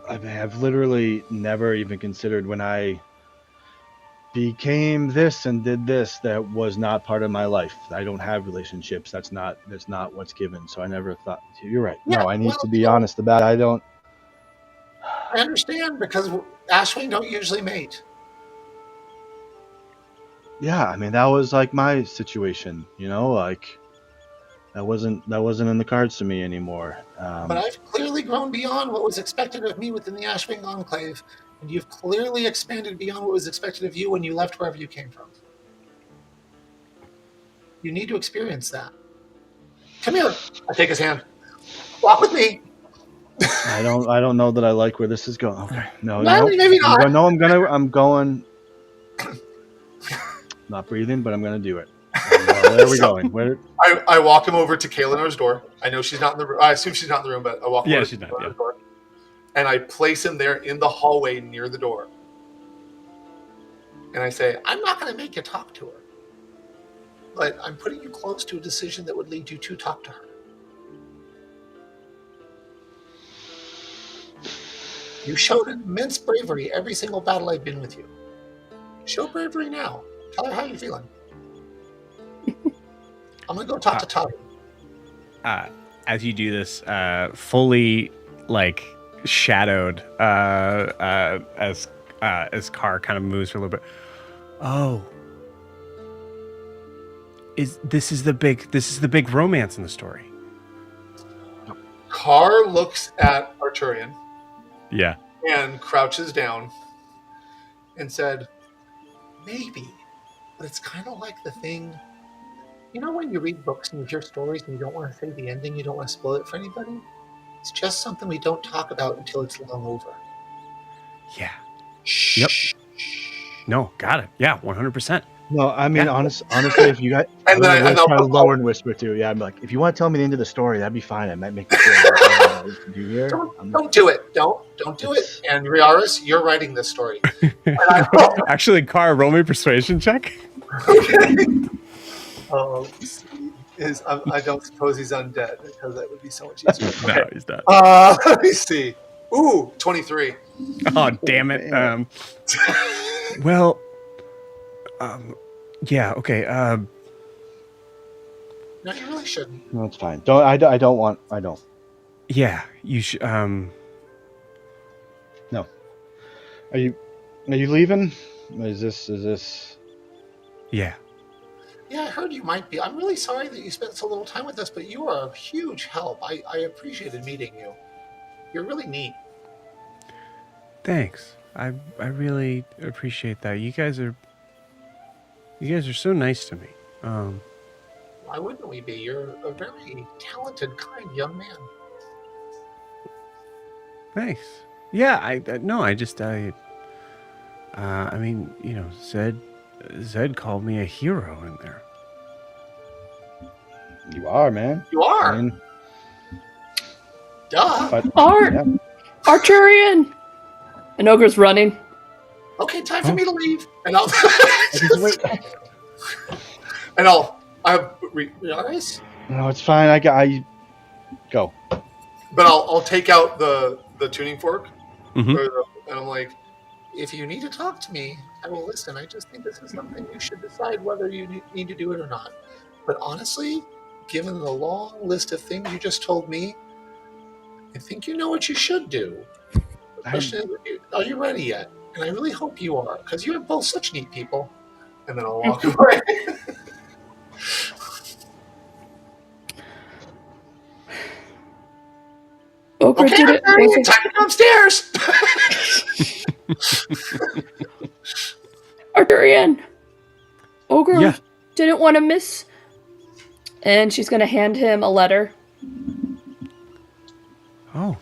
I've literally never even considered when I became this and did this. That was not part of my life. I don't have relationships. That's not what's given. So I never thought. You're right.
Yeah,
No, I need
well,
to be honest about it. I don't.
I understand because Ashwing don't usually mate.
Yeah, I mean that was like my situation. Like that wasn't in the cards to me anymore.
But I've clearly grown beyond what was expected of me within the Ashwing Enclave, and you've clearly expanded beyond what was expected of you when you left wherever you came from. You need to experience that. Come here. I take his hand. Walk with me.
I don't know that I like where this is going. Okay, no,
Maybe not.
I'm going. Not breathing, but I'm gonna do it. Where are we going? Where?
I walk him over to Kalinor's door. I know she's not in the room. I assume she's not in the room, but I walk over
she's
to
not. Yeah.
door, and I place him there in the hallway near the door. And I say, I'm not going to make you talk to her, but I'm putting you close to a decision that would lead you to talk to her. You showed immense bravery every single battle I've been with you. Show bravery now. Tell her how you're feeling. I'm going to go talk to Taru.
As you do this, fully like shadowed, as Car kind of moves for a little bit. Oh, this is the big romance in the story.
Car looks at Arturian.
Yeah.
And crouches down and said, maybe, but it's kind of like the thing, when you read books and you hear stories and you don't want to say the ending, you don't want to spoil it for anybody? It's just something we don't talk about until it's long over.
Yeah.
Shh.
Yep. No, got it. Yeah, 100%.
No, I mean,
Yeah.
honestly, if you got,
And then
I'm
I'll
try to
put-
lower and whisper too. Yeah, I'm like, if you want to tell me the end of the story, that'd be fine. I might make you feel like, do you hear?
Don't do it. Don't do it. And Riarris, you're writing this story.
Actually, Car, roll me a persuasion check.
Okay. I don't suppose he's undead because that would be so much easier.
No, he's not.
Let me see. Ooh, 23.
Oh, damn it. Well, yeah, okay.
No, you really shouldn't.
No, it's fine. I don't.
Yeah, you should.
No. Are you leaving? Is this?
Yeah.
Yeah, I heard you might be. I'm really sorry that you spent so little time with us, but you are a huge help. I appreciated meeting you. You're really neat.
Thanks. I really appreciate that. You guys are so nice to me.
Why wouldn't we be? You're a very talented, kind young man.
Thanks. Yeah, I mean, Zed called me a hero in there.
You are, man.
You are.
I mean,
Duh.
Arturian! An ogre's running.
Okay, time for me to leave. And I'll I have Riarris?
No, it's fine. I go.
But I'll take out the tuning fork.
Mhm.
And I'm like, if you need to talk to me, I will listen. I just think this is something you should decide whether you need to do it or not. But honestly, given the long list of things you just told me, I think you know what you should do. The question is, are you ready yet? And I really hope you are, because you're both such neat people. And then I'll walk away.
Ogre
Okay,
did it.
Arthurian, time to go upstairs.
Arthurian! Ogre
Yeah.
didn't want to miss. And she's going to hand him a letter.
Oh,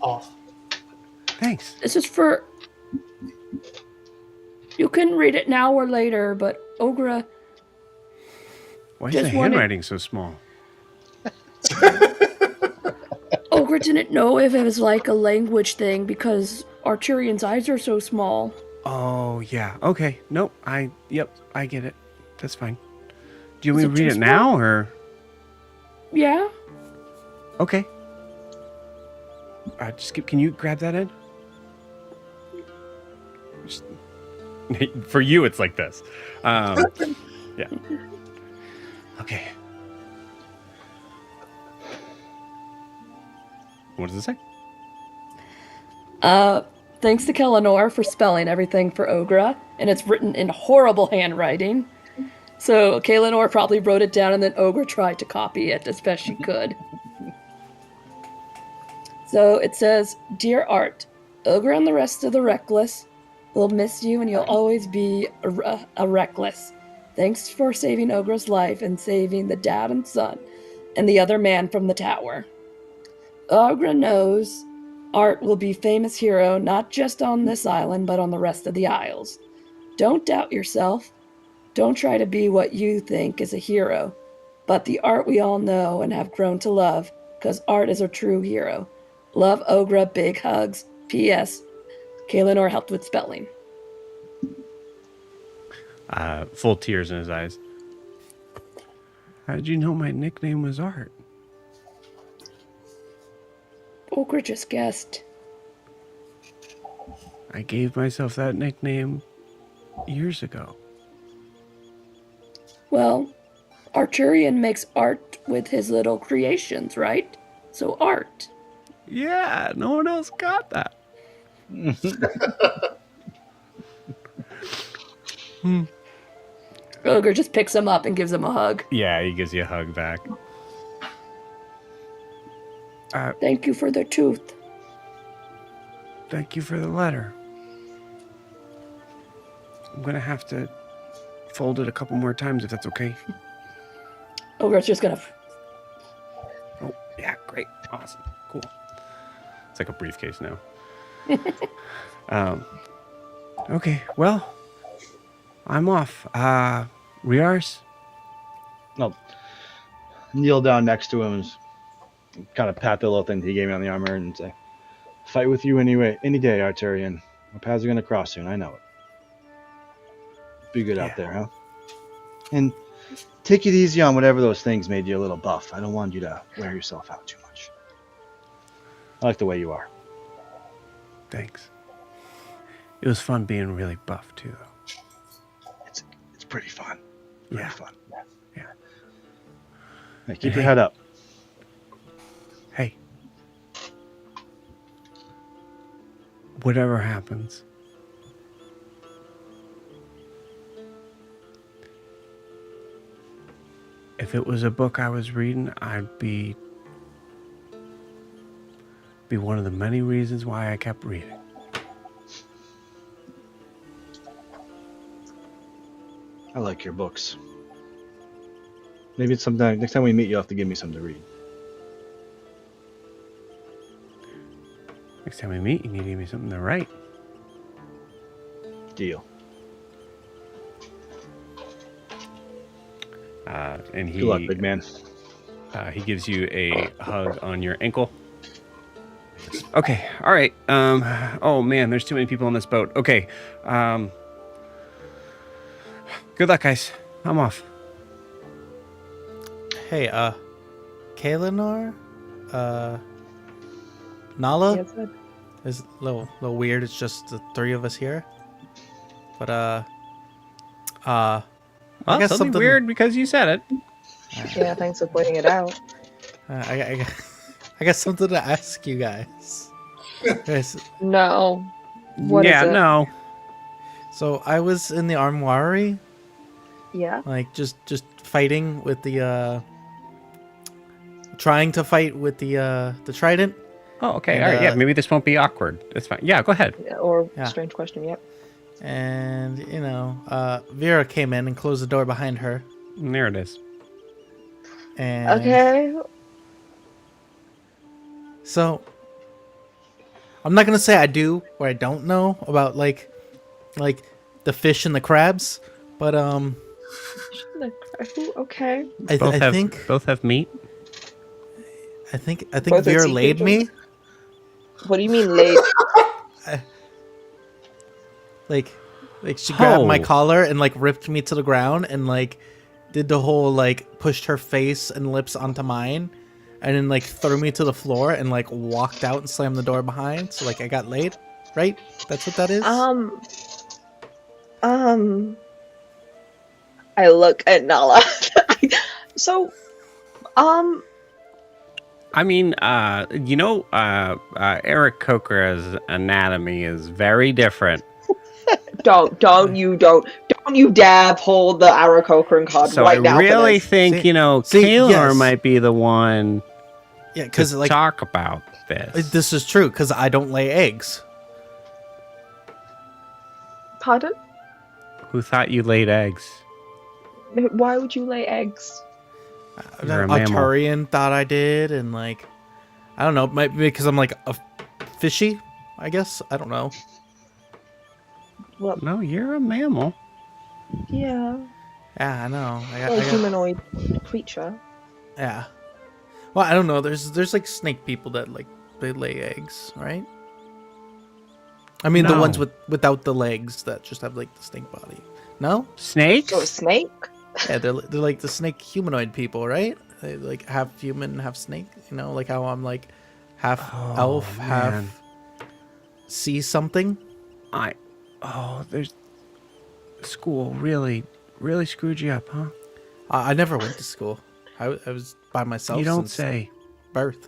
Oh,
thanks.
This is for. You can read it now or later, but Ogre
Why is the
Just wanted-
handwriting so small?
Ogre didn't know if it was like a language thing because Arturian's eyes are so small.
Oh, yeah. Okay. Nope. Yep, I get it. That's fine. Do you
Is
want me
it
to read
too
it now or?
Yeah?
Okay. Can you grab that in? Just- For you, it's like this. Yeah. Okay. What does it say?
Thanks to Kellanor for spelling everything for Ogre, and it's written in horrible handwriting. So Kellanor probably wrote it down and then Ogre tried to copy it as best she could. So it says, Dear Art, Ogre and the rest of the Wreckless will miss you and you'll always be a Wreckless. Thanks for saving Ogre's life and saving the dad and son and the other man from the tower. Ogre knows Art will be famous hero not just on this island but on the rest of the isles. Don't doubt yourself. Don't try to be what you think is a hero, but the Art we all know and have grown to love, because Art is a true hero. Love Ogre, big hugs. P.S. Kaelinor helped with spelling.
Full tears in his eyes. How did you know my nickname was Art?
Ogre just guessed.
I gave myself that nickname years ago.
Well, Arturian makes art with his little creations, right? So Art.
Yeah, no one else got that.
Ogre just picks him up and gives him a hug.
Yeah, he gives you a hug back.
Thank you for the tooth.
Thank you for the letter. I'm gonna have to fold it a couple more times if that's okay.
Ogre's just gonna...
Oh, yeah, great. Awesome. Cool. It's like a briefcase now. Okay, well, I'm off. Riarris?
No. Kneel down next to him and kind of pat the little thing that he gave me on the armor and say, fight with you anyway, any day, Arturian. Our paths are going to cross soon, I know it. Be good out there, huh? And take it easy on whatever those things made you a little buff. I don't want you to wear yourself out too much. I like the way you are.
Thanks. It was fun being really buff, too, though.
It's pretty fun. Pretty
Yeah.
fun.
Yeah.
Hey, keep your head up.
Hey. Whatever happens, if it was a book I was reading, I'd be one of the many reasons why I kept reading.
I like your books. Maybe it's sometime next time we meet, you'll have to give me some to read.
Next time we meet, you need to give me something to write.
Deal.
And
Good luck, big man.
He gives you a hug on your ankle. Okay, all right. Oh man, there's too many people on this boat. Okay. Good luck, guys. I'm off.
Hey, Kaelinor? Nala?
Yes, sir.
It's a little weird. It's just the three of us here. But, I
Well,
guess
something
something-
weird because you said it.
Yeah, thanks for pointing it out.
I got something to ask you guys. Guys,
No. What is
yeah,
it?
no.
so I was in the armory,
Yeah.
like just fighting with the trying to fight with the trident.
Oh, okay.
And,
All right. Yeah, maybe this won't be awkward. It's fine. Yeah, go ahead.
Or
Yeah.
strange question, yep.
And Vera came in and closed the door behind her.
There it is.
And
Okay.
so I'm not gonna say I do or I don't know about like the fish and the crabs, but
Okay.
I think
both have meat.
I think
Both are
Vera
sea
laid me.
What do you mean late?
Like she grabbed my
Oh.
collar and like ripped me to the ground and like did the whole like pushed her face and lips onto mine and then like threw me to the floor and like walked out and slammed the door behind. So like I got laid, right? That's what that is.
I look at Nala. So,
I mean, Eric Coker's anatomy is very different.
don't you dare pull the Aarakocra card
So
right
I
now.
really
for this.
think,
See,
Kaylor
yes.
might be the one
Yeah,
to
because like
talk about this.
this is true because I don't lay eggs.
Pardon?
Who thought you laid eggs?
Why would you lay eggs?
You're a mammal.
Arturian thought I did, and like I don't know, maybe because I'm like a fishy. I guess I don't know.
Well,
No, you're a mammal.
yeah,
Yeah, I know.
a humanoid creature.
Yeah. Well, I don't know. There's like snake people that like they lay eggs, right? I mean the
No.
ones without the legs that just have like the snake body. No?
Snakes?
So a snake?
Yeah, they're like the snake humanoid people, right? They like half human, half snake. You know, like how I'm like half elf,
man.
half sea something.
There's school really screwed you up, huh?
I never went to school. I was by myself.
You don't
since
say.
birth.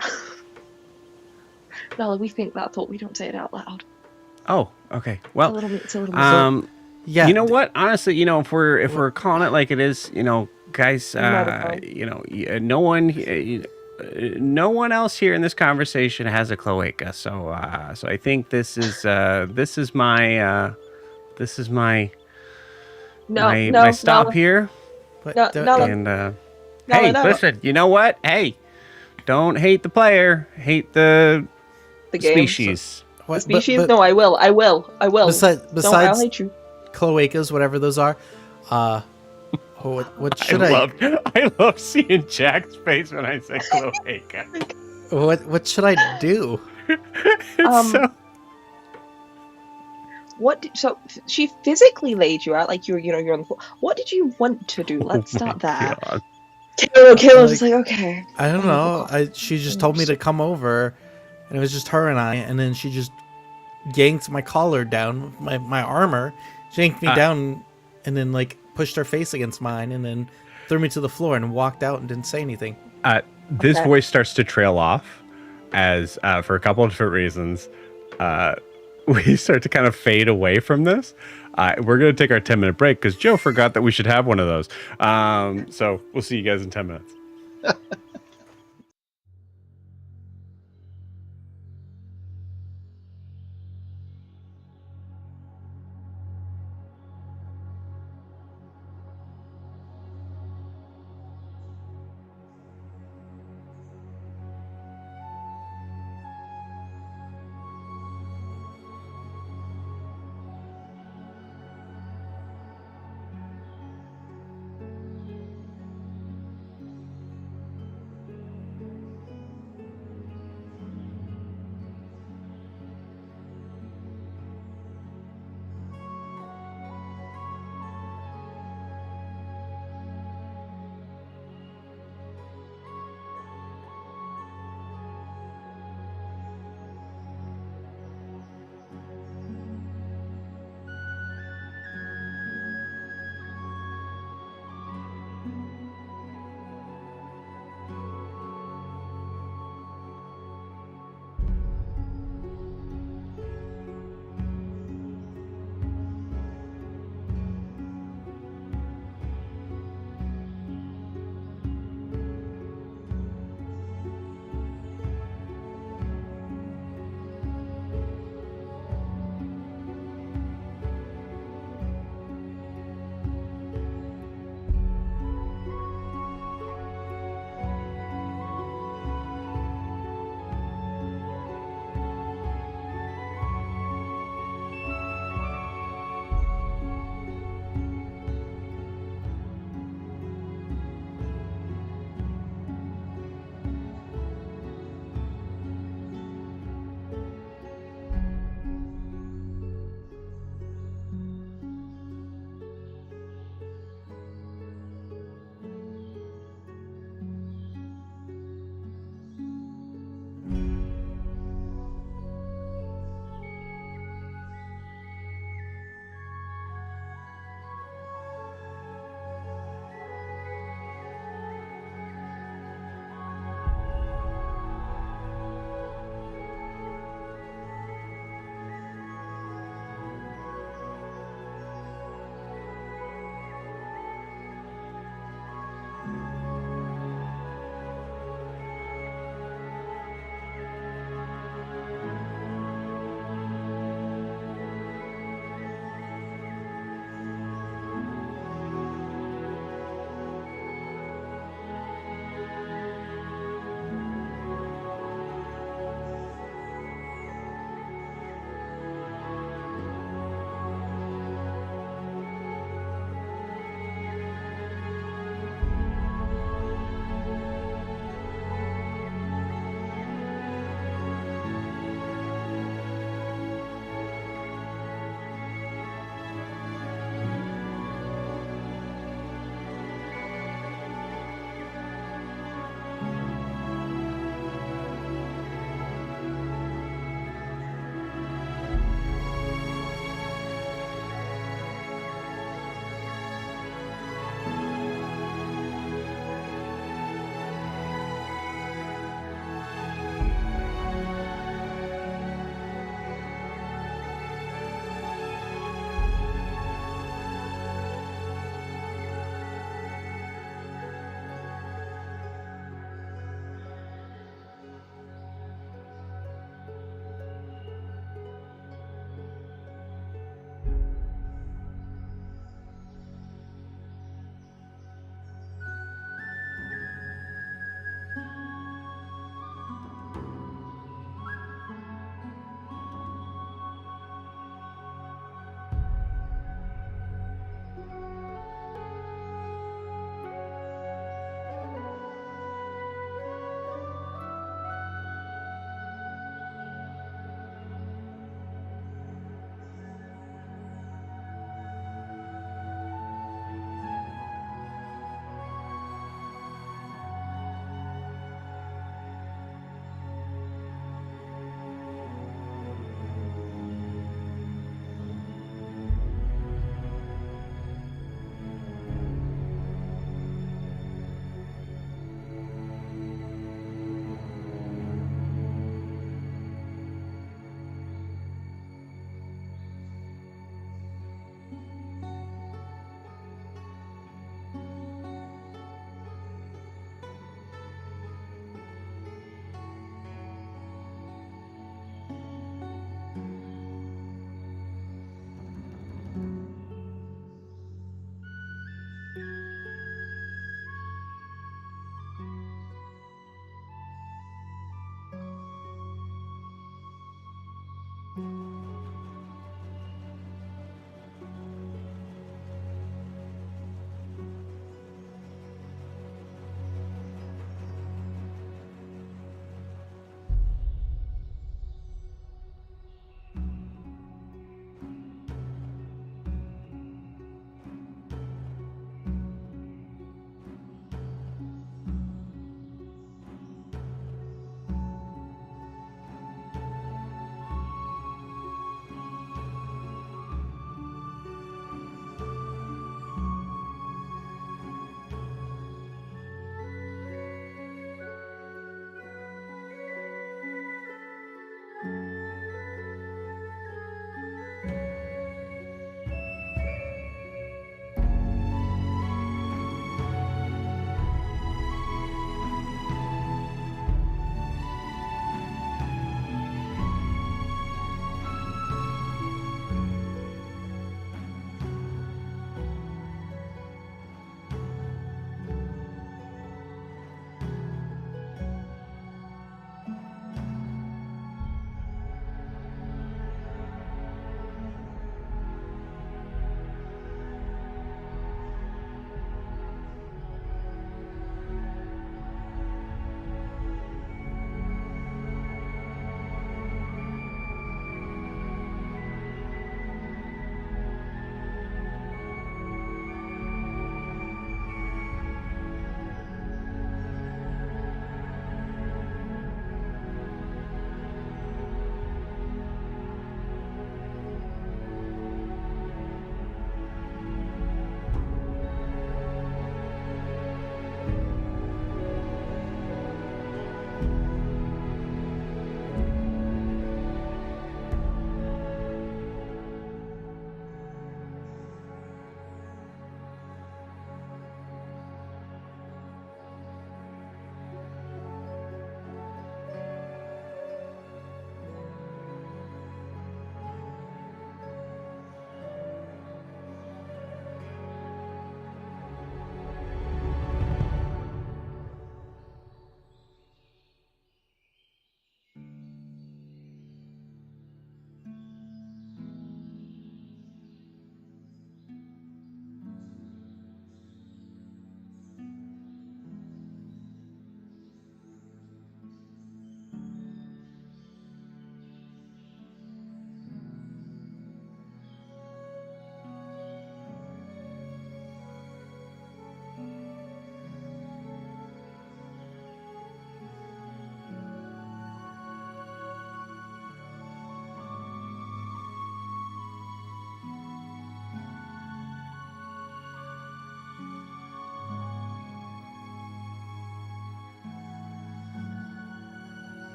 No, we think that thought. We don't say it out loud.
Oh, okay.
It's a
Well,
little bit.
Yeah.
you know what? Honestly, if we're calling it like it is, guys, no one else here in this conversation has a cloaca, so I think this is my my stop here.
But
No,
don't-
no.
don't-
And
No,
hey,
no.
listen, you know what? Hey, don't hate the player, hate the
The game.
species.
what-
Species?
but
No, I will.
Besides
Don't, I'll hate you.
cloacas, whatever those are, what should
I love seeing Jack's face when I say cloaca.
what should I do?
Um, So she physically laid you out, like you're on the floor. What did you want to do? Let's start there.
God.
Caleb's just like, okay.
I don't know. She just told me to come over, and it was just her and I. And then she just yanked my collar down, my armor. She yanked me down, and then like pushed her face against mine, and then threw me to the floor and walked out and didn't say anything.
This
Okay.
voice starts to trail off as for a couple of different reasons. We start to kind of fade away from this. We're going to take our 10-minute break because Joe forgot that we should have one of those. So we'll see you guys in 10 minutes.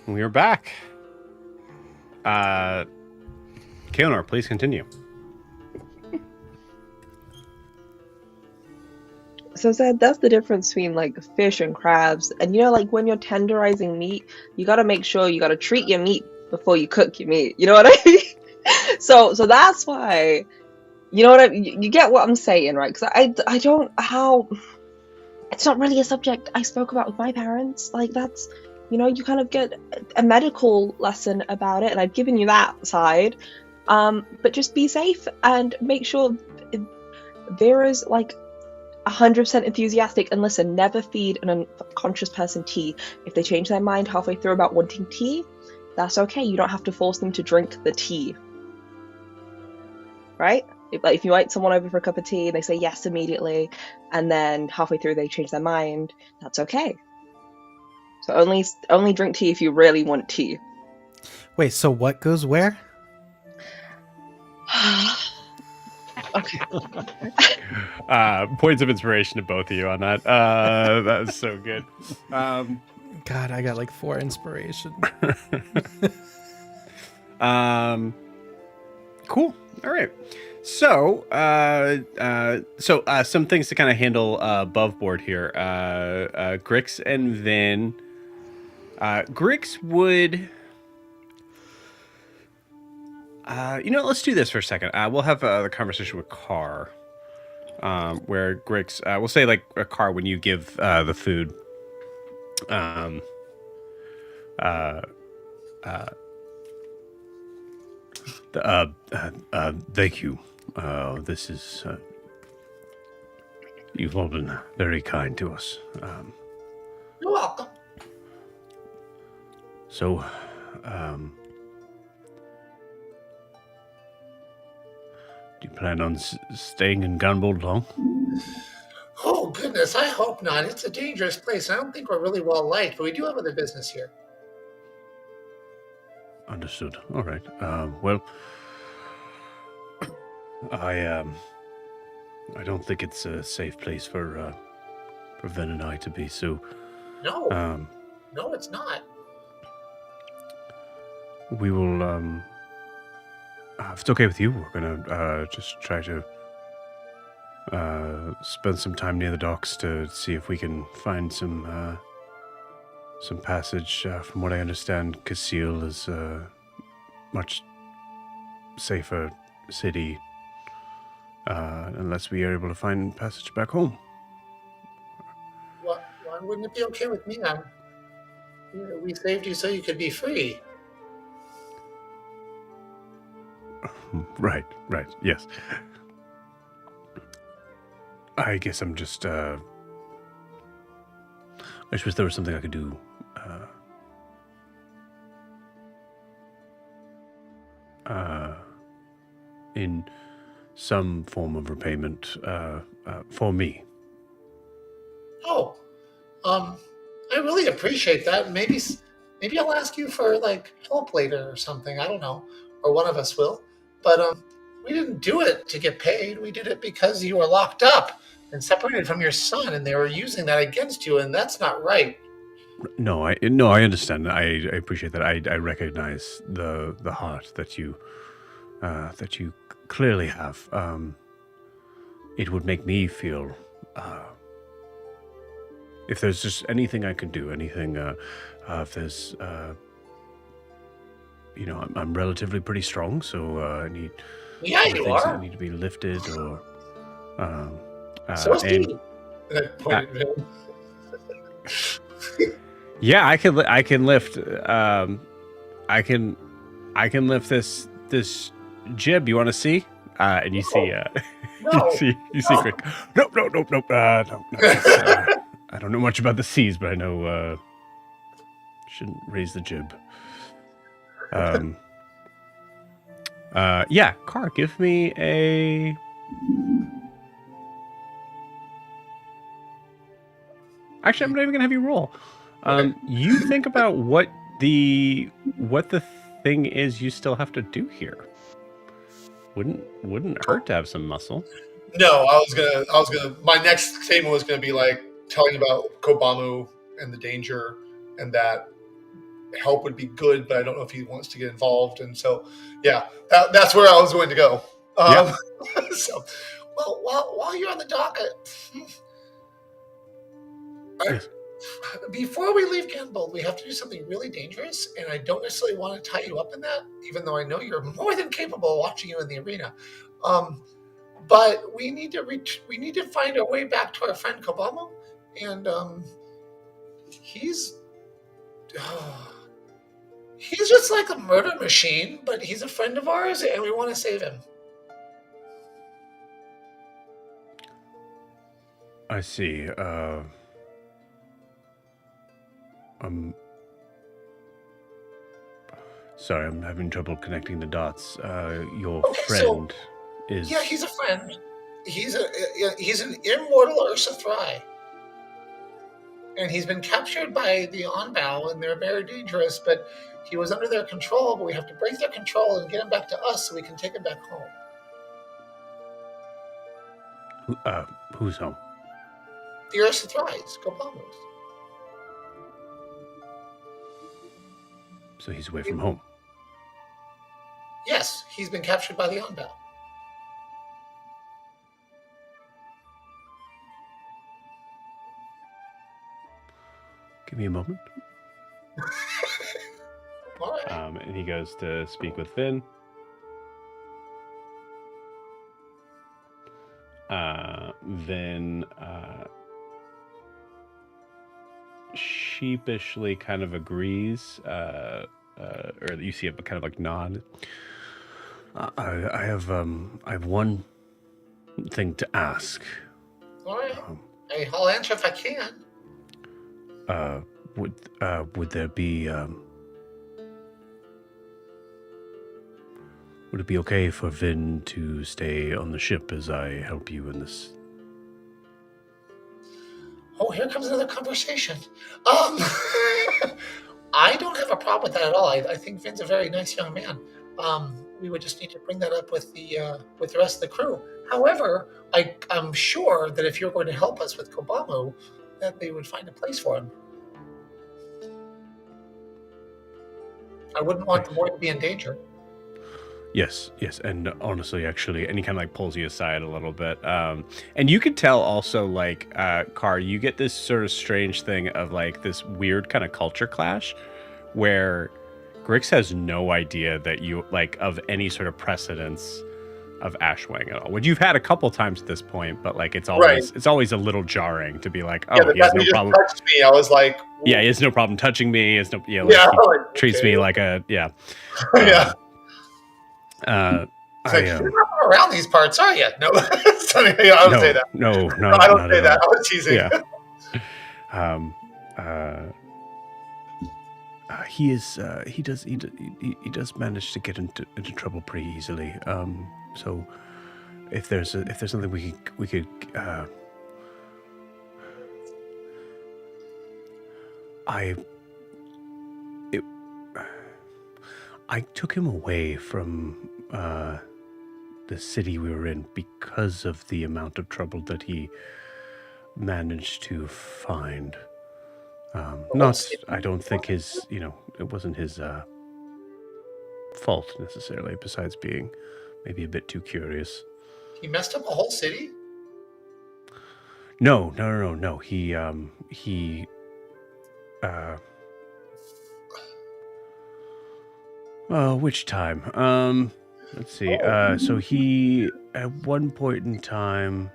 We are back. Keonor, please continue.
So Zed, that's the difference between like fish and crabs. And you know, like when you're tenderizing meat, you gotta make sure you gotta treat your meat before you cook your meat. You know what I mean? So that's why, you know what you get what I'm saying, right? Because I don't how it's not really a subject I spoke about with my parents. Like that's, you know, you kind of get a medical lesson about it, and I've given you that side. But just be safe and make sure there is like 100% enthusiastic. And listen, never feed an unconscious person tea. If they change their mind halfway through about wanting tea, that's okay. You don't have to force them to drink the tea, right? If you invite someone over for a cup of tea and they say yes immediately, and then halfway through they change their mind, that's okay. So only drink tea if you really want tea.
Wait, so what goes where?
Okay.
Points of inspiration to both of you on that. That was so good.
God, I got like 4 inspiration.
Cool. All right. So, some things to kind of handle above board here. Grix and Vin. Grix would. Let's do this for a second. We'll have the conversation with Carr, where Grix, we'll say like a Carr when you give the food. Thank you. This is. You've all been very kind to us.
You're welcome.
So, do you plan on staying in Gunbold long?
Oh, goodness, I hope not. It's a dangerous place. I don't think we're really well liked, but we do have other business here.
Understood. All right. Well, I don't think it's a safe place for Ven and I to be. So,
No, no, it's not.
we will. If it's okay with you, we're gonna just try to spend some time near the docks to see if we can find some passage. From what I understand, Casil is a much safer city, unless we are able to find passage back home.
Why wouldn't it be okay with me? We saved you so you could be free.
Right, yes. I guess I'm just, I just wish there was something I could do, in some form of repayment, for me.
Oh, I really appreciate that. Maybe I'll ask you for like help later or something. I don't know, or one of us will. But we didn't do it to get paid. We did it because you were locked up and separated from your son, and they were using that against you, and that's not right.
No, I understand. I appreciate that. I recognize the heart that you clearly have. It would make me feel, if there's just anything I can do, anything, if there's, I'm relatively pretty strong, so I need
Yeah, you
things
are.
that need to be lifted, or
So is
and
Steve. And I pointed at him.
yeah, I can lift. I can lift this jib. You want to see? And you see,
No.
you see, Crick. Nope. No. I don't know much about the seas, but I know shouldn't raise the jib. Yeah, Car, give me a. Actually, I'm not even gonna have you roll. You think about what the thing is you still have to do here. Wouldn't hurt to have some muscle.
No, I was gonna. My next statement was gonna be like telling about Kobamu and the danger, and that help would be good, but I don't know if he wants to get involved. And so, yeah, that's where I was going to go.
Yeah.
So, well, while you're on the dock,
Yes.
Before we leave Gamble, we have to do something really dangerous, and I don't necessarily want to tie you up in that, even though I know you're more than capable of watching you in the arena. But we need to find our way back to our friend Kobamo, and he's he's just like a murder machine, but he's a friend of ours, and we want to save him.
I see. Sorry, I'm having trouble connecting the dots. Your friend is...
Yeah, he's a friend. He's an immortal Ursa Thry. And he's been captured by the Onbow, and they're very dangerous, but he was under their control, but we have to break their control and get him back to us so we can take him back home.
Who's home?
The Ursa Thries, Kobamos.
So he's away from home.
Yes, he's been captured by the Onbow.
Give me a moment.
All right.
And he goes to speak with Finn. Then sheepishly kind of agrees, or you see a kind of like nod. I have one thing to ask.
All right. I'll answer if I can.
Would there be would it be okay for Vin to stay on the ship as I help you in this?
Oh, here comes another conversation. I don't have a problem with that at all. I think Vin's a very nice young man. We would just need to bring that up with the rest of the crew. However, I'm sure that if you're going to help us with Kobamo, that they would find a place for him. I wouldn't want the boy to be in danger.
Yes, and honestly, actually, and he kind of like pulls you aside a little bit. And you could tell also, like, Car, you get this sort of strange thing of like this weird kind of culture clash where Grix has no idea that you like of any sort of precedence of Ashwang at all, which you've had a couple times at this point, but like it's always a little jarring to be like, oh, he has no problem.
Touched me. I was like,
yeah, he has no problem touching me. He has no, he treats me like a
yeah.
I
you're not around these parts, are you? No, I don't say that.
No,
I don't say that. I was teasing.
Yeah. He is. He does manage to get into trouble pretty easily. So if there's something we could. I took him away from the city we were in because of the amount of trouble that he managed to find. I don't think his, it wasn't his fault necessarily, besides being maybe a bit too curious.
He messed up a whole city?
No. He which time? Let's see. So he, at one point in time,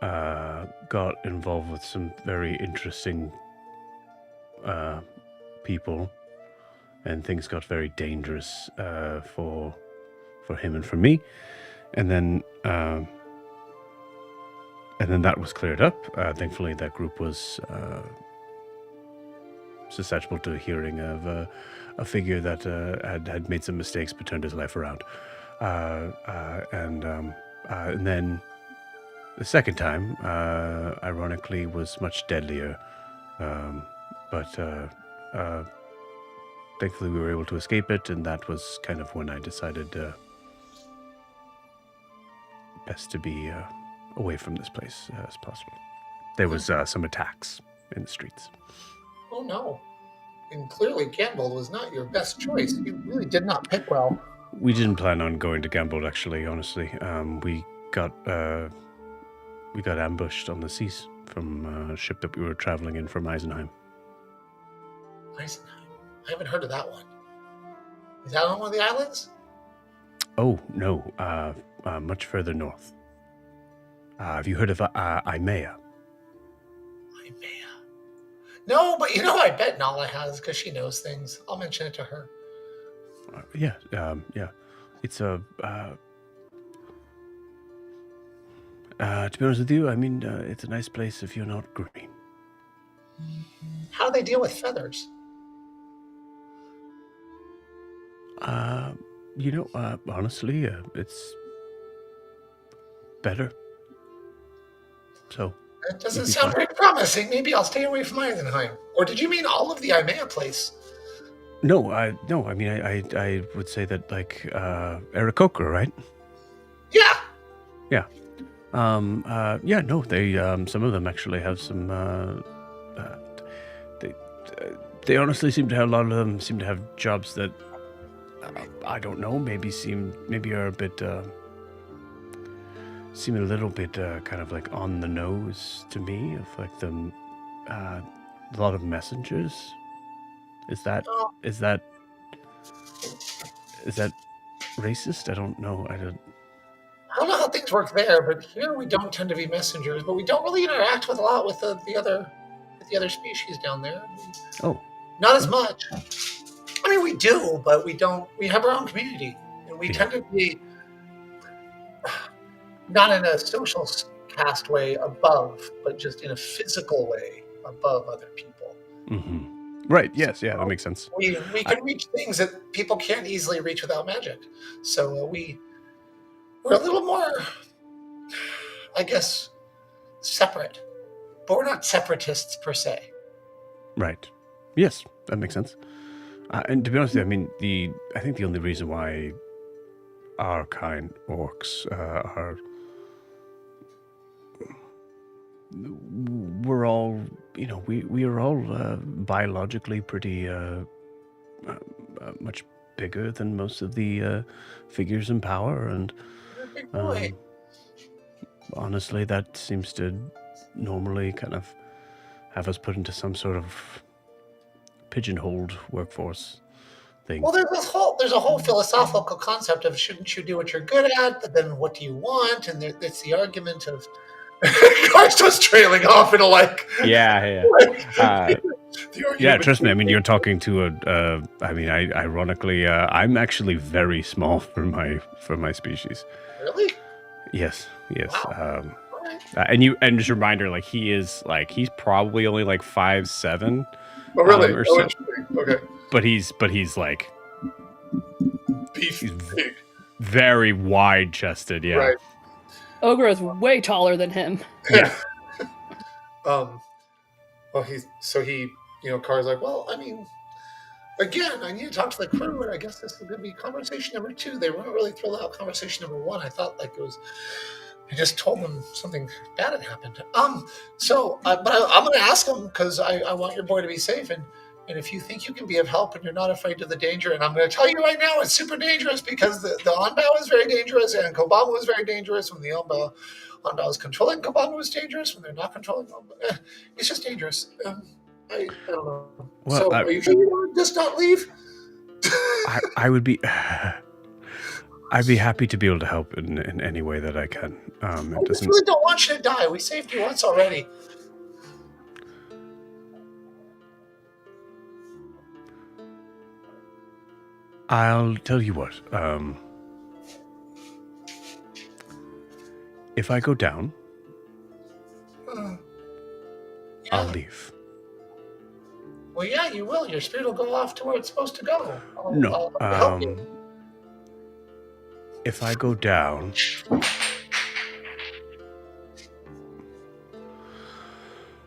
got involved with some very interesting people, and things got very dangerous for him and for me. And then that was cleared up. Thankfully, that group was susceptible to hearing of a figure that had made some mistakes but turned his life around. And then the second time, ironically, was much deadlier. But thankfully, we were able to escape it, and that was kind of when I decided best to be away from this place as possible. There was some attacks in the streets.
Oh no. And clearly Gamble was not your best choice. You really did not pick well.
We didn't plan on going to Gamble, actually, honestly. We got ambushed on the seas a ship that we were traveling in from Eisenheim.
Eisenheim. I haven't heard of that one. Is that on one of the islands?
Oh, no, much further north. Have you heard of Imea?
Imea. No, but I bet Nala has because she knows things. I'll mention it to her.
Yeah. It's a. To be honest with you, I mean, it's a nice place if you're not green.
How do they deal with feathers?
Honestly, it's better. So.
That doesn't sound very promising. Maybe I'll stay away from Eisenheim. Or did you mean all of the Imea place?
No. I mean, I would say that like Aarakocra, right?
Yeah.
Yeah. No. They some of them actually have some. They honestly seem to have a lot of them seem to have jobs that I don't know. Maybe are a bit. Seem a little bit kind of like on the nose to me of like the a lot of messengers. Is that racist? I don't know. I don't
know how things work there, but here we don't tend to be messengers, but we don't really interact with a lot with the other species down there. Not as much. I mean, we do, but we don't. We have our own community, and we tend to be not in a social caste way above, but just in a physical way above other people.
Mm-hmm. Right. Yes. Yeah. That makes sense.
We can reach things that people can't easily reach without magic. So we're a little more, I guess, separate, but we're not separatists per se.
Right. Yes, that makes sense. And to be honest with you, I mean, I think the only reason why our kind orcs are we're all, we are all biologically pretty much bigger than most of the figures in power, and honestly, that seems to normally kind of have us put into some sort of pigeonholed workforce thing.
Well, there's a whole philosophical concept of shouldn't you do what you're good at, but then what do you want? And it's the argument of Karst was trailing off in a
Yeah. Trust me. I mean, you're talking to ironically, I'm actually very small for my species.
Really?
Yes.
Wow.
And just a reminder, like he's probably only like 5'7".
Oh, really?
Or so.
Okay.
But he's like
beef big.
Very wide chested. Yeah.
Right.
Ogre is way taller than him.
Yeah.
Well, Car's like, well, I mean, again, I need to talk to the crew, and I guess this is going to be conversation number 2. They weren't really thrilled out conversation number 1. I thought like it was, I just told them something bad had happened. But I'm going to ask them because I want your boy to be safe, and if you think you can be of help and you're not afraid of the danger, and I'm going to tell you right now, it's super dangerous because the Onbow is very dangerous, and Kobamu is very dangerous. When the Onbow is controlling, Kobamu is dangerous. When they're not controlling, it's just dangerous. I don't know.
Well,
so are you sure you want to just not leave?
I would be... I'd be happy to be able to help in any way that I can.
I just really don't want you to die. We saved you once already.
I'll tell you what. If I go down, I'll leave.
Well, yeah, you will. Your spirit will go off to where it's supposed to go.
No.
I'll help you.
If I go down,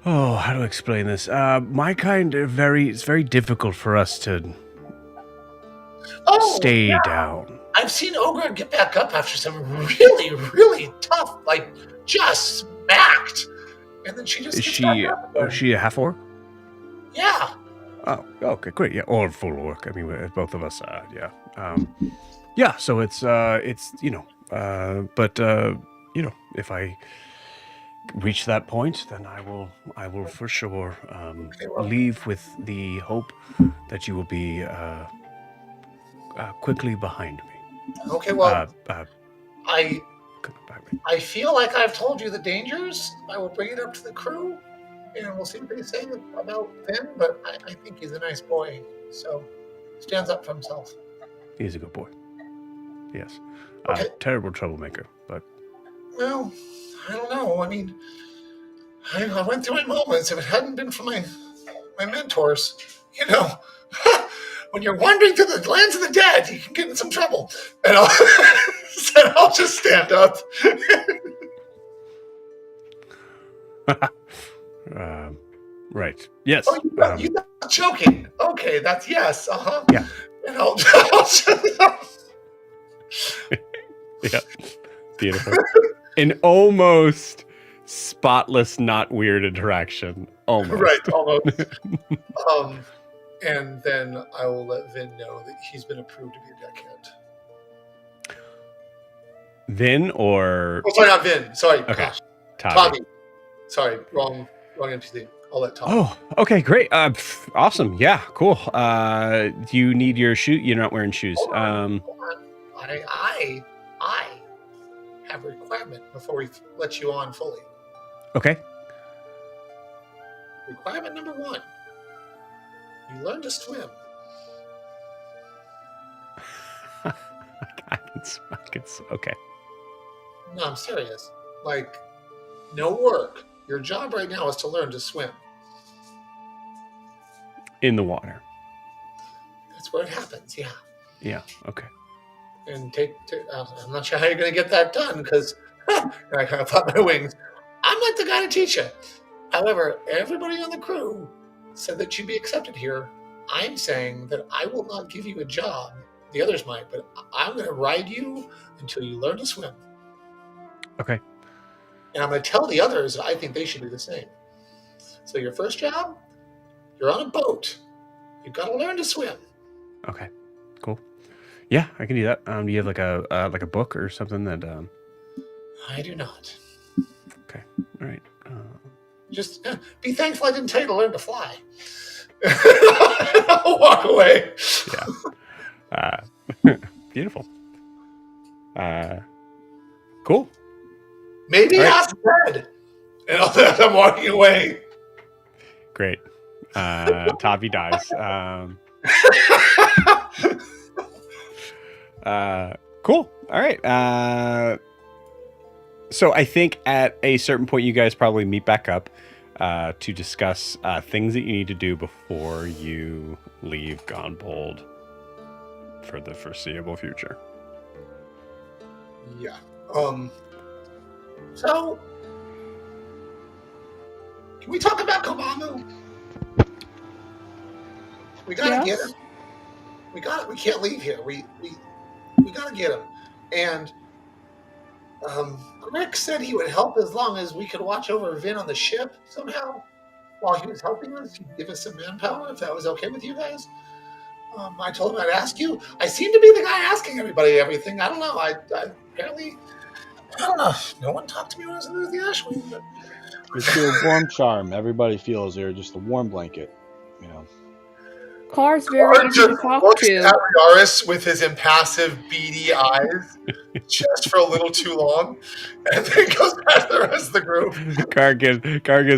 how do I explain this? My kind are it's very difficult for us to stay down.
I've seen Ogre get back up after some really, really tough, just smacked. And then she just
is she a half orc?
Yeah.
Oh, okay, great. Yeah, or full orc. I mean, both of us are. Yeah. Yeah. So it's if reach that point, then I will for sure leave with the hope that you will be quickly behind me.
Okay, well,
Uh,
I feel like I've told you the dangers. I will bring it up to the crew, and we'll see what they say about Finn. But I think he's a nice boy, so stands up for himself.
He's a good boy. Yes.
Okay.
Terrible troublemaker, but...
Well, I don't know. I mean, I went through my moments. If it hadn't been for my mentors, you know, when you're wandering through the lands of the dead, you can get in some trouble. And I'll just stand up.
Right. Yes.
Oh, you're not joking. Okay, that's yes. Uh-huh.
Yeah.
And I'll just...
Yeah. Beautiful. An almost spotless, not weird interaction. Almost.
Right, almost. And then I will let Vin know that he's been approved to be a deckhand.
Vin or...
Oh, sorry, not Vin. Sorry.
Okay.
Gosh.
Tavi.
Tavi. Sorry, wrong NPC. I'll let Tavi.
Oh, okay, great. Awesome. Yeah, cool. Do you need your shoe? You're not wearing shoes.
Hold on. I have a requirement before we let you on fully.
Okay.
Requirement number 1. You learn to swim.
Okay.
No, I'm serious. Like, no work. Your job right now is to learn to swim.
In the water.
That's where it happens, yeah.
Yeah, okay.
And I'm not sure how you're going to get that done because I kind of flap my wings. I'm not the guy to teach you. However, everybody on the crew said that you'd be accepted here. I'm saying that I will not give you a job. The others might, but I'm going to ride you until you learn to swim.
Okay.
And I'm going to tell the others that I think they should do the same. So your first job, you're on a boat. You've got to learn to swim.
Okay. Cool. Yeah, I can do that. Do you have like a book or something that?
I do not.
Okay. All right.
Just be thankful I didn't tell you to learn to fly. I'll walk away.
Yeah. Beautiful. Cool.
Maybe
right.
ask Fred. And I'm walking away.
Great. Tavi dies. Cool. All right. So I think at a certain point, you guys probably meet back up to discuss things that you need to do before you leave Gone Bold for the foreseeable future.
Yeah. So, can we talk about Kobamu? We gotta get him. We can't leave here. We gotta get him. And Rick said he would help as long as we could watch over Vin on the ship somehow. While he was helping us, he'd give us some manpower if that was okay with you guys. I told him I'd ask you. I seem to be the guy asking everybody everything. I don't know. I apparently, I don't know. No one talked to me when I was in the Ashwing. But...
It's your warm charm. Everybody feels you're just a warm blanket, you know.
Car's very easy to talk
looks
to.
at Riarris with his impassive, beady eyes just for a little too long, and then goes past the rest of the group.
Car gives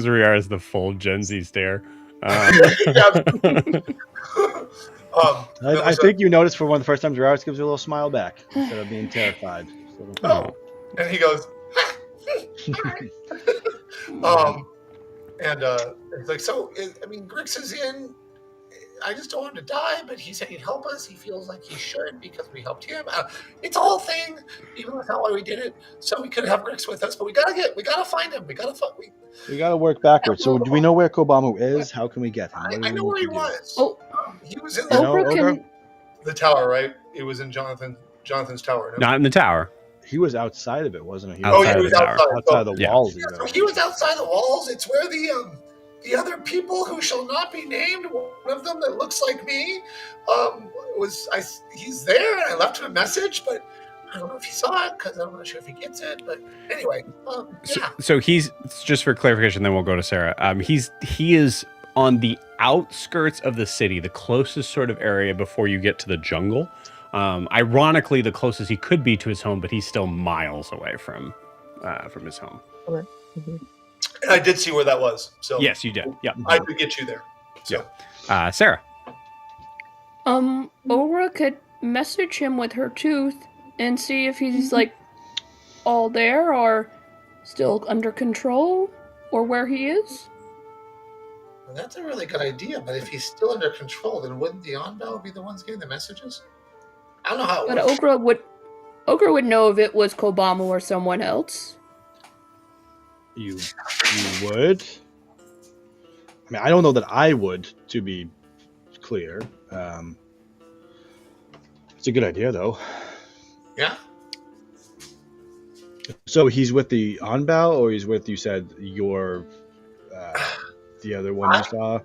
Riarris the full Gen Z stare.
I think you noticed for one of the first times Riarris gives you a little smile back instead of being terrified.
Oh, and he goes, it's like, so, Grix is in. I just don't want him to die, but he said he'd help us. He feels like he should because we helped him. It's a whole thing, even with how we did it. So we could have Grix with us, but we gotta find him. We gotta
work backwards. So do we know where Kobamu is? How can we get him?
I know where he was.
Oh,
he was in
the
tower, right? It was in Jonathan's tower. No?
Not in the tower.
He was outside of it, wasn't he?
He was
outside the walls.
Yeah, so he was outside the walls. It's where the other people who shall not be named, one of them that looks like me, he's there, and I left him a message, but I don't know if he saw it because I'm not sure if he gets it. But anyway, yeah.
So he's, just for clarification, then we'll go to Sarah. He is on the outskirts of the city, the closest sort of area before you get to the jungle. Ironically, the closest he could be to his home, but he's still miles away from his home.
Okay. Mhm.
And I did see where that was. So
Yes, you did. Yeah.
I could get you there. So
Sarah.
Aura could message him with her tooth and see if he's like all there or still under control or where he is.
well, that's a really good idea. But if he's still under control, then wouldn't the Onbell be the ones getting the messages? I don't know how it
But
works.
Ogra would know if it was Kobama or someone else.
You would? I mean, I don't know that I would, to be clear. It's a good idea, though.
Yeah.
So he's with the Onbow, or he's with, you said, the other one you saw?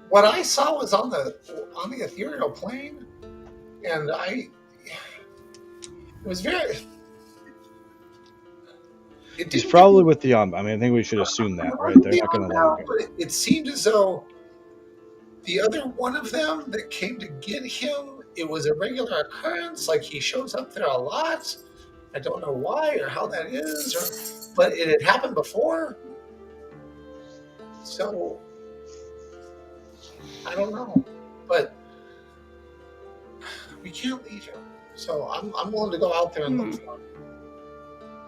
What I saw was on the ethereal plane, and it was very.
He's probably with the Onbow. I mean, I think we should assume that, right? They're not going to let him go.
It seemed as though the other one of them that came to get him, it was a regular occurrence. Like he shows up there a lot. I don't know why or how that is, but it had happened before. So I don't know, but we can't leave him. So I'm willing to go out there and look for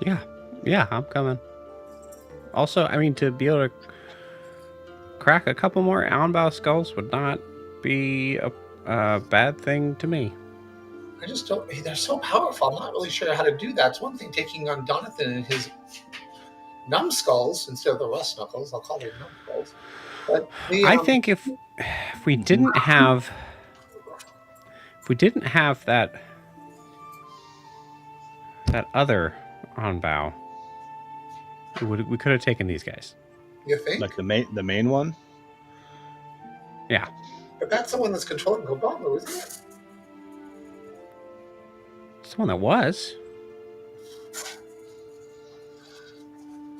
him.
Yeah, I'm coming. Also, I mean, to be able to crack a couple more Onbow skulls would not be a bad thing to me.
I just don't. They're so powerful. I'm not really sure how to do that. It's one thing taking on Donathan and his numbskulls instead of the rust knuckles. I'll call them numbskulls. But
I think if we didn't have that other Onbow, we could have taken these guys.
you think,
Like the main one?
Yeah.
but that's the one that's controlling Kobama, isn't it?
It's the one that was.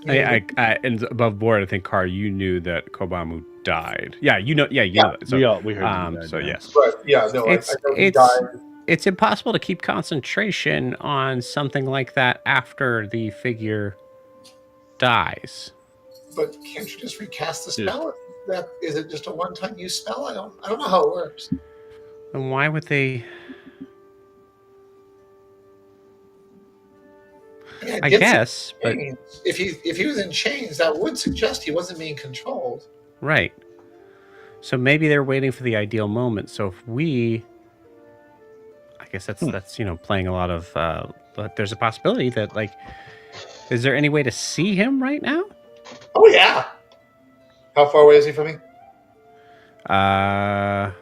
I and above board, I think, Car, you knew that Kobamu died. Yeah, you know. Yeah, you know that. So,
We heard that,
so
yeah.
yes.
But yeah, no, I know he died.
It's impossible to keep concentration on something like that after the figure dies.
But can't you just recast the spell? Is it just a one-time use spell? I don't know how it works.
And why would they? I guess, but
if he was in chains, that would suggest he wasn't being controlled.
right. So maybe they're waiting for the ideal moment. So if we, I guess that's playing a lot of. But there's a possibility that is there any way to see him right now?
Oh yeah. How far away is he from me?
So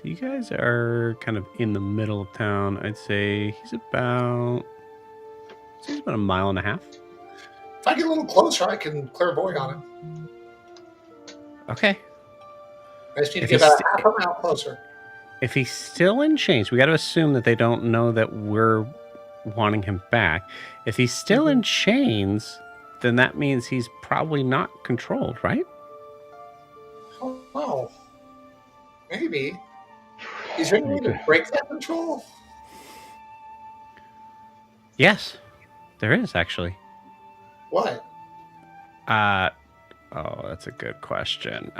you guys are kind of in the middle of town. I'd say he's about a mile and a half.
If I get a little closer, I can clairvoyant on him.
Okay.
I just need to get about half a mile closer.
If he's still in chains, we got to assume that they don't know that we're wanting him back. If he's still in chains, then that means he's probably not controlled, right?
Oh, no. Maybe. Is there any way to break that control?
Yes, there is actually.
What?
Oh, that's a good question.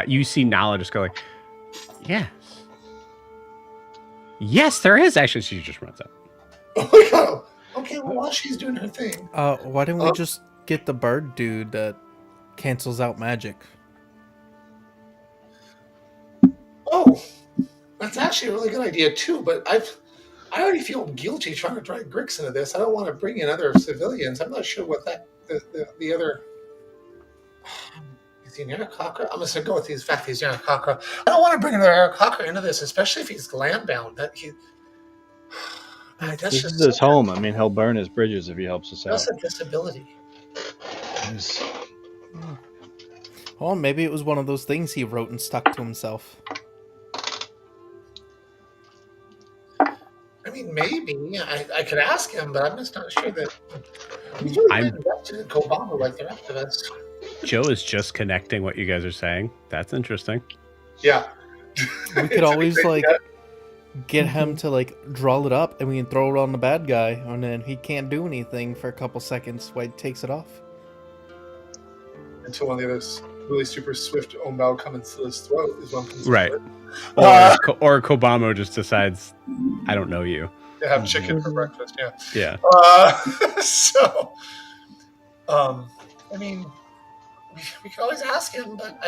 You see Nala just go like, yes. Yes, there is actually. She just runs up.
Oh my god. Okay, well, while she's doing her thing.
Why didn't we just get the bird dude that cancels out magic?
Oh, that's actually a really good idea too. But I already feel guilty trying to drag Grix into this. I don't want to bring in other civilians. I'm not sure what the other. Is he an Aarakocra? I'm just gonna go with the fact he's an Aarakocra. I don't want to bring another Aarakocra into this, especially if he's land bound.
This is his home. I mean, he'll burn his bridges if he helps us out.
That's a disability.
Well, maybe it was one of those things he wrote and stuck to himself.
mean, maybe I could ask him, but I'm just not sure that he's really
I'm-
been invested in Kobama like the rest of us.
Joe is just connecting what you guys are saying. That's interesting.
Yeah,
We could always like get him
Mhm.
to like draw it up, and we can throw it on the bad guy, and then he can't do anything for a couple seconds while he takes it off.
until one of the others really super swift Ombao come into his throat is one comes
Right.
to it.
Or Kobamo just decides, I don't know you.
To have chicken for
Mhm.
breakfast. Yeah.
Yeah.
So, I mean, we can always ask him, but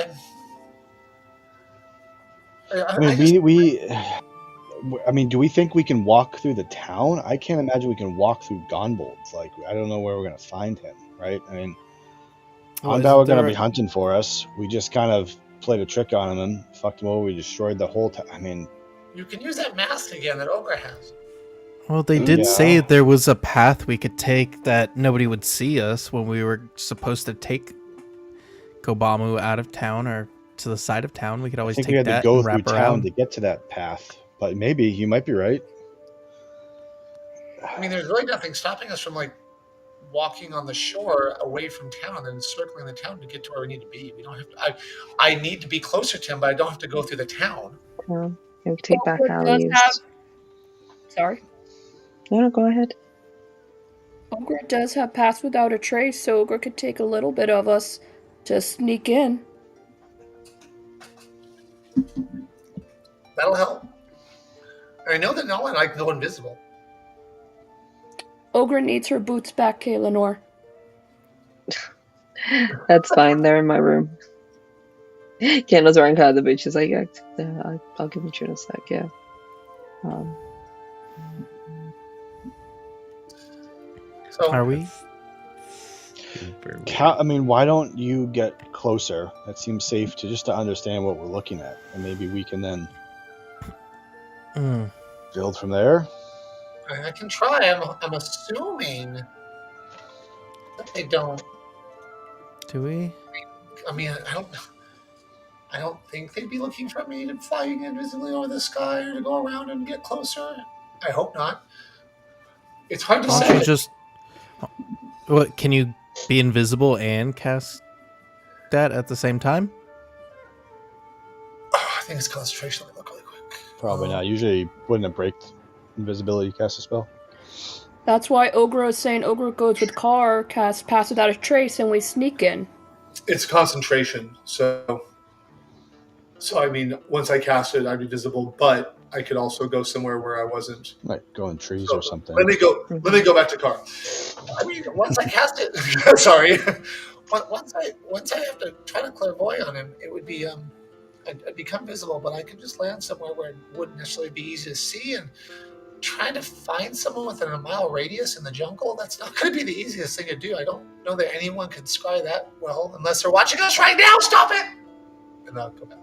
I mean, I mean, do we think we can walk through the town? I can't imagine we can walk through Gonbolds. Like, I don't know where we're gonna find him, right? I mean,
Well,
Onbao are
isn't
gonna
there-
be hunting for us. We just kind of played a trick on him and fucked him over. We destroyed the whole town. I mean,
you can use that mask again that Ogre has.
Well, they did
Yeah.
say there was a path we could take that nobody would see us when we were supposed to take Kobamu out of town or to the side of town. We could
I
always
think
take
we had to
that
go
and
through
wrap
town
around.
to get to that path. But maybe you might be right.
I mean, there's really nothing stopping us from like walking on the shore away from town and circling the town to get to where we need to be. We don't have to. I need to be closer to him, but I don't have to go through the town.
Yeah, we can take back
Ogre does
alleys.
Sorry.
No, go ahead.
Ogre does have pass without a trace, so Ogre could take a little bit of us to sneak in.
That'll help. And I know that no one I can go invisible.
Ogre needs her boots back, Kaelinor.
That's fine. They're in my room. Candle's wearing kind of the boots. She's like, yeah, I'll give them to you in a sec. Yeah.
So
Are we?
Super weird.
I mean, why don't you get closer? That seems safe to just to understand what we're looking at, and maybe we can then
Mm.
build from there.
I can try. I'm assuming that they don't.
Do we?
I mean, I don't think they'd be looking for me to fly invisibly over the sky or to go around and get closer. I hope not. It's hard to
Why don't
say.
you just? What? Can you be invisible and cast that at the same time?
I think it's concentration. Let me look really quick.
Probably not. Usually, wouldn't it break invisibility cast a spell?
That's why Ogre is saying Ogre goes with Car, casts pass without a trace, and we sneak in.
It's concentration. So I mean, once I cast it, I'd be visible, but I could also go somewhere where I wasn't.
Like go in trees
So,
or something.
Let me go back to car. I mean, once I cast it, sorry. Once I have to try to clairvoy on him, it would be I'd become visible, but I could just land somewhere where it wouldn't necessarily be easy to see. And trying to find someone within a mile radius in the jungle, that's not going to be the easiest thing to do. I don't know that anyone can scry that well unless they're watching us right now. Stop it! And I'll go back.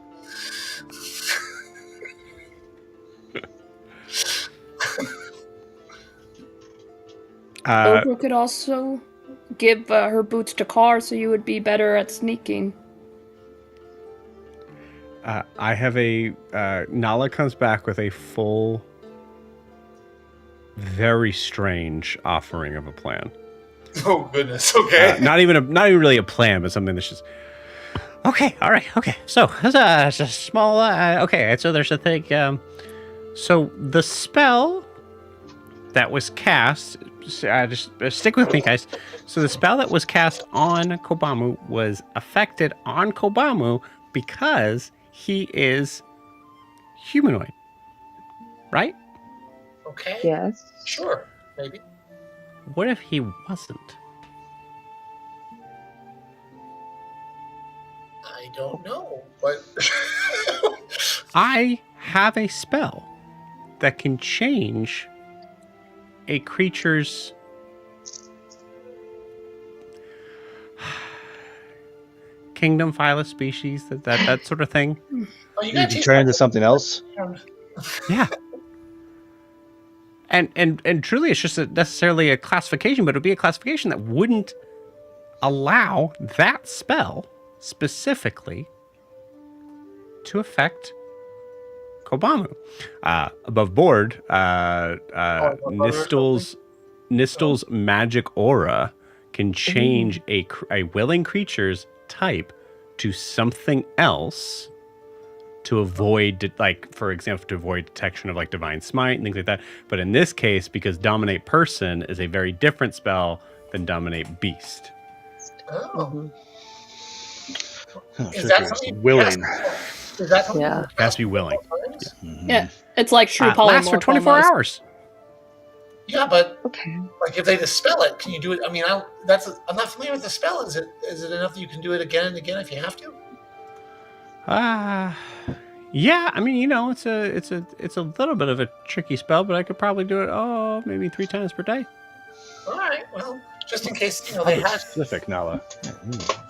Ogre could also give her boots to Car, so you would be better at sneaking.
I have a Nala comes back with a full, very strange offering of a plan.
Oh goodness. Okay.
Not even really a plan, but something that's just okay. All right. Okay. So it's a small. Okay. So there's a thing. So the spell that was cast. Just stick with me, guys. So the spell that was cast on Kobamu was affected on Kobamu because he is humanoid, right?
Okay.
Yes.
Sure. Maybe.
What if he wasn't?
I don't know, but
I have a spell that can change a creature's kingdom, phylum, species, that sort of thing.
oh, you
You
got
can turn into something else.
Yeah. And truly, it's just necessarily a classification, but it would be a classification that wouldn't allow that spell specifically to affect Kobamu. Above board,
Nistel's
Nistel's magic aura can change a willing creature's type to something else to avoid, like, for example, to avoid detection of like divine smite and things like that. But in this case, because dominate person is a very different spell than dominate beast.
Oh.
Oh,
Is
sure,
that
sure.
something?
Willing?
Is that something?
Yeah.
It has to be willing.
Mhm.
Yeah, it's like true polymorph.
Lasts for 24
almost.
hours.
Yeah, but
Okay.
like if they dispel it, can you do it? I mean, I'm not familiar with the spell. Is it enough that you can do it again and again if you have to?
Yeah, I mean, it's a little bit of a tricky spell, but I could probably do it maybe 3 times per day.
All right. Well, just in case they
How
have.
specific, Nala.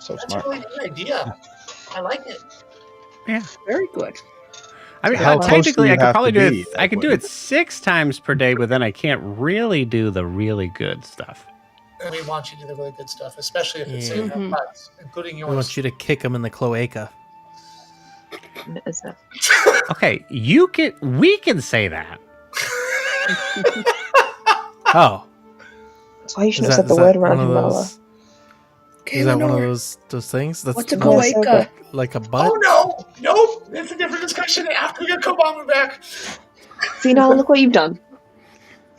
So
That's
smart.
a really good idea. I like it.
Yeah.
Very good.
I mean,
How close
technically,
do you
I could
have
probably
to
do
be?
it. I could do it 6 times per day, but then I can't really do the really good stuff.
And we want you to do the really good stuff, especially if it's
Yeah.
in
Mhm.
butts, including
We
yours.
want you to kick him in the cloaca.
Is that?
Okay, we can say that.
Oh,
That's why you
is
shouldn't
that,
have said the
is
word
that
around
one of
him, Nala.
those?
Okay,
Is that one of
Lenore,
those things? That's
what's a
Yeah, so
cloaca?
like a butt?
Oh no! Nope! It's a different discussion after we get Kobama back.
See, Nala, look what you've done.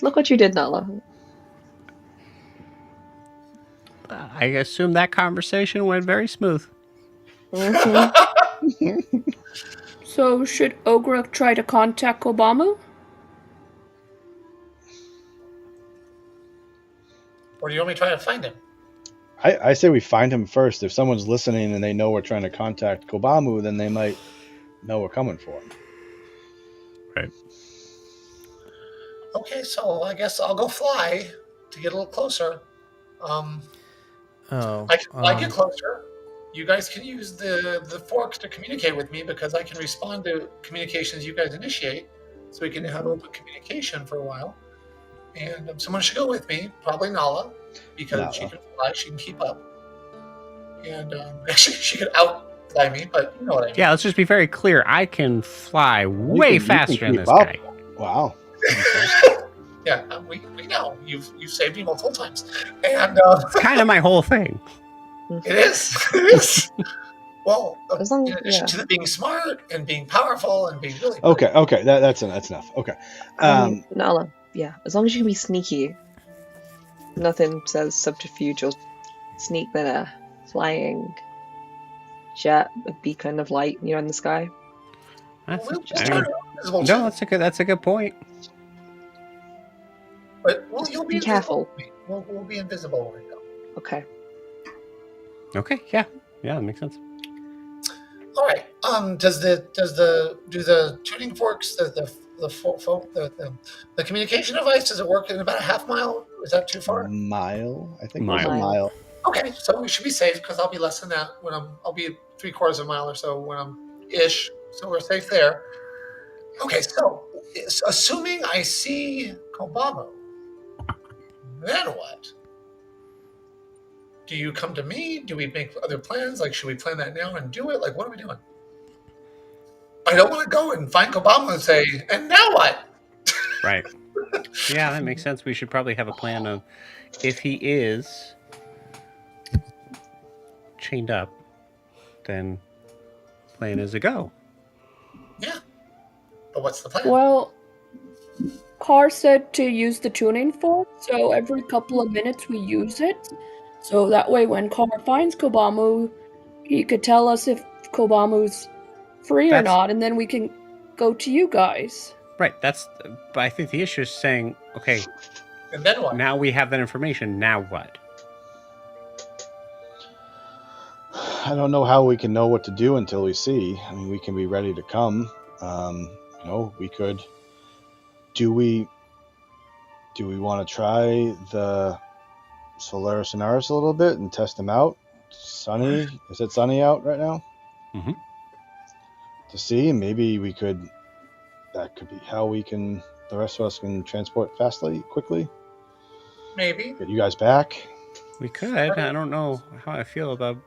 Look what you did, Nala.
I assume that conversation went very smooth.
Mhm.
So should Ogre try to contact Kobamu?
Or do you want me to try to find him?
I say we find him first. If someone's listening and they know we're trying to contact Kobamu, then they might know we're coming for him.
Right.
Okay, so I guess I'll go fly to get a little closer.
Oh,
I can fly get closer. You guys can use the forks to communicate with me because I can respond to communications you guys initiate, so we can have open communication for a while. And someone should go with me, probably Nala, because she
Nala.
can fly, she can keep up. And actually, she could outfly me, but you know what I mean.
Yeah, let's just be very clear. I can fly way
You can
faster than
keep
this
up.
guy.
Wow.
Yeah, we know you've saved me multiple times, and
It's kind of my whole thing.
it is. It is. Well,
As long-
in addition
yeah.
to being smart and being powerful and being really
Okay. That's enough. Okay.
Nala, yeah. As long as you can be sneaky, nothing says subterfuge or sneak than a flying jet, a beacon of light, in the sky.
That's,
We'll just
I
turn
mean,
invisible.
no, that's a good point.
But you'll be
Be careful.
invisible. We'll be invisible when we go.
Okay.
Okay, yeah, that makes sense.
All right. Do the tuning forks the communication device, does it work in about a half mile? Is that too far?
Mile, I think.
Mile.
A mile.
Okay, so we should be safe because I'll be less than that when I'll be 3/4 of a mile or so when I'm ish. So we're safe there. Okay, so assuming I see Kobamu, then what? Do you come to me? Do we make other plans? Like, should we plan that now and do it? Like, what are we doing? I don't want to go and find Kobamu and say, and now what?
Right. Yeah, that makes sense. We should probably have a plan of if he is chained up, then plan is a go.
Yeah. But what's the plan?
Well, Carr said to use the tuning fork, so every couple of minutes we use it. So that way when Carr finds Kobamu, he could tell us if Kobamu's free or
That's-
not, and then we can go to you guys.
Right. But I think the issue is saying, okay,
And then what?
now we have that information. Now what?
I don't know how we can know what to do until we see. I mean, we can be ready to come. We could. Do we want to try the Solaris and Riarris a little bit and test them out? Sunny, is it sunny out right now?
Mhm.
To see, maybe we could. That could be how we can. The rest of us can transport quickly.
Maybe.
Get you guys back.
We could. I don't know how I feel about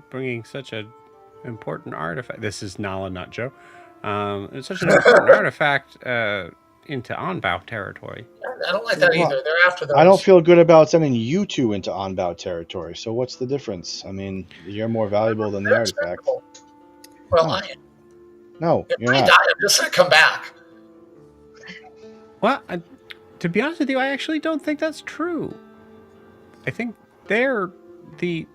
bringing such an important artifact. This is Nala, not Joe. It's such an important artifact into Onbow territory.
I don't like that
Well,
either. They're after those.
I don't feel good about sending you two into Onbow territory. So what's the difference? I mean, you're more valuable than the
They're
artifact.
expendable. Well,
No.
I am.
No,
If
you're
I
not.
die, I'm just going to come back.
Well, to be honest with you, I actually don't think that's true. I think they're the.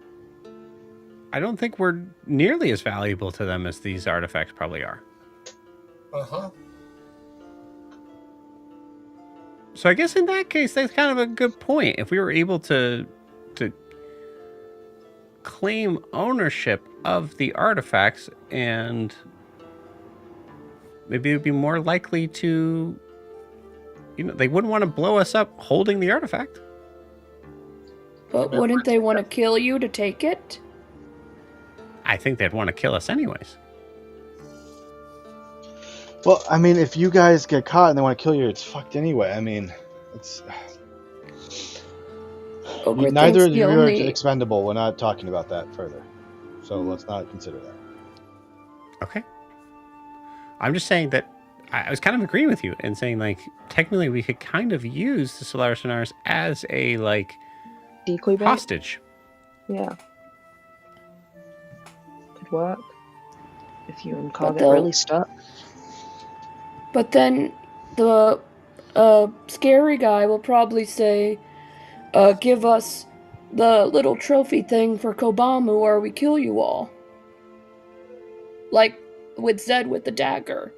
I don't think we're nearly as valuable to them as these artifacts probably are.
Uh-huh.
So I guess in that case, that's kind of a good point. If we were able to claim ownership of the artifacts, and maybe it would be more likely to, they wouldn't want to blow us up holding the artifact.
But wouldn't they want to kill you to take it?
I think they'd want to kill us anyways.
Well, I mean, if you guys get caught and they want to kill you, it's fucked anyway. I mean, it's
Ogre
neither
thinks
of
the
you are
only-
expendable. We're not talking about that further. So let's not consider that.
Okay. I'm just saying that I was kind of agreeing with you and saying, like, technically we could kind of use the Solaris Sonaris as a, like,
Decoy bait?
hostage.
Yeah. Could work. If you and Carl
But
get
they'll-
really stuck.
But then the scary guy will probably say, give us the little trophy thing for Kobamu or we kill you all. Like with Zed with the dagger.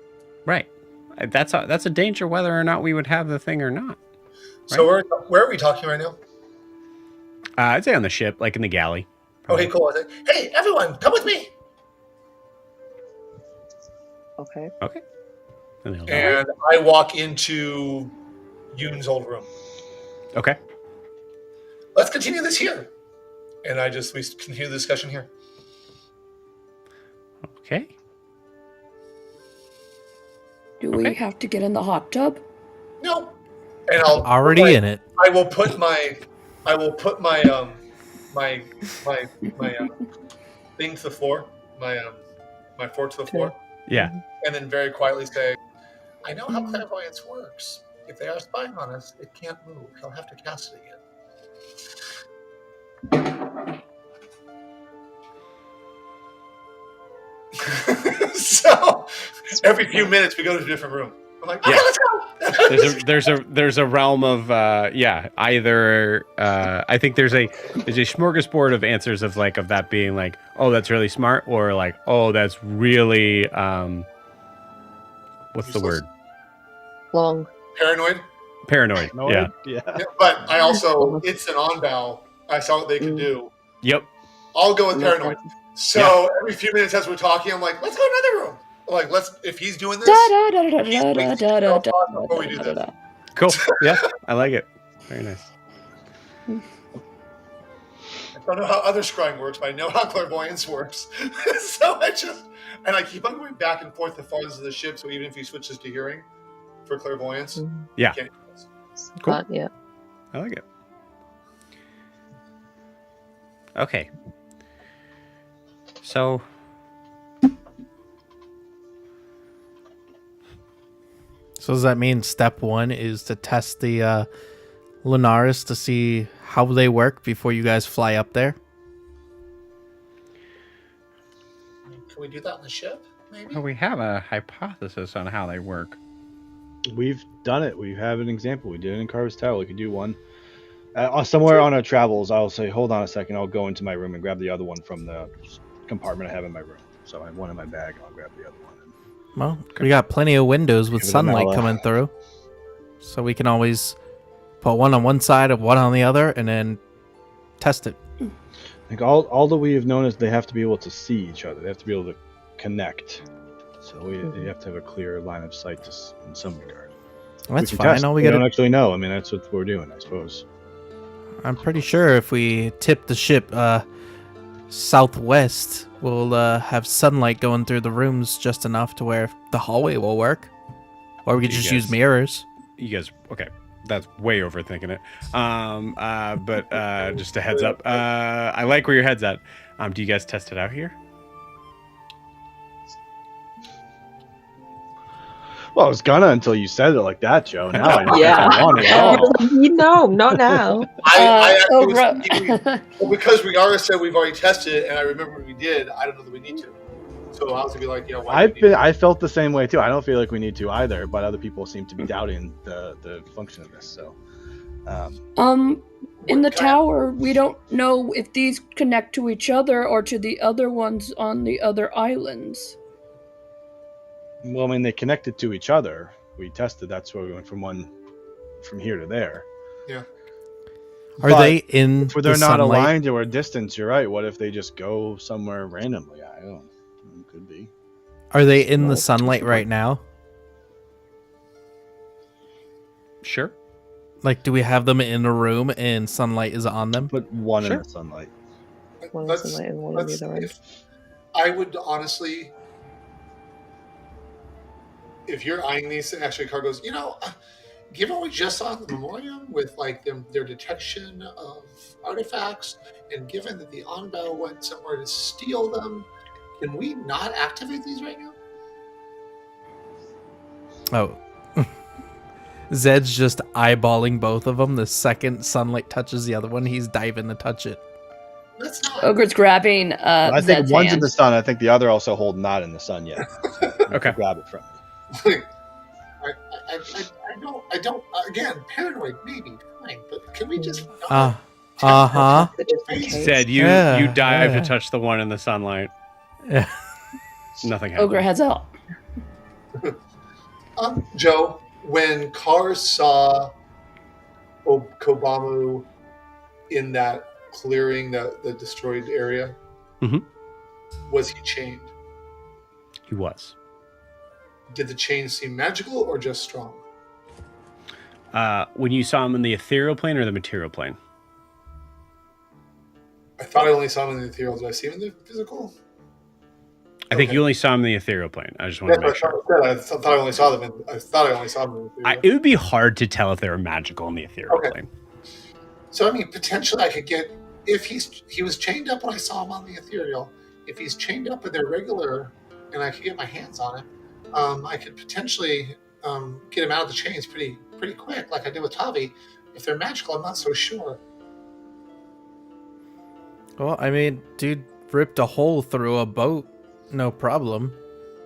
Right. That's a danger whether or not we would have the thing or not.
So where are we talking right now?
I'd say on the ship, like in the galley.
Okay, cool. I was like, hey, everyone, come with me.
Okay.
Okay. And they'll go.
And I walk into Yoon's old room.
Okay.
Let's continue this here. And we continue the discussion here.
Okay.
Do we
Okay.
have to get in the hot tub?
No. And I'll
Already in it.
I will put my thing to the floor, my fork to the floor,
Yeah.
and then very quietly say, I know how clairvoyance works. If they are spying on us, it can't move. I'll have to cast it again. So every few minutes we go to a different room. I'm like, okay,
Yeah.
let's go.
There's a realm of either I think there's a smorgasbord of answers of that being like, oh, that's really smart, or like, oh, that's really what's the word?
Long.
Paranoid.
Paranoid. Yeah.
Yeah.
Yeah, but I also, it's an on-bow. I saw what they could do.
Yep.
I'll go with paranoid. So every few minutes as we're talking, I'm like, let's go to another room. Like, if he's doing this, before we do this.
Cool. Yeah. I like it. Very nice.
I don't know how other scrying works, but I know how clairvoyance works. So I keep on going back and forth the farthest of the ship. So even if he switches to hearing for clairvoyance,
Yeah.
he can't.
Cool.
Yeah.
I like it. Okay. So
does that mean step one is to test the Lunaris to see how they work before you guys fly up there?
Can we do that on the ship? Maybe.
we have a hypothesis on how they work.
We've done it. We have an example. We did it in Carver's Tower. We could do one. Somewhere on our travels, I'll say, hold on a second. I'll go into my room and grab the other one from the compartment I have in my room. So I have one in my bag. I'll grab the other one.
Well, we got plenty of windows with
Give it an
sunlight
hour.
coming through. So we can always put one on one side and one on the other and then test it.
I think all that we have known is they have to be able to see each other. They have to be able to connect. So you have to have a clear line of sight in some regard.
Well, that's
We can
fine.
test.
All we
We don't
gotta,
actually know. I mean, that's what we're doing, I suppose.
I'm pretty sure if we tip the ship southwest, we'll have sunlight going through the rooms just enough to where the hallway will work. Or we could
You
just use
guys-
mirrors.
You guys, okay, that's way overthinking it. But just a heads up. I like where your head's at. Do you guys test it out here?
Well, I was gonna until you said it like that, Joe. Now I don't
Yeah.
think I want it at all.
No, not now.
I actually was
Ogra.
thinking, well, because Riarris said we've already tested it, and I remember we did. I don't know that we need to. So I was gonna be like, yeah, why do we need to?
I felt the same way too. I don't feel like we need to either, but other people seem to be doubting the function of this. So,
In the
What kind of-
tower, we don't know if these connect to each other or to the other ones on the other islands.
well, I mean, they connected to each other. We tested. That's why we went from here to there.
Yeah.
Are
But
they in
if they're
the
not
sunlight?
aligned or a distance, you're right. What if they just go somewhere randomly? I don't. Could be.
Are they in
No.
the sunlight right now?
Sure.
Like, do we have them in a room and sunlight is on them?
Put one
Sure.
in the sunlight.
One
Let's-
sunlight and one on the
let's-
other end.
I would honestly, if you're eyeing these, actually, Car goes, given what we just saw in the Memorium with like their detection of artifacts, and given that the Onbow went somewhere to steal them, can we not activate these right now?
Oh. Zed's just eyeballing both of them. The second sunlight touches the other one, he's diving to touch it.
That's not.
Ogre's grabbing
I think
Zed's
one's
hand.
in the sun. I think the other also hold not in the sun yet. So
Okay.
Grab it from me.
I don't. Again, paranoid, maybe, fine, but can we just?
Uh-huh.
Just in case.
Said you
Yeah,
dive
yeah.
to touch the one in the sunlight.
Yeah.
Nothing happened.
Ogre heads out.
Joe, when Carr saw Kobamu in that clearing, the destroyed area,
Mhm.
was he chained?
He was.
Did the chain seem magical or just strong?
When you saw him in the ethereal plane or the material plane?
I thought I only saw him in the ethereal. Did I see him in the physical?
I think
Okay.
you only saw him in the ethereal plane. I just want to make sure.
I thought I only saw them. I thought I only saw them in the ethereal.
It would be hard to tell if they were magical in the ethereal
Okay.
plane.
So I mean, potentially I could get if he was chained up when I saw him on the ethereal. If he's chained up in their regular, and I could get my hands on him, I could potentially get him out of the chains pretty quick, like I did with Tavi. If they're magical, I'm not so sure.
Well, I mean, dude ripped a hole through a boat, no problem.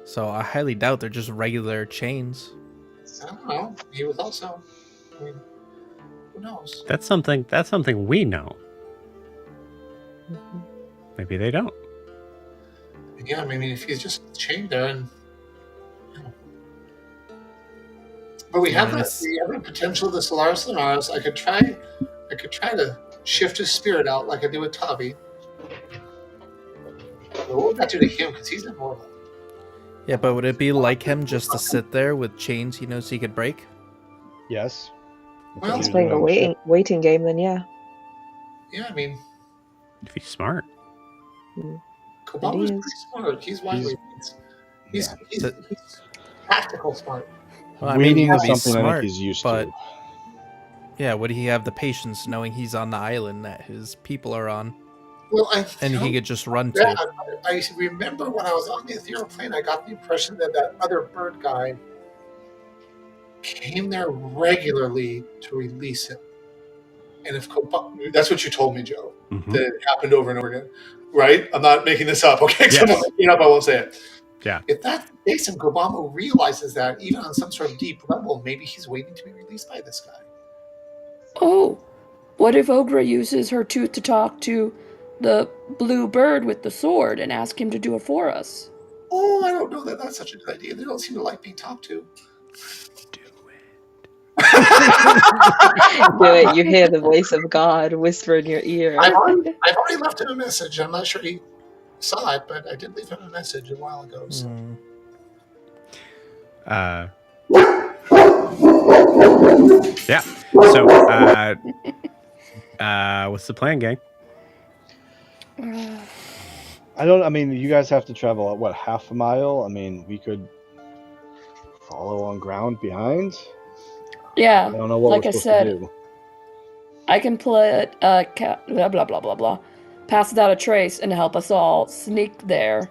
So I highly doubt they're just regular chains.
I don't know. He was also. I mean, who knows?
That's something we know.
Mhm.
Maybe they don't.
Yeah, I mean, if he's just chained there, and but we have
Yes.
the potential of the Solaris Lunaris. I could try to shift his spirit out like I did with Tavi. But what would that do to him? Because he's immortal.
Yeah, but would it be like him just to sit there with chains he knows he could break?
Yes.
Well,
He's playing a waiting game, then yeah.
Yeah, I mean,
If he's smart.
Kobamu's
It is.
pretty smart. He's wily. He's tactical smart.
Well, I
Waiting
mean,
is
he'd be
something I
smart,
think he's used
but
to.
yeah, would he have the patience knowing he's on the island that his people are on,
Well,
and he could just run
Yeah,
to?
I remember when I was on the ethereal plane, I got the impression that other bird guy came there regularly to release him. And if that's what you told me, Joe,
Mhm.
that it happened over and over again, right? I'm not making this up, okay?
Yes.
I'm not making it up, I won't say it.
Yeah.
If that's the case, and Kobama realizes that, even on some sort of deep level, maybe he's waiting to be released by this guy.
Oh, what if Ogre uses her tooth to talk to the blue bird with the sword and ask him to do it for us?
Oh, I don't know that that's such a good idea. They don't seem to like being talked to.
Do it.
Do it. You hear the voice of God whisper in your ear.
I've already left him a message. I'm not sure he saw it, but I did leave him a message a while ago. So.
Mm.
Yeah. So, what's the plan, gang?
I mean, you guys have to travel, what, half a mile? I mean, we could follow on ground behind. I
Yeah,
don't know what
like
we're
I
supposed
said,
to do.
I can put blah blah blah blah blah, pass without a trace, and help us all sneak there.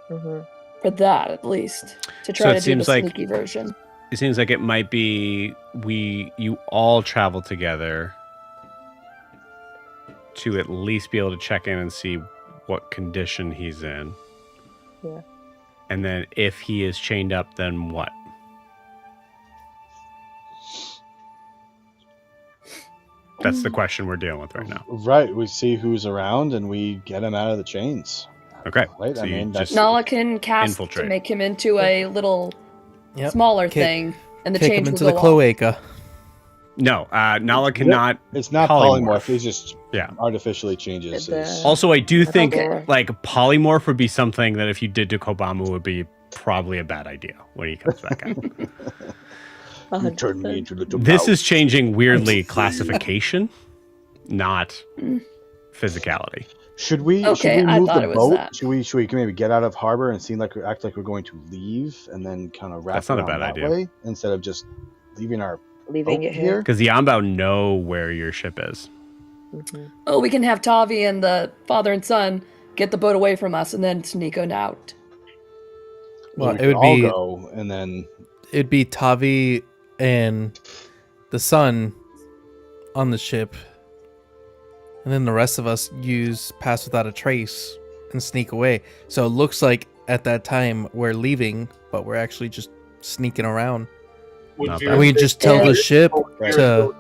hmm
For that, at least. To
So
try
it
to do the
seems like-
sneaky version.
It seems like it might be you all travel together to at least be able to check in and see what condition he's in.
Yeah.
And then if he is chained up, then what? That's the question we're dealing with right now.
Right. We see who's around and we get him out of the chains.
Okay.
Right.
So
I
you
mean,
just-
Nala can cast
Infiltrate.
to make him into a little
Yep.
smaller
Kick-
thing, and the
Kick
change
him
will
into the
go off.
cloaca.
No, Nala cannot.
It's not
polymorph.
polymorph. He just
Yeah.
artificially changes
The-
his.
Also, I do think
Okay.
like polymorph would be something that if you did to Kobamu would be probably a bad idea when he comes back out.
You turned me into little
This
mouse.
is changing weirdly classification, not physicality.
Should we?
Okay,
should we
I
move
thought
the
it was
boat?
that.
Should we maybe get out of harbor and seem like act like we're going to leave, and then kind of wrap
That's not a
around
bad
that
idea.
way instead of just leaving our
Leaving
boat
it here.
Because the Ambao know where your ship is.
Mhm.
Oh, we can have Tavi and the father and son get the boat away from us and then sneak on out.
Well,
we
it would
could all
be
go, and then
it'd be Tavi and the son on the ship, and then the rest of us use pass without a trace and sneak away. So it looks like at that time we're leaving, but we're actually just sneaking around.
Would
Not
Vera
bad.
And we
say-
just tell
Yeah.
the ship
Right.
to.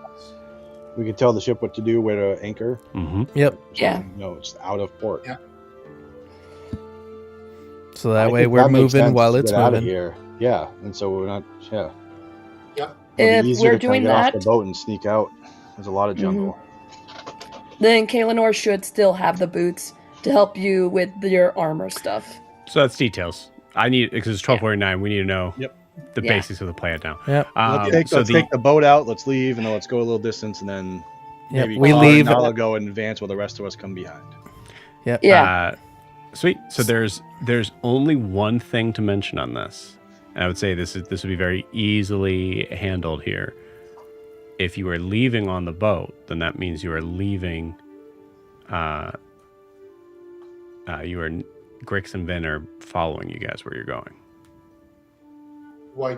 we could tell the ship what to do, where to anchor.
Mm-hmm.
Yep.
Yeah.
No, it's out of port.
Yeah.
So that
I
way
think
we're
that makes
moving
sense
while
to
it's
get out of
moving.
here. Yeah, and so we're not. Yeah. It'll
If
be easier
we're
to kinda
doing
get
that,
off the boat and sneak out. There's a lot of jungle.
then Kaelinor should still have the boots to help you with your armor stuff.
So that's details. I need because it's 12:49. We need to know
Yep.
the
Yeah.
basics of the plan now.
Yep.
Let's take the boat out. Let's leave, and then let's go a little distance, and then
Yep.
maybe
We
Connor
leave.
and Nala go in advance while the rest of us come behind.
Yep.
Yeah.
Sweet. So there's only one thing to mention on this, and I would say this would be very easily handled here. If you are leaving on the boat, then that means you are leaving. Grix and Vin are following you guys where you're going.
Why?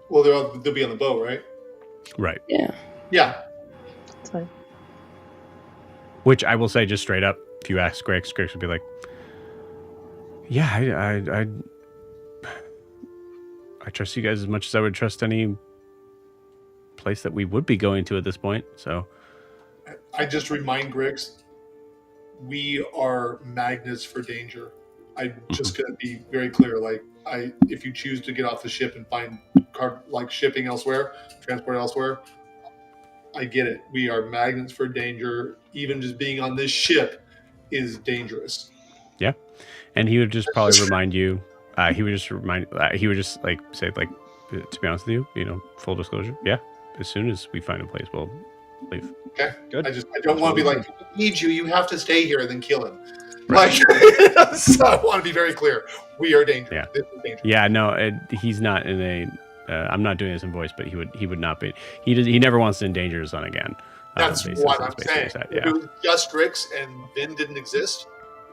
Well, they'll be on the boat, right?
Right.
Yeah.
Yeah.
It's fine.
Which I will say just straight up, if you ask Grix would be like, "Yeah, I trust you guys as much as I would trust any place that we would be going to at this point." So
I just remind Griggs, we are magnets for danger. I'm just going to be very clear. Like, if you choose to get off the ship and find shipping elsewhere, transport elsewhere, I get it. We are magnets for danger. Even just being on this ship is dangerous.
yeah, and he would just probably remind you. He would just like say like, to be honest with you, full disclosure. Yeah, as soon as we find a place, we'll leave.
Okay,
Good.
I don't want to be like, "We need you. You have to stay here," and then kill him.
Right.
Like, so I want to be very clear. We are dangerous.
Yeah.
This is dangerous.
Yeah, no, he's not in a. I'm not doing this in voice, but he would not be. He never wants to endanger his son again.
That's
Basically,
what
that's
I'm
basically
saying.
what he said,
If
yeah.
it was just Grix and Vin didn't exist,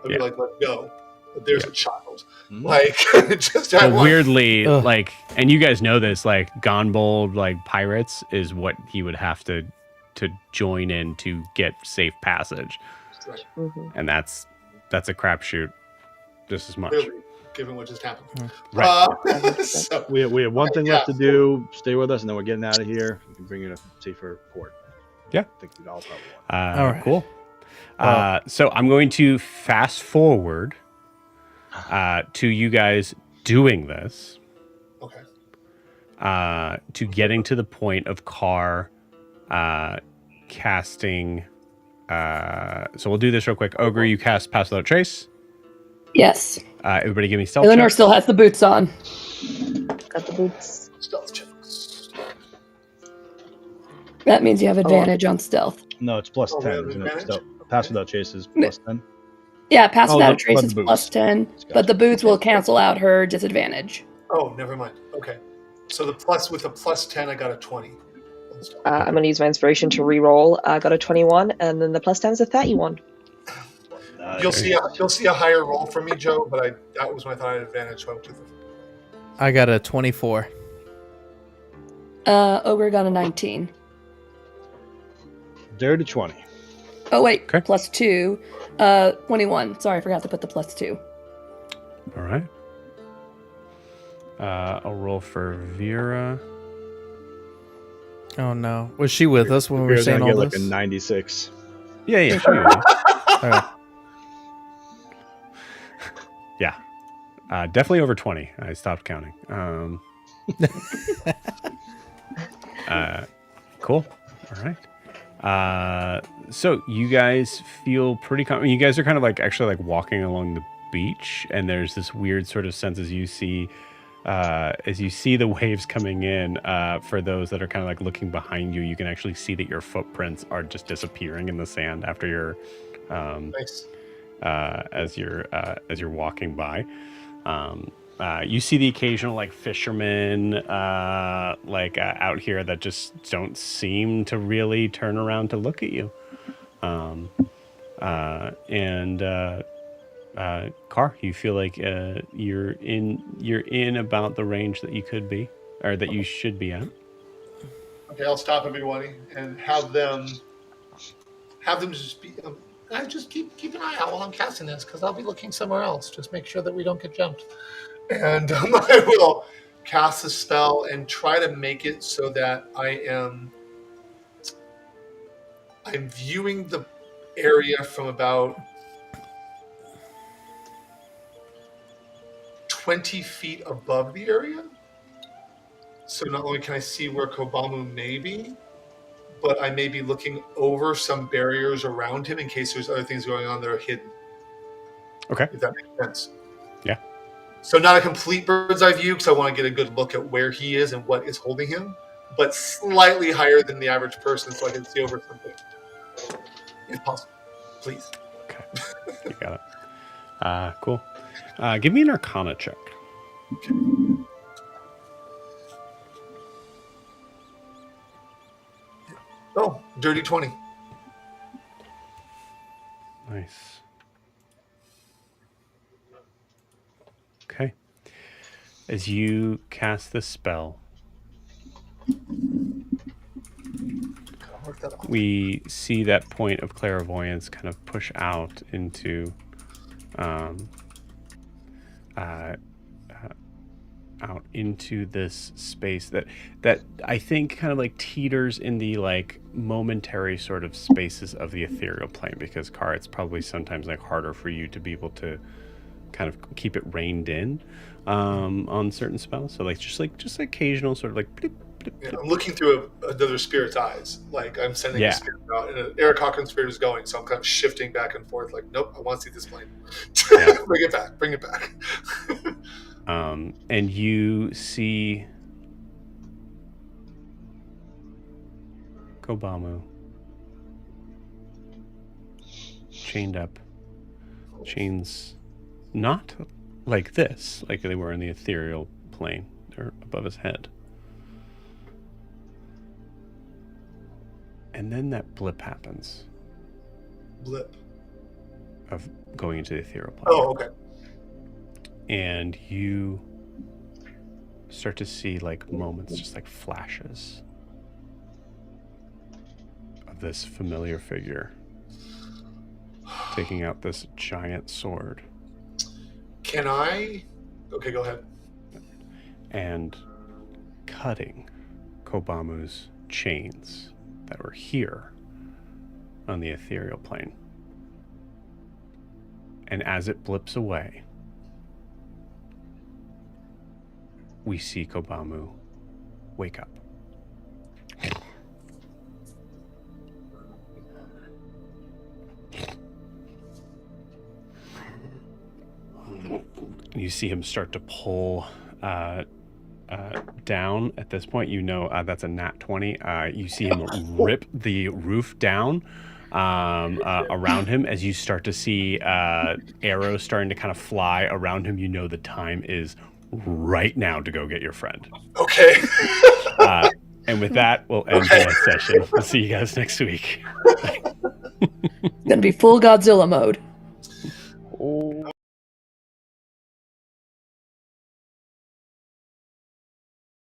I'd
Yeah.
be like, "Let's go." But there's
Yeah.
a child.
Hmm.
Like, just
But
have one.
weirdly,
Ugh.
like, and you guys know this, like, Gonbold, like, pirates is what he would have to join in to get safe passage,
Right.
Mhm.
and that's a crapshoot, just as much.
Really, given what just happened.
Right.
So,
We have one thing
Yeah.
left to do. Stay with us, and then we're getting out of here. We can bring you to a safer port.
Yeah.
I think we'd all probably want.
All right.
Cool. So I'm going to fast forward to you guys doing this,
okay.
to getting to the point of Carr casting. So we'll do this real quick. Ogre, you cast Pass Without Trace.
Yes.
Everybody give me stealth
Eleanor
checks.
still has the boots on.
Got the boots.
Stealth checks.
That means you have advantage on stealth.
No, it's plus
Oh,
10,
we have
isn't it?
advantage?
So, pass without chase is plus 10.
Yeah, pass
Oh,
without
the-
a trace
but
is
the
plus
boots.
10,
Gotcha.
but the boots will cancel out her disadvantage.
Oh, never mind. Okay. So with the plus 10, I got a 20.
I'm going to use my inspiration to re-roll. I got a 21, and then the plus 10 is a 31.
You'll see a higher roll from me, Joe, but that was when I thought I had advantage, so I went to the...
I got a 24.
Ogre got a 19.
Dirty 20.
Oh, wait.
Okay.
Plus 2. 21. Sorry, I forgot to put the plus 2.
All right. I'll roll for Vera.
Oh no, was she with us when we were
Vera's
saying
gonna
all
get
this?
like a 96.
Yeah, sure.
All right.
Yeah. Definitely over 20. I stopped counting. Cool. All right. So you guys feel pretty you guys are kind of like actually like walking along the beach, and there's this weird sort of sense as you see the waves coming in. For those that are kind of like looking behind you, you can actually see that your footprints are just disappearing in the sand after your
Nice.
as you're walking by. You see the occasional like fishermen out here that just don't seem to really turn around to look at you. Car, you feel like you're in about the range that you could be, or that you should be at.
Okay, I'll stop everybody and have them just be. I just keep an eye out while I'm casting this, because I'll be looking somewhere else. Just make sure that we don't get jumped. And I will cast a spell and try to make it so that I'm viewing the area from about 20 feet above the area. So not only can I see where Kobamu may be, but I may be looking over some barriers around him in case there's other things going on that are hidden.
Okay.
If that makes sense.
Yeah.
So not a complete bird's eye view, because I want to get a good look at where he is and what is holding him, but slightly higher than the average person, so I can see over something. If possible. Please.
Okay. You got it. Cool. Give me an Arcana check.
Okay. Oh, dirty 20.
Nice. Okay. As you cast the spell, we see that point of clairvoyance kind of push out into out into this space that I think kind of like teeters in the like momentary sort of spaces of the ethereal plane, because Car, it's probably sometimes like harder for you to be able to kind of keep it reined in on certain spells. So like just occasional sort of like bleep, bleep,
Yeah,
bleep.
I'm looking through another spirit's eyes. Like I'm sending a spirit out, and an Eric Cochran spirit is going, so I'm kind of shifting back and forth. Like, nope, I want to see this plane.
Yeah.
Bring it back.
And you see Kobamu chained up, chains not like this, like they were in the ethereal plane. They're above his head. And then that blip happens
Blip.
of going into the ethereal plane.
Oh, okay.
And you start to see like moments, just like flashes of this familiar figure taking out this giant sword
Can I? Okay, go ahead.
and cutting Kobamu's chains that were here on the ethereal plane. And as it blips away, we see Kobamu wake up. You see him start to pull down. At this point, you know that's a nat 20. You see him rip the roof down around him as you start to see arrows starting to kind of fly around him. You know the time is right now to go get your friend.
Okay.
And with that, we'll end the session. We'll see you guys next week.
It's gonna be full Godzilla mode.